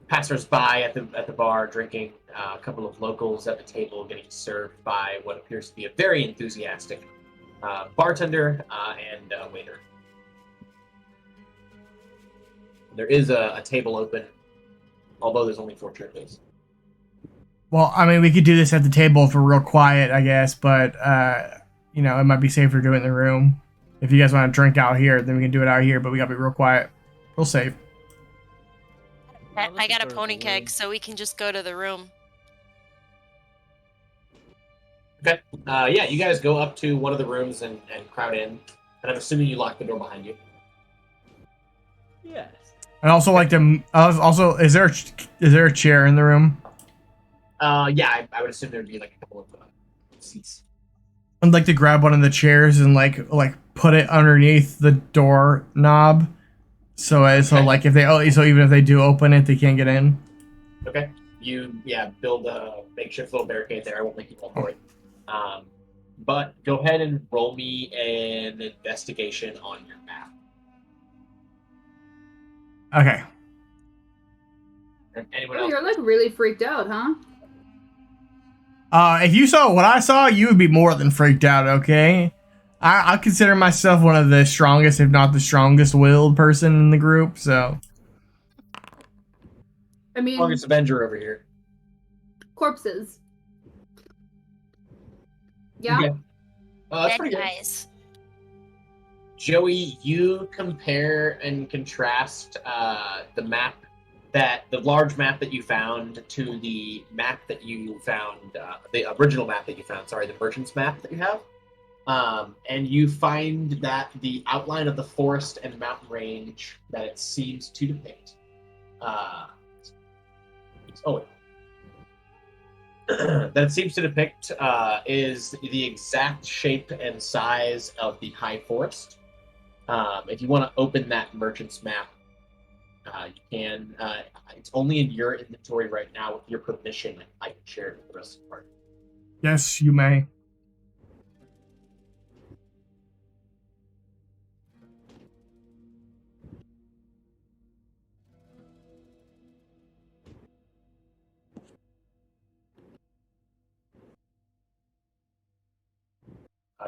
passers-by at the bar, drinking. A couple of locals at the table getting served by what appears to be a very enthusiastic bartender and waiter. There is a table open, although there's only 4 chairs. Well, I mean, we could do this at the table if we're real quiet, I guess, but, you know, it might be safer to do it in the room. If you guys want to drink out here, then we can do it out here, but we gotta be real quiet. Real safe. I got a pony keg, so we can just go to the room. Okay. Yeah, you guys go up to one of the rooms and crowd in, and I'm assuming you lock the door behind you. Yes. I'd also like to. Also, is there a chair in the room? Yeah, I would assume there'd be like a couple of seats. I'd like to grab one of the chairs and like put it underneath the door knob, so like if so even if they do open it, they can't get in. Okay. You build a makeshift little barricade there. I won't make you roll for it. But go ahead and roll me an investigation on your map. Okay. And anyone Oh, else? you're like really freaked out, huh? If you saw what I saw, you would be more than freaked out. Okay. I consider myself one of the strongest, if not the strongest willed person in the group. So. I mean, Strongest Avenger over here. corpses. Yeah. Okay. That's Dead pretty good. guys. Joey, you compare and contrast the large map that you found to the map that you found, the original map that you found, the merchant's map that you have. And you find that the outline of the forest and mountain range that it seems to depict, is the exact shape and size of the high forest. If you want to open that merchant's map, you can. It's only in your inventory right now. With your permission, I can share it with the rest of the party. Yes, you may.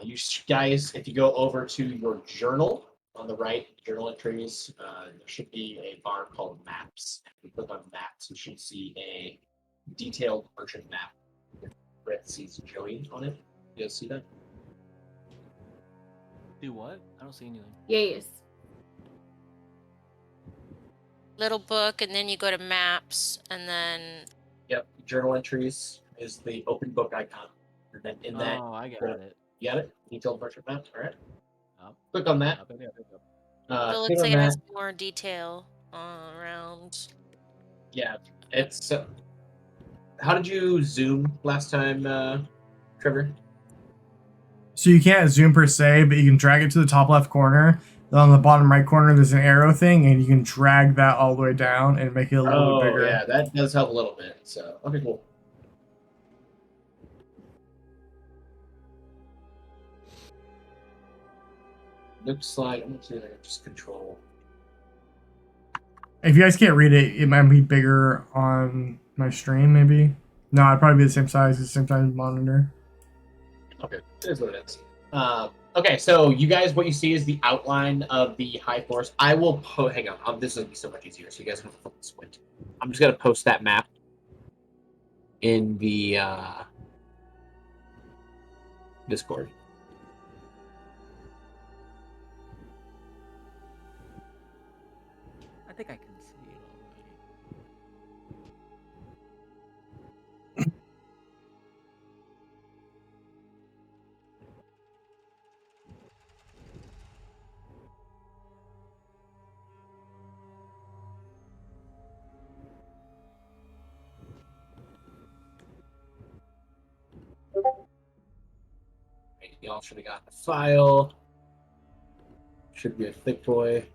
You guys, if you go over to your journal on the right, journal entries, there should be a bar called Maps. If you click on Maps, you should see a detailed merchant map with parentheses Joey on it. You guys see that? Do what? I don't see anything. Yes. Little book, and then you go to maps, and then Yep. Journal entries is the open book icon. And then in that, Oh, I got it. you got it? Detailed merchant map? All right. Up, Click on that. up, up, up, up. it Click looks on like it that. has more detail around. Yeah, it's. How did you zoom last time, Trevor? So you can't zoom per se, but you can drag it to the top left corner. Then on the bottom right corner, there's an arrow thing, and you can drag that all the way down and make it a little bit bigger. Yeah, that does help a little bit. So, okay, cool. Looks like I'm gonna see if I can just control. If you guys can't read it, it might be bigger on my stream, maybe. No, it'd probably be the same size as the same size monitor. Okay, it is what it is. Okay, so you guys, what you see is the outline of the high forest. I will hang on. This will be so much easier, so you guys don't have to squint. I'm just gonna post that map in the Discord. I think I can see it already. Y'all should have gotten a file. Should be a thick boy.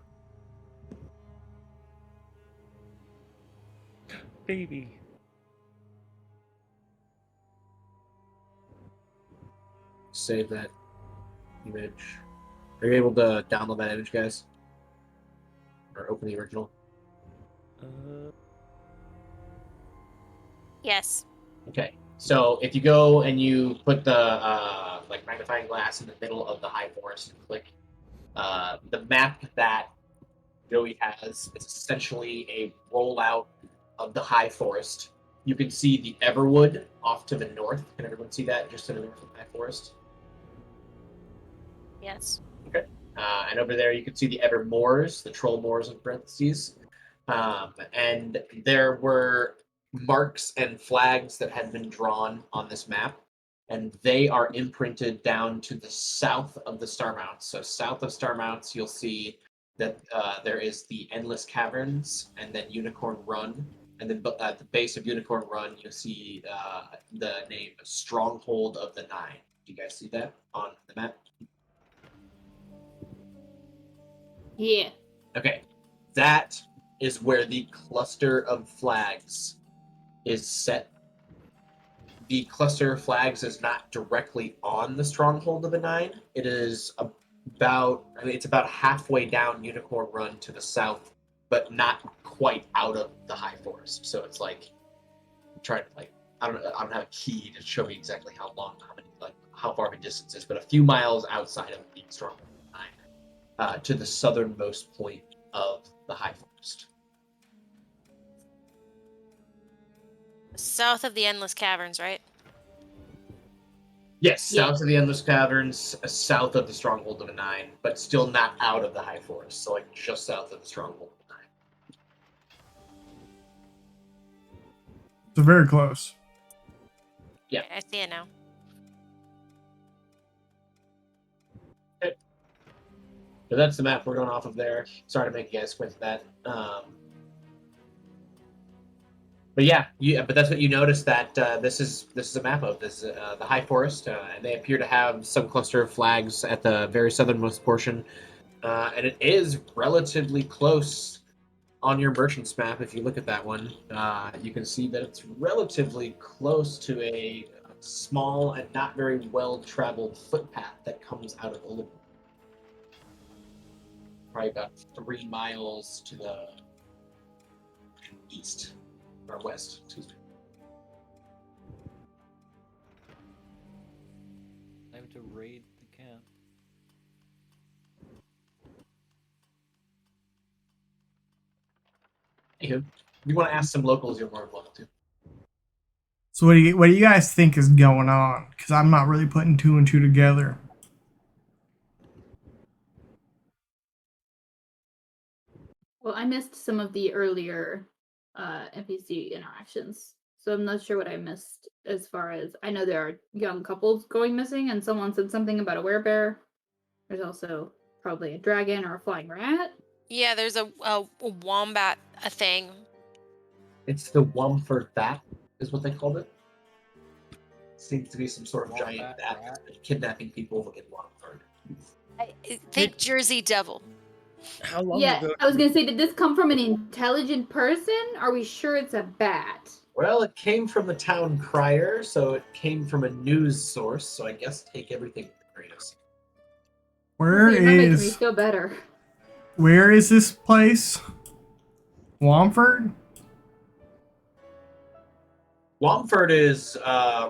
Baby. Save that image. Are you able to download that image, guys? Or open the original? Yes. Okay. So if you go and you put the magnifying glass in the middle of the high forest and click the map that Joey has is essentially a rollout of the high forest. You can see the Everwood off to the north. Can everyone see that just to the north of the high forest? Yes. Okay. And over there, you can see the Evermoors, the Troll Moors in parentheses. And there were marks and flags that had been drawn on this map, and they are imprinted down to the south of the Star Mounts. So south of Star Mounts, you'll see that there is the Endless Caverns and then Unicorn Run. And then at the base of Unicorn Run, you'll see the name Stronghold of the Nine. Do you guys see that on the map? Yeah. Okay, that is where the cluster of flags is set. The cluster of flags is not directly on the Stronghold of the Nine. It is it's about halfway down Unicorn Run to the south, but not quite out of the High Forest. So it's like trying to I don't have a key to show me exactly how far of a distance is, but a few miles outside of the Stronghold of the Nine, to the southernmost point of the High Forest. South of the Endless Caverns, right? Yes, Yeah. south of the Endless Caverns, south of the Stronghold of the Nine, but still not out of the High Forest, so like just south of the Stronghold of the Nine. So very close. Yeah. I see it now. So that's the map we're going off of there. Sorry to make you guys squint that. But yeah, but that's what you notice, that this is a map of this the High Forest, and they appear to have some cluster of flags at the very southernmost portion, and it is relatively close on your merchant's map. If you look at that one, you can see that it's relatively close to a small and not very well-traveled footpath that comes out of Ullum. Probably about 3 miles to the east. Or west, excuse me. Time to raid the camp. Anywho, if you want to ask some locals, you're more than welcome to. So what do you guys think is going on? Because I'm not really putting two and two together. Well, I missed some of the earlier NPC interactions, so I'm not sure what I missed as far as I know there are young couples going missing, and someone said something about a werebear. There's also probably a dragon or a flying rat. Yeah, there's a wombat thing. It's the Wumford Bat, is what they called it. Seems to be some sort of Wombat giant bat that's rat? been kidnapping people in Wumford. I think Jersey Devil. How long Yeah, ago? I was gonna say, did this come from an intelligent person? Are we sure it's a bat? Well, it came from the town crier, so it came from a news source, so I guess take everything with a grain of salt. Where You're not making me is feel better. this place? Womford? Womford is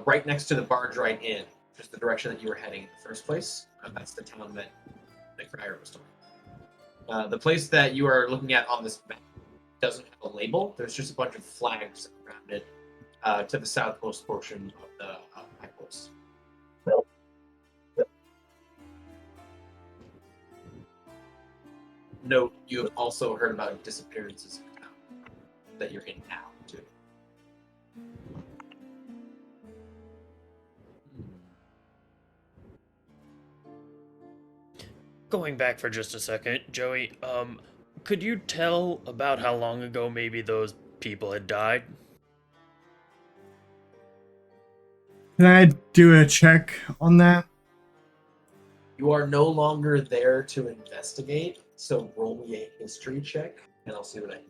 right next to the Barge Right Inn, just the direction that you were heading in the first place. That's the town that the crier was talking. The place that you are looking at on this map doesn't have a label. There's just a bunch of flags around it to the southmost portion of the High Forest. Note, you have also heard about disappearances in town that you're in now, too. Going back for just a second, Joey, could you tell about how long ago maybe those people had died? Can I do a check on that? You are no longer there to investigate, so roll me a history check, and I'll see what I can.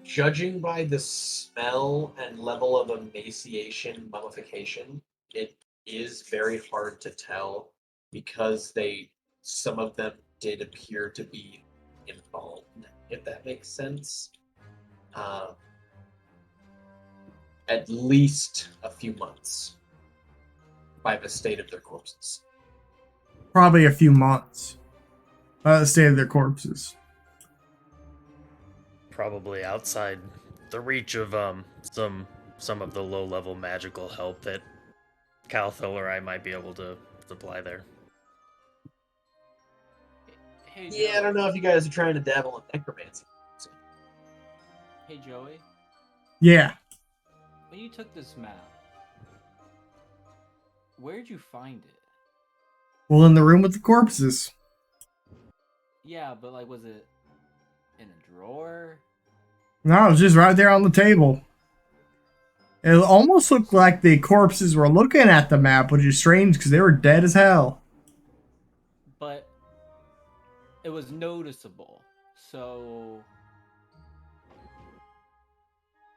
Judging by the smell and level of emaciation, mummification, it is very hard to tell because some of them did appear to be embalmed, if that makes sense. at least a few months by the state of their corpses. Probably a few months. The state of their corpses. Probably outside the reach of some of the low-level magical help that Calthil or I might be able to supply there. Hey, Yeah, I Joey. don't know if you guys are trying to dabble in necromancy. Hey, Joey. Yeah. When you took this map, where'd you find it? Well, in the room with the corpses. Yeah, but like, was it in a drawer? No, it was just right there on the table. It almost looked like the corpses were looking at the map, which is strange because they were dead as hell. But it was noticeable, so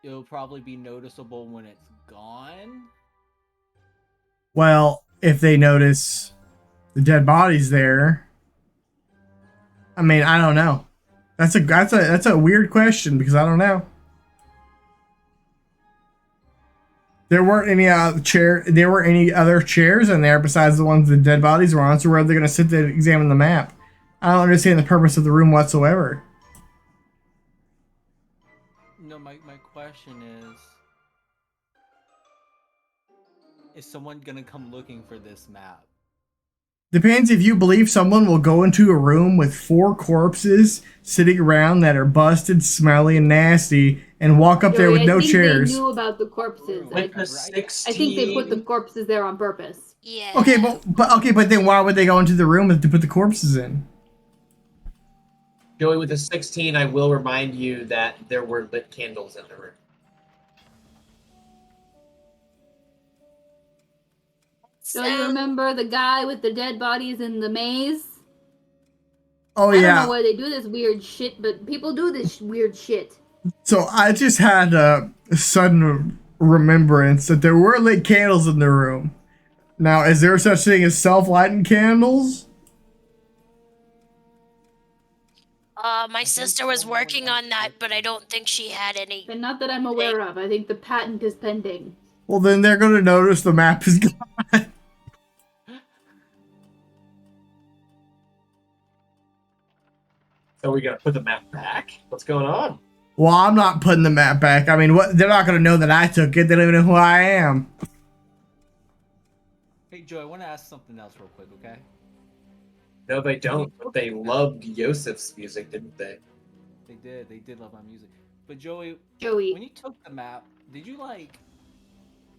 it'll probably be noticeable when it's gone. Well, if they notice the dead bodies there, I mean, I don't know. That's a weird question because I don't know. There weren't any There weren't any other chairs in there besides the ones the dead bodies were on. So where are they going to sit to examine the map? I don't understand the purpose of the room whatsoever. No, my question is someone gonna come looking for this map? Depends if you believe someone will go into a room with 4 corpses sitting around that are busted, smelly, and nasty, and walk up there with no chairs. They knew about the corpses. With the I 16... think they put the corpses there on purpose. Yeah. Okay, but then why would they go into the room to put the corpses in? Joey, with the 16, I will remind you that there were lit candles in the room. So you remember the guy with the dead bodies in the maze? Oh I don't yeah. know why they do this weird shit, but people do this weird shit. So I just had a sudden remembrance that there were lit candles in the room. Now, is there such thing as self-lighting candles? My sister was working on that, but I don't think she had any. And not that I'm aware of. I think the patent is pending. Well, then they're going to notice the map is gone. So we're going to put the map back? What's going on? Well, I'm not putting the map back. I mean, what? They're not going to know that I took it. They don't even know who I am. Hey, Joe, I want to ask something else real quick, okay? No, they don't, but they loved Yosef's music, didn't they? They did love my music. But Joey, Joey, when you took the map, did you like...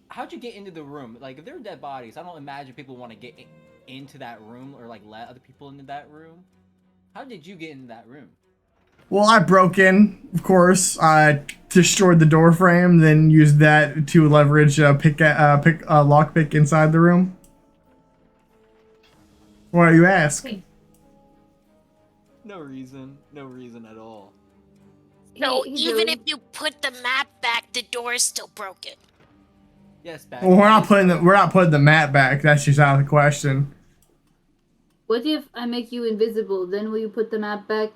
How'd you get into the room? Like, if there are dead bodies, I don't imagine people want to get into that room or, like, let other people into that room. How did you get into that room? Well, I broke in, of course. I destroyed the door frame, then used that to leverage a lockpick inside the room. Why do you ask? No reason. No reason at all. No, Hey, even Joey. if you put the map back, the door is still broken. Yes, back. Well, we're not putting the mat back. That's just out of the question. What if I make you invisible? Then will you put the map back?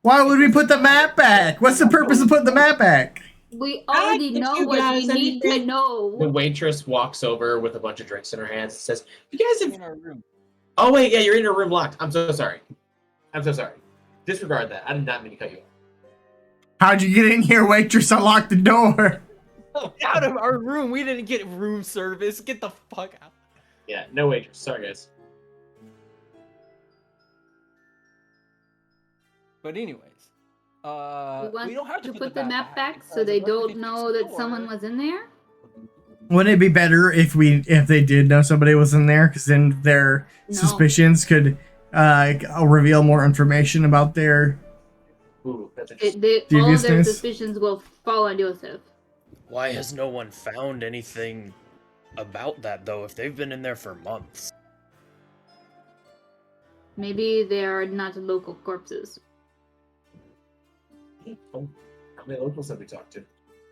Why would we put the map back? What's the purpose of putting the map back? We already know what we need to The know. waitress walks over with a bunch of drinks in her hands and says, "You guys have..." In our room. Oh, wait, yeah, you're in your room locked. I'm so sorry. Disregard that. I did not mean to cut you off. How'd you get in here, waitress? Unlock the door. Out of our room! We didn't get room service. Get the fuck out. Yeah, no waitress. Sorry, guys. But anyways, We don't have want to put put the map back so because they we're don't gonna know fix that the someone door. was in there. Wouldn't it be better if they did know somebody was in there? Because then their No. suspicions could reveal more information about their. Ooh, that's All interesting. of their Deviousness? suspicions will fall on Joseph. Why has no one found anything about that, though, if they've been in there for months? Maybe they are not local corpses. How many locals have we talked to?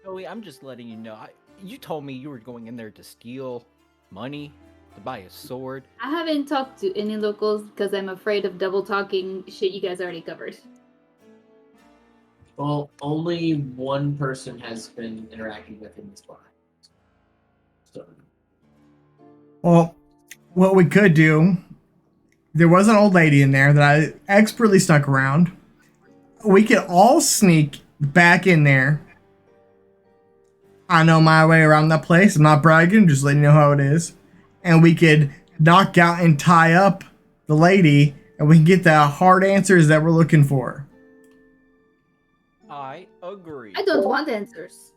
Joey, I'm just letting you know. You told me you were going in there to steal money, to buy a sword. I haven't talked to any locals because I'm afraid of double talking shit you guys already covered. Well, only one person has been interacting with in this bar. So, Well, what we could do, there was an old lady in there that I expertly snuck around. We could all sneak back in there. I know my way around that place. I'm not bragging, just letting you know how it is. And we could knock out and tie up the lady, and we can get the hard answers that we're looking for. I agree. I don't want answers.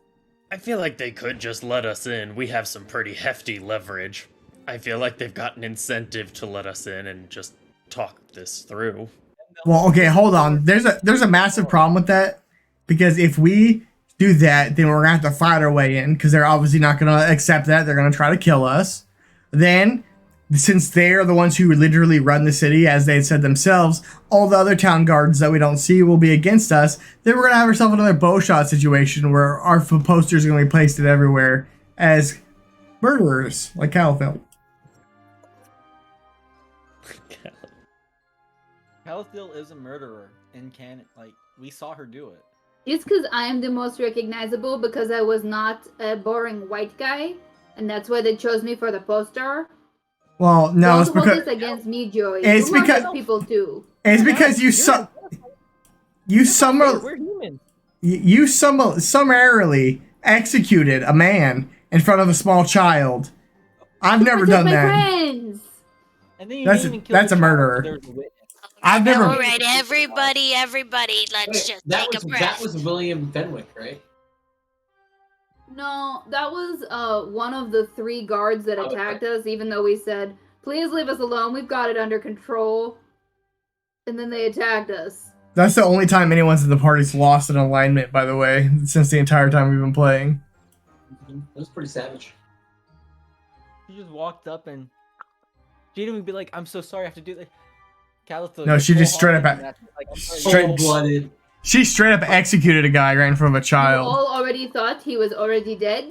I feel like they could just let us in. We have some pretty hefty leverage. I feel like they've got an incentive to let us in and just talk this through. Well, okay, hold on. There's a massive problem with that, because if we do that, then we're gonna have to fight our way in, because they're obviously not gonna accept that. They're gonna try to kill us. Then, since they're the ones who literally run the city, as they said themselves, all the other town guards that we don't see will be against us. Then we're gonna have ourselves another bow shot situation where our posters are gonna be pasted everywhere as murderers, like Calvin. Calithiel is a murderer and can, like, we saw her do it. It's because I am the most recognizable because I was not a boring white guy, and that's why they chose me for the poster. Well, no, it's Don't hold because this against me, Joey. It's You want because- those people too. it's because We're human. you summarily executed a man in front of a small child. I've never Protect done my that. friends. And then you That's- didn't even kill that's the a child, murderer. so there's a witness. I've never. All right, everybody, let's just that take was a breath. that was William Fenwick, right? No, that was one of the 3 guards that attacked us, even though we said, please leave us alone, we've got it under control. And then they attacked us. That's the only time anyone's in the party's lost an alignment, by the way, since the entire time we've been playing. It was pretty savage. She just walked up and she didn't even be like, I'm so sorry I have to do this. Calithiel, No, she just straight up like, I'm sorry. Straight- Cold-blooded. She straight up executed a guy right in front of a You child. all already thought he was already dead?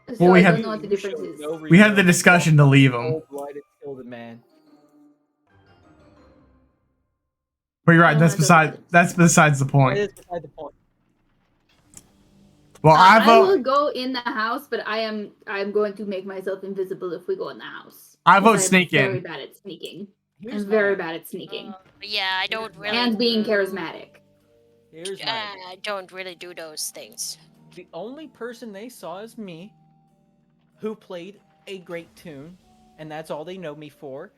So Well, we I have- don't know what the You difference showed is. no We had the remorse. discussion to leave him. Cold-blooded killed a man. But you're right. No, That's besides the That point. is beside the point. Well, I I will vote. go in the house, but I'm going to make myself invisible if we go in the house. I vote Because I'm sneak very in. bad at sneaking. Here's I'm very my- bad at sneaking. Yeah, I don't really. And being do- charismatic. Here's my I don't really do those things. The only person they saw is me, who played a great tune, and that's all they know me for.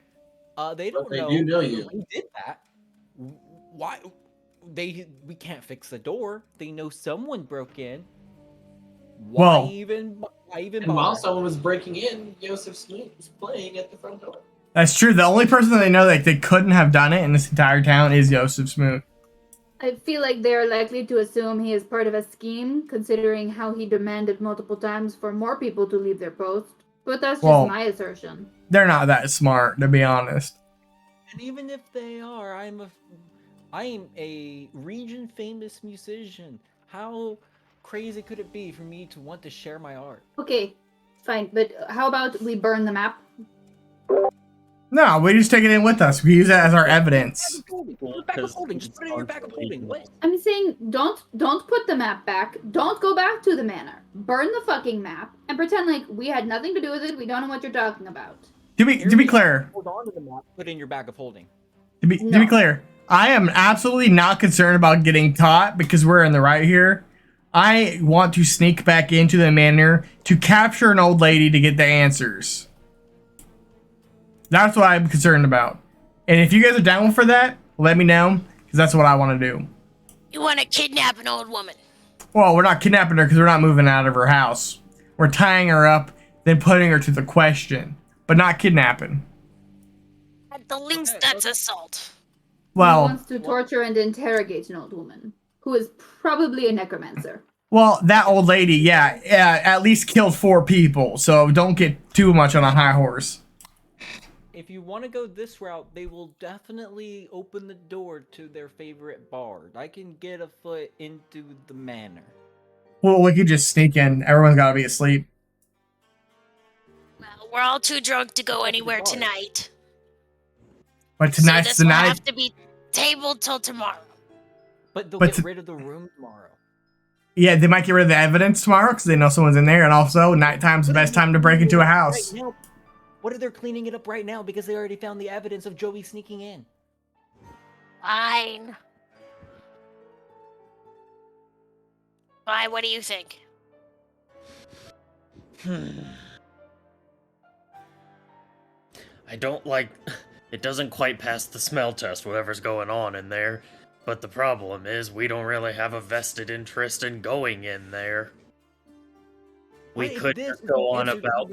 They don't they know. do know you. Who did that? Why? We can't fix the door. They know someone broke in. Why Well- even? Why even? And while bother? someone was breaking in, Joseph Smoot was playing at the front door. That's true. The only person that they know that they couldn't have done it in this entire town is Joseph Smoot. I feel like they're likely to assume he is part of a scheme, considering how he demanded multiple times for more people to leave their post. But that's just Well- my assertion. They're not that smart, to be honest. And even if they are, I am a region famous musician. How crazy could it be for me to want to share my art? Okay, fine. But how about we burn the map? No, we just take it in with us. We use that as our evidence. Back of holding. Just put it in your back of holding. What? I'm saying don't put the map back. Don't go back to the manor. Burn the fucking map and pretend like we had nothing to do with it. We don't know what you're talking about. To be clear, Hold on to the map. Put it in your bag of holding. to be No. clear, I am absolutely not concerned about getting caught because we're in the right here. I want to sneak back into the manor to capture an old lady to get the answers. That's what I'm concerned about. And if you guys are down for that, let me know, because that's what I want to do. You want to kidnap an old woman? Well, we're not kidnapping her because we're not moving out of her house. We're tying her up, then putting her to the question, but not kidnapping. At the least, that's assault. He Well, wants to torture and interrogate an old woman who is probably a necromancer. that old lady, yeah, at least killed 4 people, so don't get too much on a high horse. If you want to go this route, they will definitely open the door to their favorite bard. I can get a foot into the manor. Well, we could just sneak in. Everyone's got to be asleep. Well, we're all too drunk to go anywhere tonight. But So tonight's this the will night. have to be tabled till tomorrow. But they'll But get to- rid of the room tomorrow. Yeah, they might get rid of the evidence tomorrow because they know someone's in there, and also nighttime's the best time to break into a house. Right now, what if they're cleaning it up right now because they already found the evidence of Joey sneaking in? Fine. Why? What do you think? I don't like... It doesn't quite pass the smell test, whatever's going on in there. But the problem is, we don't really have a vested interest in going in there. We could just go on about...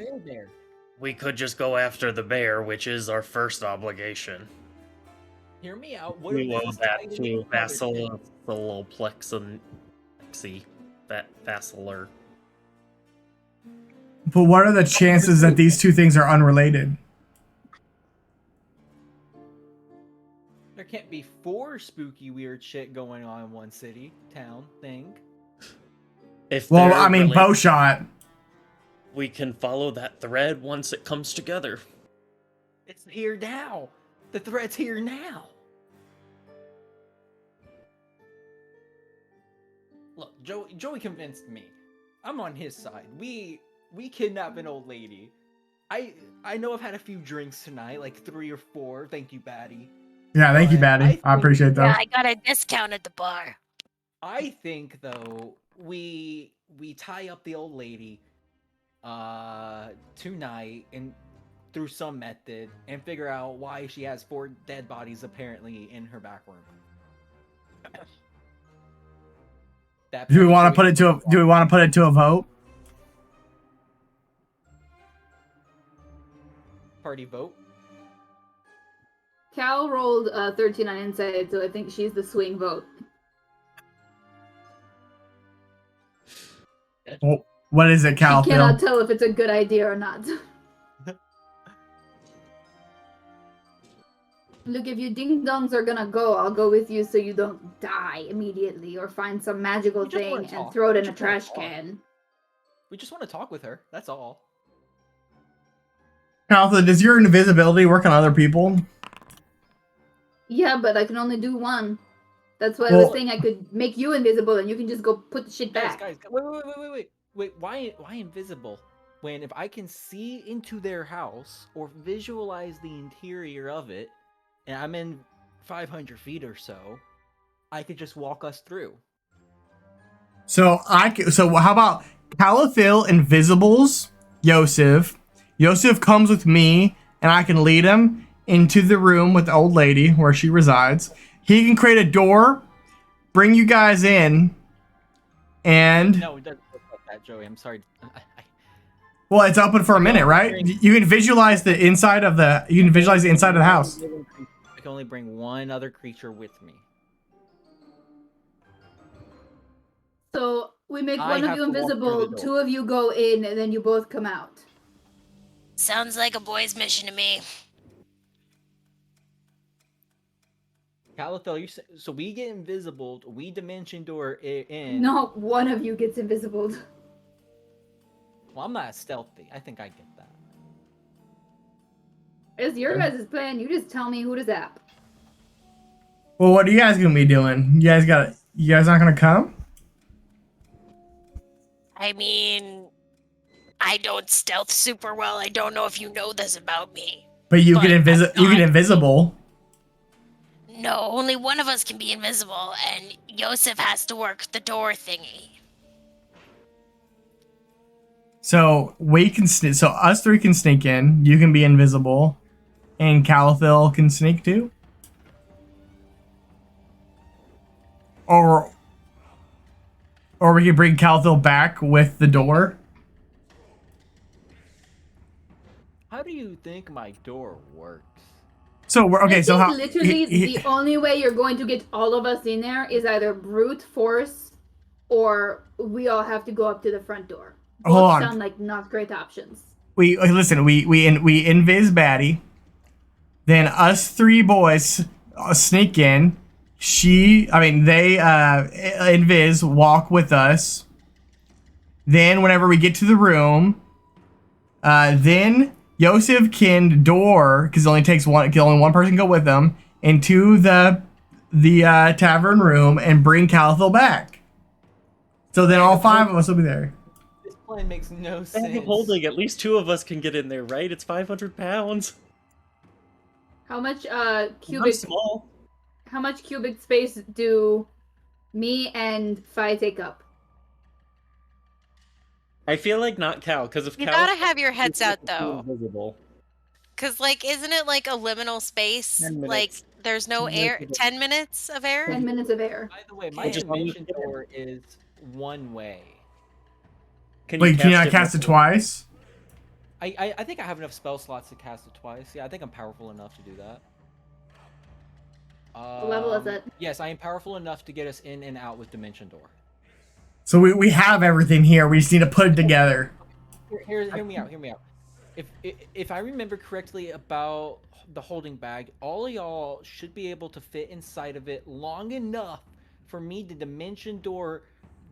We could just go after the bear, which is our first obligation. Hear me out. What We if owe this is that tied to into other things? Vacillator. But what are the chances that these two things are unrelated? There can't be 4 spooky weird shit going on in one city, town, thing. Well, I mean, bow shot. We can follow that thread once it comes together. It's here now. The threat's here now. Look, Joey convinced me. I'm on his side. We kidnapped an old lady. I know I've had a few drinks tonight, like 3 or 4. Thank you, Batty. Yeah, thank you, Batty. I appreciate that. Yeah, I got a discount at the bar. I think though we tie up the old lady tonight and through some method and figure out why she has 4 dead bodies apparently in her back room. Do we want to put it to a vote? Party vote? Cal rolled 13 on insight, so I think she's the swing vote. Well, what is it, Cal? I cannot tell if it's a good idea or not. Look, if you ding-dongs are gonna go, I'll go with you so you don't die immediately or find some magical thing and throw it in a trash can. We just want to talk with her, that's all. Cal, does your invisibility work on other people? Yeah, but I can only do one. That's why I was saying I could make you invisible and you can just go put the shit back. Guys, wait, why invisible? When if I can see into their house or visualize the interior of it, and I'm in 500 feet or so, I could just walk us through. So how about Calathil invisibles Yosef? Yosef comes with me, and I can lead him into the room with the old lady where she resides. He can create a door, bring you guys in, and... No, it doesn't look like that, Joey. I'm sorry. Well, it's open for a minute, right? You can visualize the inside of the... You can visualize the inside of the house. I can only bring one other creature with me. So we make one of you invisible, 2 of you go in, and then you both come out. Sounds like a boy's mission to me. Calathil, so we get invisible, we dimension door in. No, one of you gets invisible. Well, I'm not stealthy. I think I get that. It's your guys' plan. You just tell me who to zap. Well, what are you guys gonna be doing? You guys not gonna come? I mean, I don't stealth super well. I don't know if you know this about me. But you get invisible. No, only one of us can be invisible, and Yosef has to work the door thingy. So we can so us 3 can sneak in. You can be invisible, and Calathil can sneak too. Or we can bring Calathil back with the door. How do you think my door works? So we're okay. So how? Literally, the only way you're going to get all of us in there is either brute force, or we all have to go up to the front door. Both hold on. Sound like not great options. We invis Batty. Then us 3 boys sneak in. They invis walk with us. Then whenever we get to the room, then Yosef can door, because it only takes one person go with them, into the tavern room and bring Calathil back. So then all 5 of us will be there. This plan makes no Bag sense. of holding. At least 2 of us can get in there, right? It's 500 pounds. How much I'm cubic small. how much cubic space do me and Fi take up? I feel like not Cal, because if You Cal gotta have your heads out though. invisible. Cause like, isn't it like a liminal space? 10 Like, minutes. there's no 10 air. minutes. 10 minutes of air. 10 minutes of air. By the way, my Okay. Just on the dimension tip. door is one way. Wait, can you not cast it twice? I think I have enough spell slots to cast it twice. Yeah, I think I'm powerful enough to do that. What level is it? Yes, I am powerful enough to get us in and out with Dimension Door. So we have everything here. We just need to put it together. Hear me out. Hear me out. If I remember correctly about the holding bag, all of y'all should be able to fit inside of it long enough for me to Dimension Door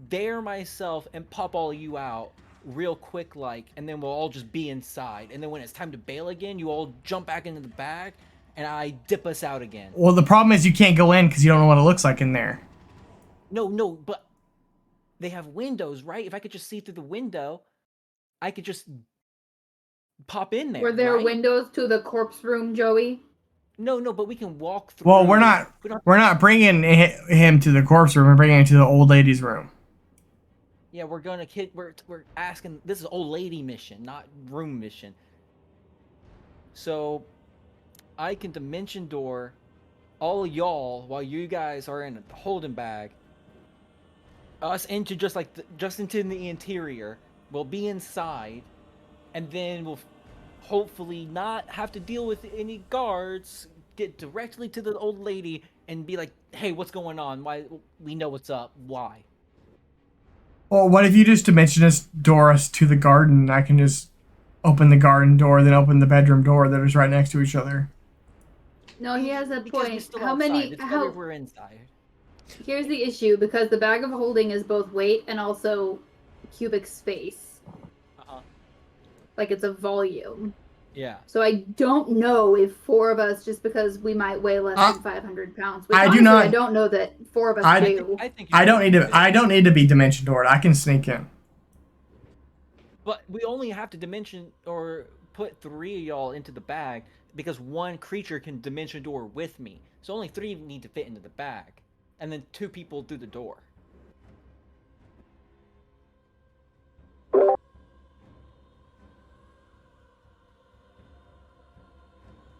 there myself and pop all of you out real quick, and then we'll all just be inside. And then when it's time to bail again, you all jump back into the bag, and I dip us out again. Well, the problem is you can't go in because you don't know what it looks like in there. No, but they have windows, right? If I could just see through the window, I could just pop in there. Were there right? windows to the corpse room, Joey? No, but we can walk through. Well, we're not bringing him to the corpse room. We're bringing him to the old lady's room. Yeah, we're asking. This is old lady mission, not room mission. So, I can Dimension Door all of y'all while you guys are in a holding bag. Us into just into the interior. We'll be inside, and then we'll hopefully not have to deal with any guards. Get directly to the old lady and be like, "Hey, what's going on? Why? We know what's up. Why?" Well, what if you just door us to the garden? I can just open the garden door, then open the bedroom door that is right next to each other. No, he has a Because we're point. still How outside. many? It's How? better we're inside. Here's the issue, because the bag of holding is both weight and also cubic space. Like it's a volume. Yeah. So I don't know if 4 of us, just because we might weigh less than 500 pounds. Which I do honestly, not- I don't know that 4 of us I- do. I don't need to be dimension doored. I can sneak in. But we only have to dimension or put 3 of y'all into the bag because 1 creature can Dimension Door with me. So only 3 need to fit into the bag, and then 2 people through the door.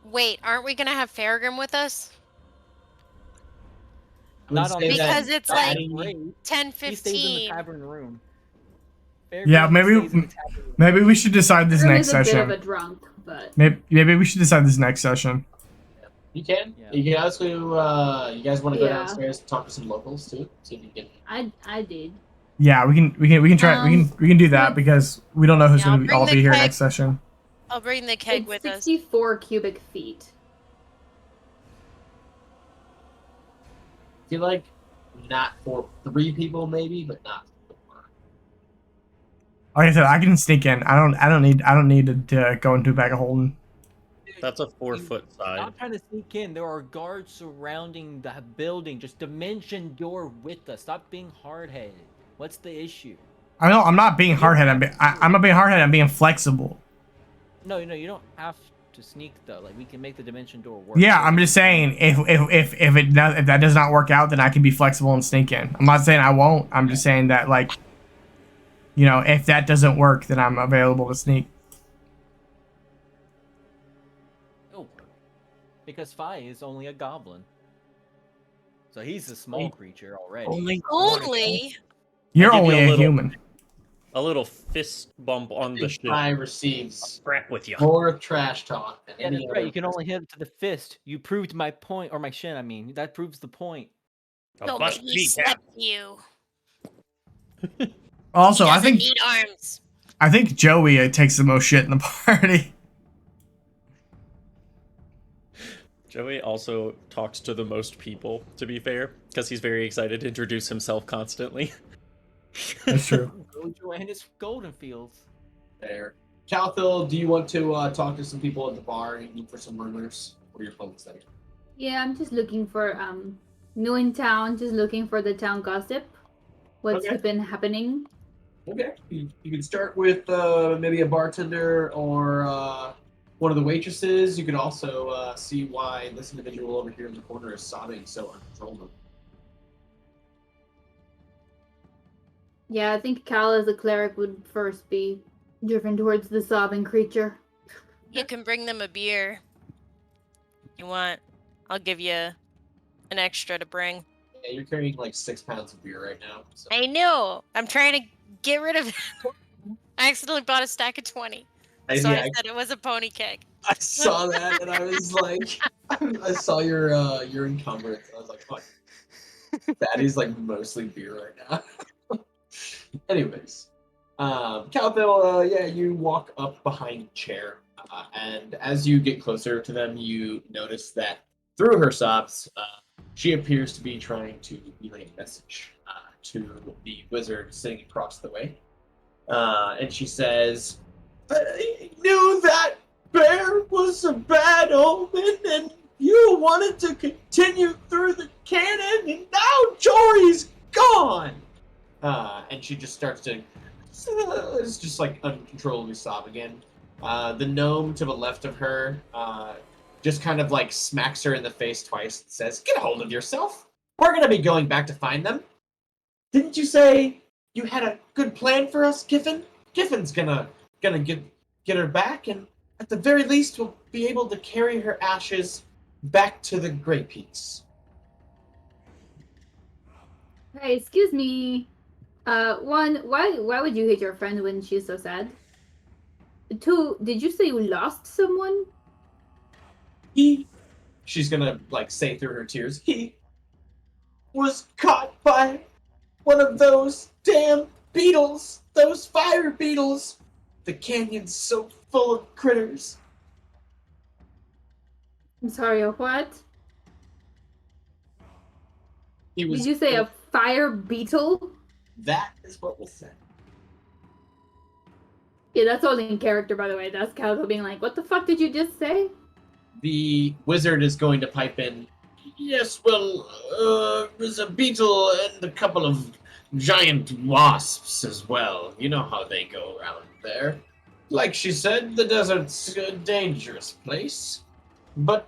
Wait, aren't we gonna have Farragrim with us? Not on Because it's like great. 10, He stays in the 15. tavern room. Yeah, maybe we should decide this Grim next is a bit session. of a drunk, but Maybe we should decide this next session. You can. Yeah. You can also. You guys want to go Yeah. downstairs and talk to some locals too? See if you can. I did. Yeah, we can try. We can do that because we don't know who's Yeah, I'll going to bring all the be here keg. next session. I'll bring the keg It's with us. 64 cubic feet. I feel like not for 3 people, maybe, but not 4. Like I said, I can sneak in. I don't need to go into a bag of holding. That's a 4-foot side. Stop trying to sneak in. There are guards surrounding the building. Just Dimension Door with us. Stop being hard-headed. What's the issue? I know I'm not being hard-headed. I'm not being hard-headed. I'm being flexible. No, you don't have to sneak though. Like we can make the Dimension Door work. Yeah, I'm just saying if that does not work out, then I can be flexible and sneak in. I'm not saying I won't. I'm just saying that if that doesn't work, then I'm available to sneak. Oh, because Fi is only a goblin, so he's a small creature already. Only. You're I'll give only you a a little- human. A little fist bump on the ship. I receives Scrap with you. more trash talk than Yeah, any that's other. right. You can only hit it to the fist. You proved my point, or my shin. I mean, that proves the point. A Told bust me he beat slept you. Also, He I doesn't think need arms. Joey takes the most shit in the party. Joey also talks to the most people, to be fair, because he's very excited to introduce himself constantly. That's true. Go Joanna's Golden Fields. There. Calphil, do you want to talk to some people at the bar and look for some rumors? What are your plans there? Yeah, I'm just looking for new in town, just looking for the town gossip. what's Okay. been happening. Okay. You can start with maybe a bartender or one of the waitresses. You could also see why this individual over here in the corner is sobbing so uncontrollably. Yeah, I think Cal as a cleric would first be driven towards the sobbing creature. You can bring them a beer. You want? I'll give you an extra to bring. Yeah, you're carrying like 6 pounds of beer right now. So. I know. I'm trying to get rid of it. I accidentally bought a stack of 20. So I said it was a pony keg. I saw that and I was like, I saw your encumbrance. I was like, fuck. Daddy's like mostly beer right now. Anyways, Calville, yeah, you walk up behind a chair, and as you get closer to them, you notice that through her sobs, she appears to be trying to relay a message to the wizard sitting across the way. And she says, I knew that bear was a bad omen, and you wanted to continue through the cannon, and now Jory's gone! And she just starts to, it's just like uncontrollably sob again. The gnome to the left of her just kind of like smacks her in the face twice and says, get a hold of yourself. We're going to be going back to find them. Didn't you say you had a good plan for us, Giffen? Giffen's gonna get her back, and at the very least, we'll be able to carry her ashes back to the Great Peaks. Hey, excuse me. One, why would you hate your friend when she's so sad? Two, did you say you lost someone? She's gonna like say through her tears, he was caught by one of those damn beetles, those fire beetles. The canyon's so full of critters. I'm sorry, a what? Did you say a fire beetle? That is what was said. Yeah, that's all in character, by the way. That's Calico being like, what the fuck did you just say? The wizard is going to pipe in, yes, well, there's a beetle and a couple of giant wasps as well. You know how they go around there. Like she said, the desert's a dangerous place. But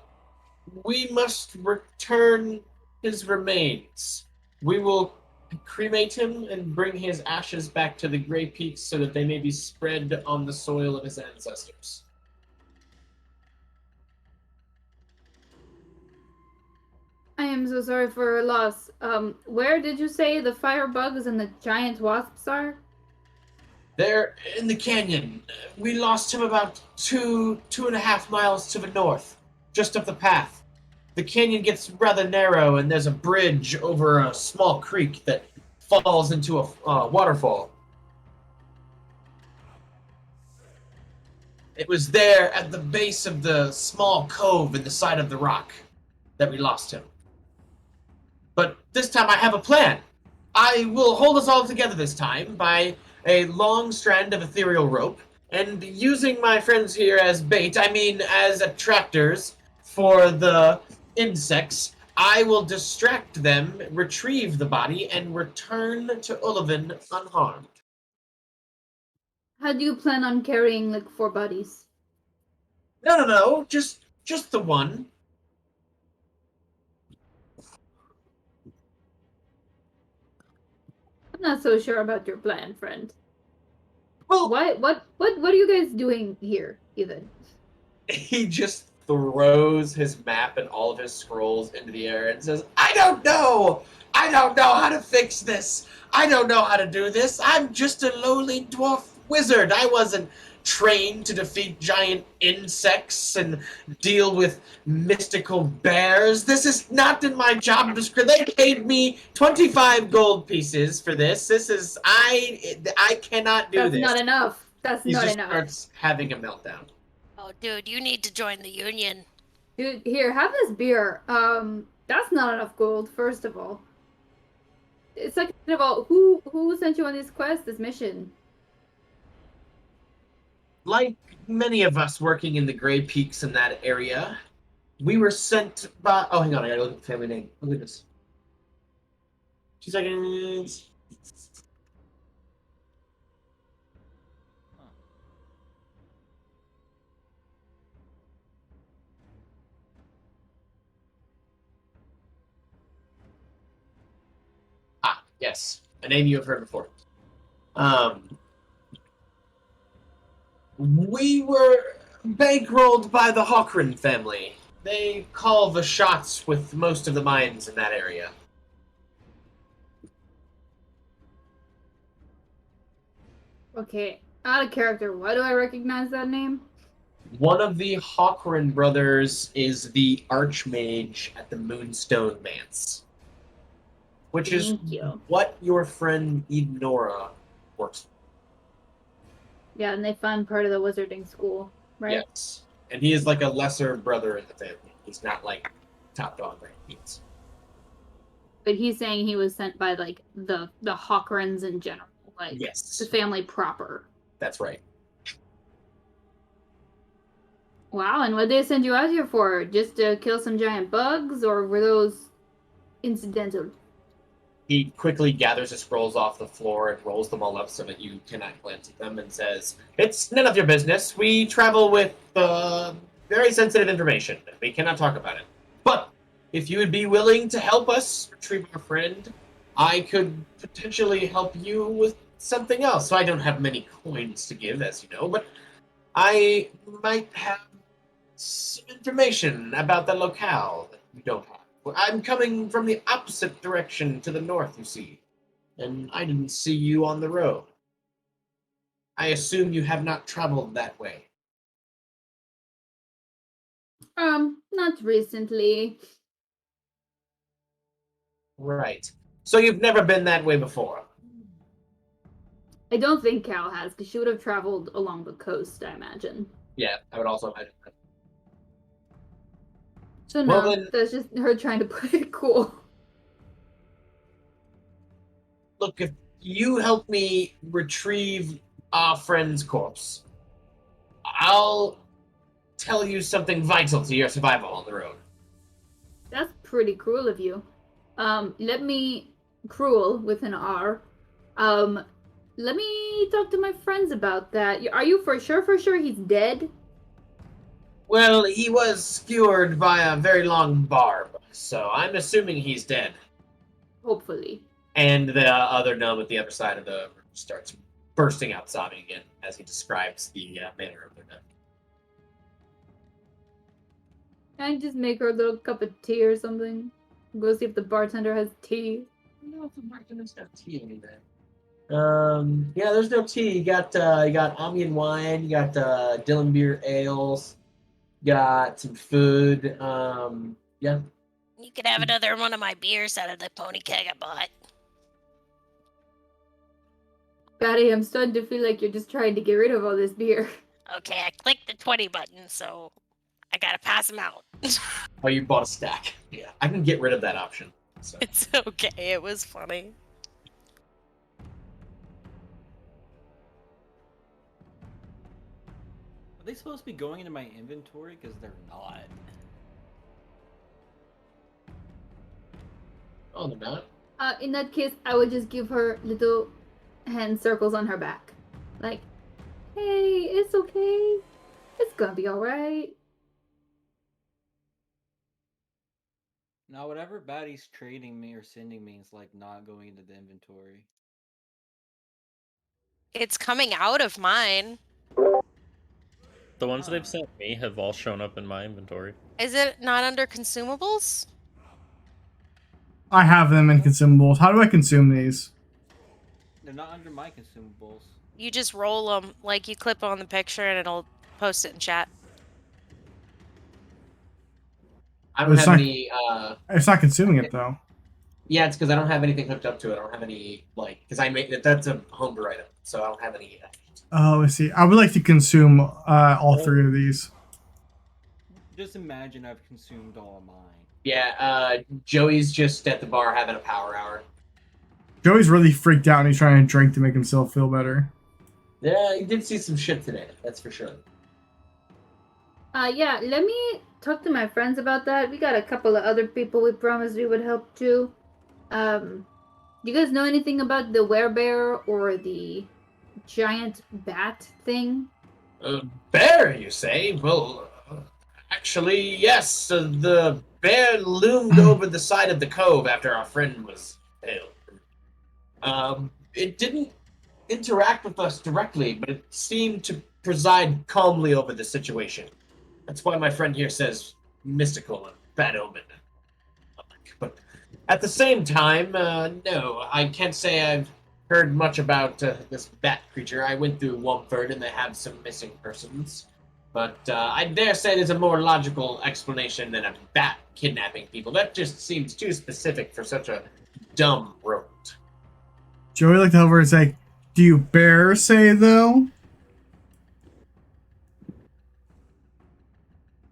we must return his remains. We will cremate him and bring his ashes back to the Grey Peaks so that they may be spread on the soil of his ancestors. I am so sorry for her loss. Where did you say the firebugs and the giant wasps are? They're in the canyon. We lost him about 2.5 miles to the north, just up the path. The canyon gets rather narrow, and there's a bridge over a small creek that falls into a waterfall. It was there at the base of the small cove in the side of the rock that we lost him. But this time I have a plan. I will hold us all together this time by a long strand of ethereal rope, and using my friends here as bait, I mean as attractors for the insects, I will distract them, retrieve the body, and return to Ullivin unharmed. How do you plan on carrying, like, 4 bodies? No, just the one. I'm not so sure about your plan, friend. Well, What are you guys doing here, even? he just throws his map and all of his scrolls into the air and says, I don't know how to fix this. I don't know how to do this. I'm just a lowly dwarf wizard. I wasn't trained to defeat giant insects and deal with mystical bears. This is not in my job description. They paid me 25 gold pieces for this. This is, I cannot do this. That's not enough. That's He not just enough. starts having a meltdown. Oh, dude, you need to join the union. Dude, here, have this beer. That's not enough gold, first of all. Second of all, who sent you on this quest, this mission? Like many of us working in the Grey Peaks in that area, we were sent by... Oh, hang on, I gotta look at the family name. Look at this. 2 seconds. Yes, a name you have heard before. We were bankrolled by the Hawkrin family. They call the shots with most of the mines in that area. Okay, out of character. Why do I recognize that name? One of the Hawkrin brothers is the Archmage at the Moonstone Manse, which is Thank you. what your friend Edenora works for. Yeah, and they fund part of the wizarding school, right? Yes. And he is like a lesser brother in the family. He's not like top dog by any means. But he's saying he was sent by like the Hawkrins in general, like Yes. the family proper. That's right. Wow, and what did they send you out here for? Just to kill some giant bugs, or were those incidental? He quickly gathers the scrolls off the floor and rolls them all up so that you cannot glance at them and says, "It's none of your business. We travel with very sensitive information. We cannot talk about it. But if you would be willing to help us retrieve our friend, I could potentially help you with something else. So I don't have many coins to give, as you know, but I might have some information about the locale that you don't have. I'm coming from the opposite direction to the north, you see, and I didn't see you on the road. I assume you have not traveled that way." Not recently. Right. So you've never been that way before? I don't think Cal has, because she would have traveled along the coast, I imagine. Yeah, I would also imagine that. So no, Well, then- that's just her trying to play it cool. Look, if you help me retrieve our friend's corpse, I'll tell you something vital to your survival on the road. That's pretty cruel of you. Let me cruel with an R. Let me talk to my friends about that. Are you for sure he's dead? Well, he was skewered by a very long barb, so I'm assuming he's dead. Hopefully. And the other gnome at the other side of the room starts bursting out sobbing again as he describes the manner of their death. Can I just make her a little cup of tea or something? Go see if the bartender has tea. I don't know if the bartender's got tea in there. Yeah, there's no tea. You got Amiens wine, you got Dylan beer ales, you got some food. Yeah. You could have another one of my beers out of the pony keg I bought. Patty, I'm starting to feel like you're just trying to get rid of all this beer. Okay, I clicked the 20 button, so I gotta pass them out. Oh, you bought a stack. Yeah, I can get rid of that option. So. It's okay, it was funny. Are they supposed to be going into my inventory? Because they're not. Oh, they're not? In that case, I would just give her little hand circles on her back. Like, hey, it's okay. It's gonna be alright. Now, whatever baddie's trading me or sending me is like not going into the inventory. It's coming out of mine. The ones they've sent me have all shown up in my inventory. Is it not under consumables? I have them in consumables. How do I consume these? They're not under my consumables. You just roll them, like you clip on the picture and it'll post it in chat. I don't It's have not- any. It's not consuming it though. Yeah, it's because I don't have anything hooked up to it. I don't have any because I made that's a homebrew item, so I don't have any. Oh, let's see. I would like to consume all three of these. Just imagine I've consumed all of mine. Yeah, Joey's just at the bar having a power hour. Joey's really freaked out and he's trying to drink to make himself feel better. Yeah, he did see some shit today. That's for sure. Yeah, let me talk to my friends about that. We got a couple of other people we promised we would help too. Do you guys know anything about the werebear or the giant bat thing? Bear, you say? Well, actually, yes. The bear loomed over the side of the cove after our friend was ill. It didn't interact with us directly, but it seemed to preside calmly over the situation. That's why my friend here says mystical and bad omen. But at the same time, no, I can't say I've heard much about this bat creature. I went through Womford and they have some missing persons. But I dare say there's a more logical explanation than a bat kidnapping people. That just seems too specific for such a dumb road. Joey looked over and said, "Do you bear say though?"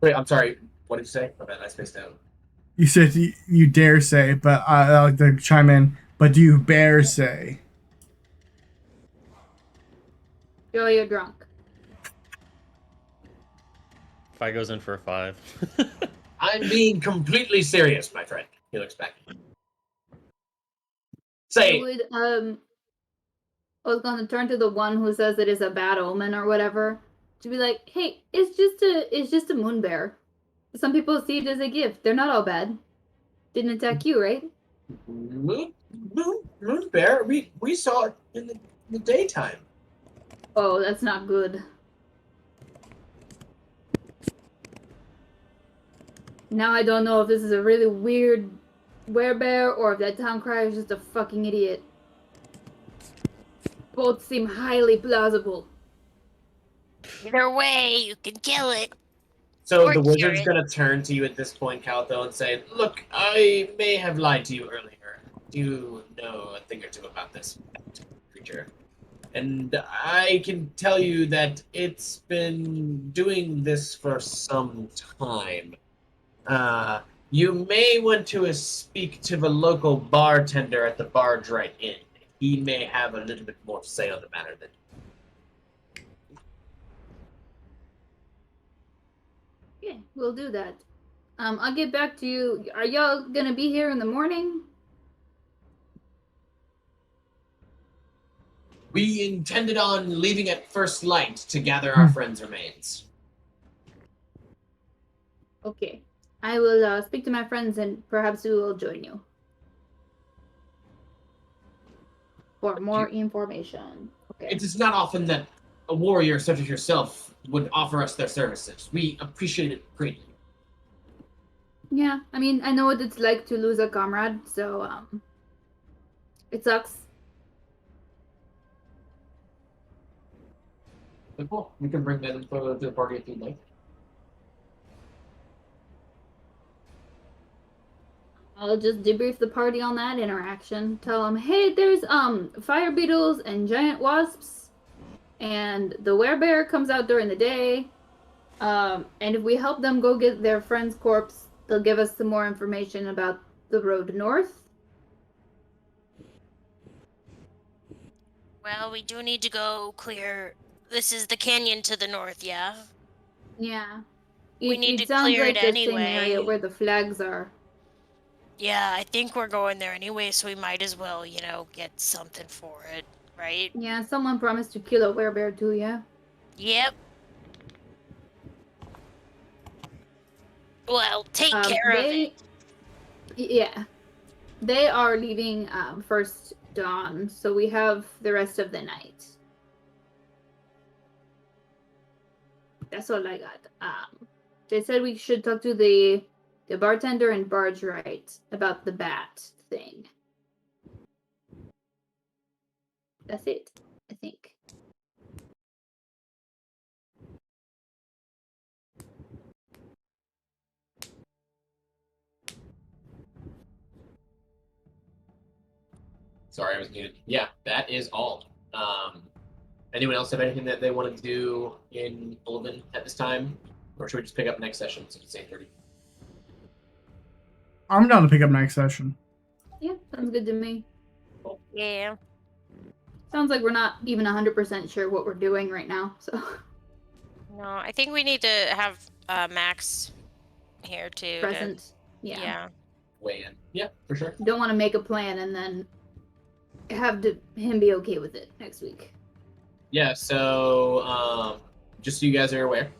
Wait, I'm sorry. What did you say? My bad, I spaced out. You said you dare say, but I like to chime in. But do you bear say? Joey, you're drunk. 5 goes in for a 5. I'm being completely serious, my friend. He looks back. Say, I was gonna turn to the one who says it is a bad omen or whatever, to be like, hey, it's just a moon bear. Some people see it as a gift. They're not all bad. Didn't attack you, right? moon bear. We saw it in the daytime. Oh, that's not good. Now I don't know if this is a really weird werebear or if that town crier is just a fucking idiot. Both seem highly plausible. Either way, you can kill it. So Or the cure wizard's it. gonna turn to you at this point, Caltho, and say, "Look, I may have lied to you earlier. You know a thing or two about this creature, and I can tell you that it's been doing this for some time. You may want to speak to the local bartender at the Barge Right Inn. He may have a little bit more to say on the matter than." Yeah, we'll do that. I'll get back to you. Are y'all gonna be here in the morning? We intended on leaving at first light to gather our friends' remains. Okay. I will speak to my friends and perhaps we will join you. For more information. Okay. It is not often that a warrior such as yourself would offer us their services. We appreciate it greatly. Yeah, I mean, I know what it's like to lose a comrade, so it sucks. But cool, we can bring that info to the party if you'd like. I'll just debrief the party on that interaction. Tell them, hey, there's fire beetles and giant wasps, and the werebear comes out during the day. And if we help them go get their friend's corpse, they'll give us some more information about the road north. Well, we do need to go clear. This is the canyon to the north, yeah? Yeah. We need to it sounds clear like it the same area anyway. where the flags are. Yeah, I think we're going there anyway, so we might as well, get something for it, right? Yeah, someone promised to kill a werebear too, yeah? Yep. Well, take care of it. Yeah. They are leaving first dawn, so we have the rest of the night. That's all I got. They said we should talk to the bartender and Barge Right about the bat thing. That's it, I think. Sorry, I was muted. Yeah, that is all. Anyone else have anything that they want to do in Ulven at this time? Or should we just pick up next session since it's 8:30? I'm down to pick up next session. Yeah, sounds good to me. Yeah. Sounds like we're not even 100% sure what we're doing right now, so. No, I think we need to have Max here too. Present. Yeah. Yeah. Weigh in. Yeah, for sure. Don't want to make a plan and then have him be okay with it next week. Yeah, so just so you guys are aware,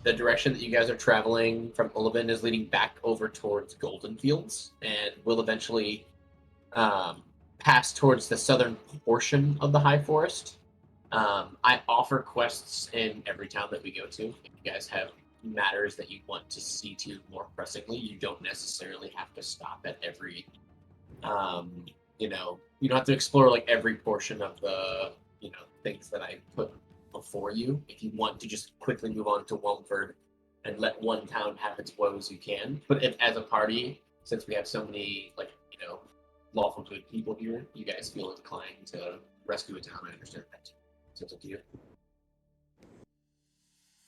the direction that you guys are traveling from Ullivan is leading back over towards Golden Fields, and will eventually pass towards the southern portion of the High Forest. I offer quests in every town that we go to. If you guys have matters that you want to see to more pressingly, you don't necessarily have to stop at every. You don't have to explore like every portion of the things that I put before you. If you want to just quickly move on to Womford and let one town have its woes, you can. But if, as a party, since we have so many lawful good people here, you guys feel inclined to rescue a town, I understand that. So it's up to you.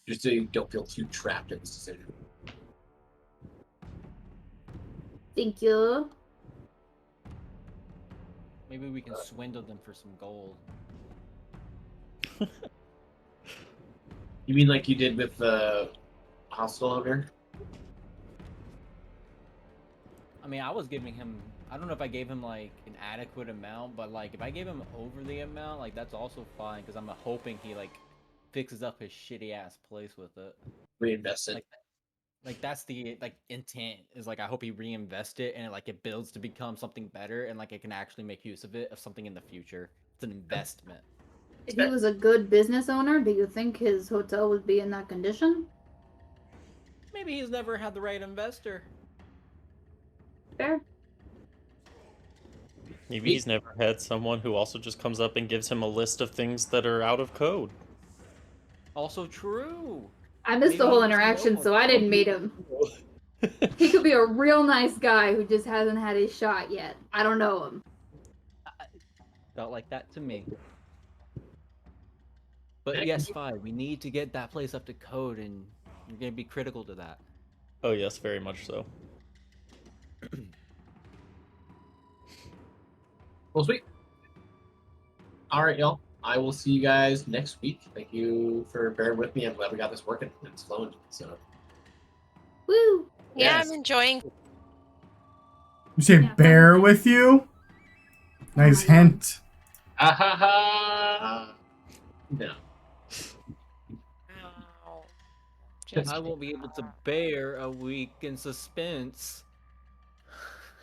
Just so you don't feel too trapped in this decision. Thank you. Maybe we can swindle them for some gold. You mean like you did with the hostel owner? I mean, I was giving him. I don't know if I gave him like an adequate amount, but like if I gave him over the amount, like that's also fine because I'm hoping he like fixes up his shitty ass place with it. Reinvest it. Like that's the intent is like I hope he reinvest it and it builds to become something better and like it can actually make use of it of something in the future. It's an investment. If he was a good business owner, do you think his hotel would be in that condition? Maybe he's never had the right investor. Fair. Maybe he's never had someone who also just comes up and gives him a list of things that are out of code. Also true. I missed the whole interaction, so I didn't meet him. He could be a real nice guy who just hasn't had his shot yet. I don't know him. Felt like that to me. But yes, fine. We need to get that place up to code, and you're gonna be critical to that. Oh yes, very much so. Well, sweet. All right, y'all. I will see you guys next week. Thank you for bearing with me. I'm glad we got this working. It's flowing. So. Woo! Yeah, Yes. I'm enjoying. You say Yeah, bear fun. with you? Nice my God. hint. Ah ha ha! No. Oh, I won't be able to bear a week in suspense.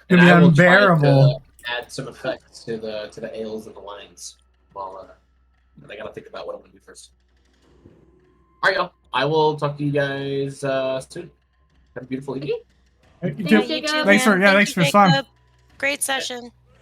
It'll And be I will try unbearable. to add some effects to the ales and the wines. While but I gotta think about what I'm gonna do first. All right, y'all. I will talk to you guys soon. Have a beautiful evening. You Thank too. you, Jacob. Thanks for man. Thank thanks you, for fun. Jacob. Great session.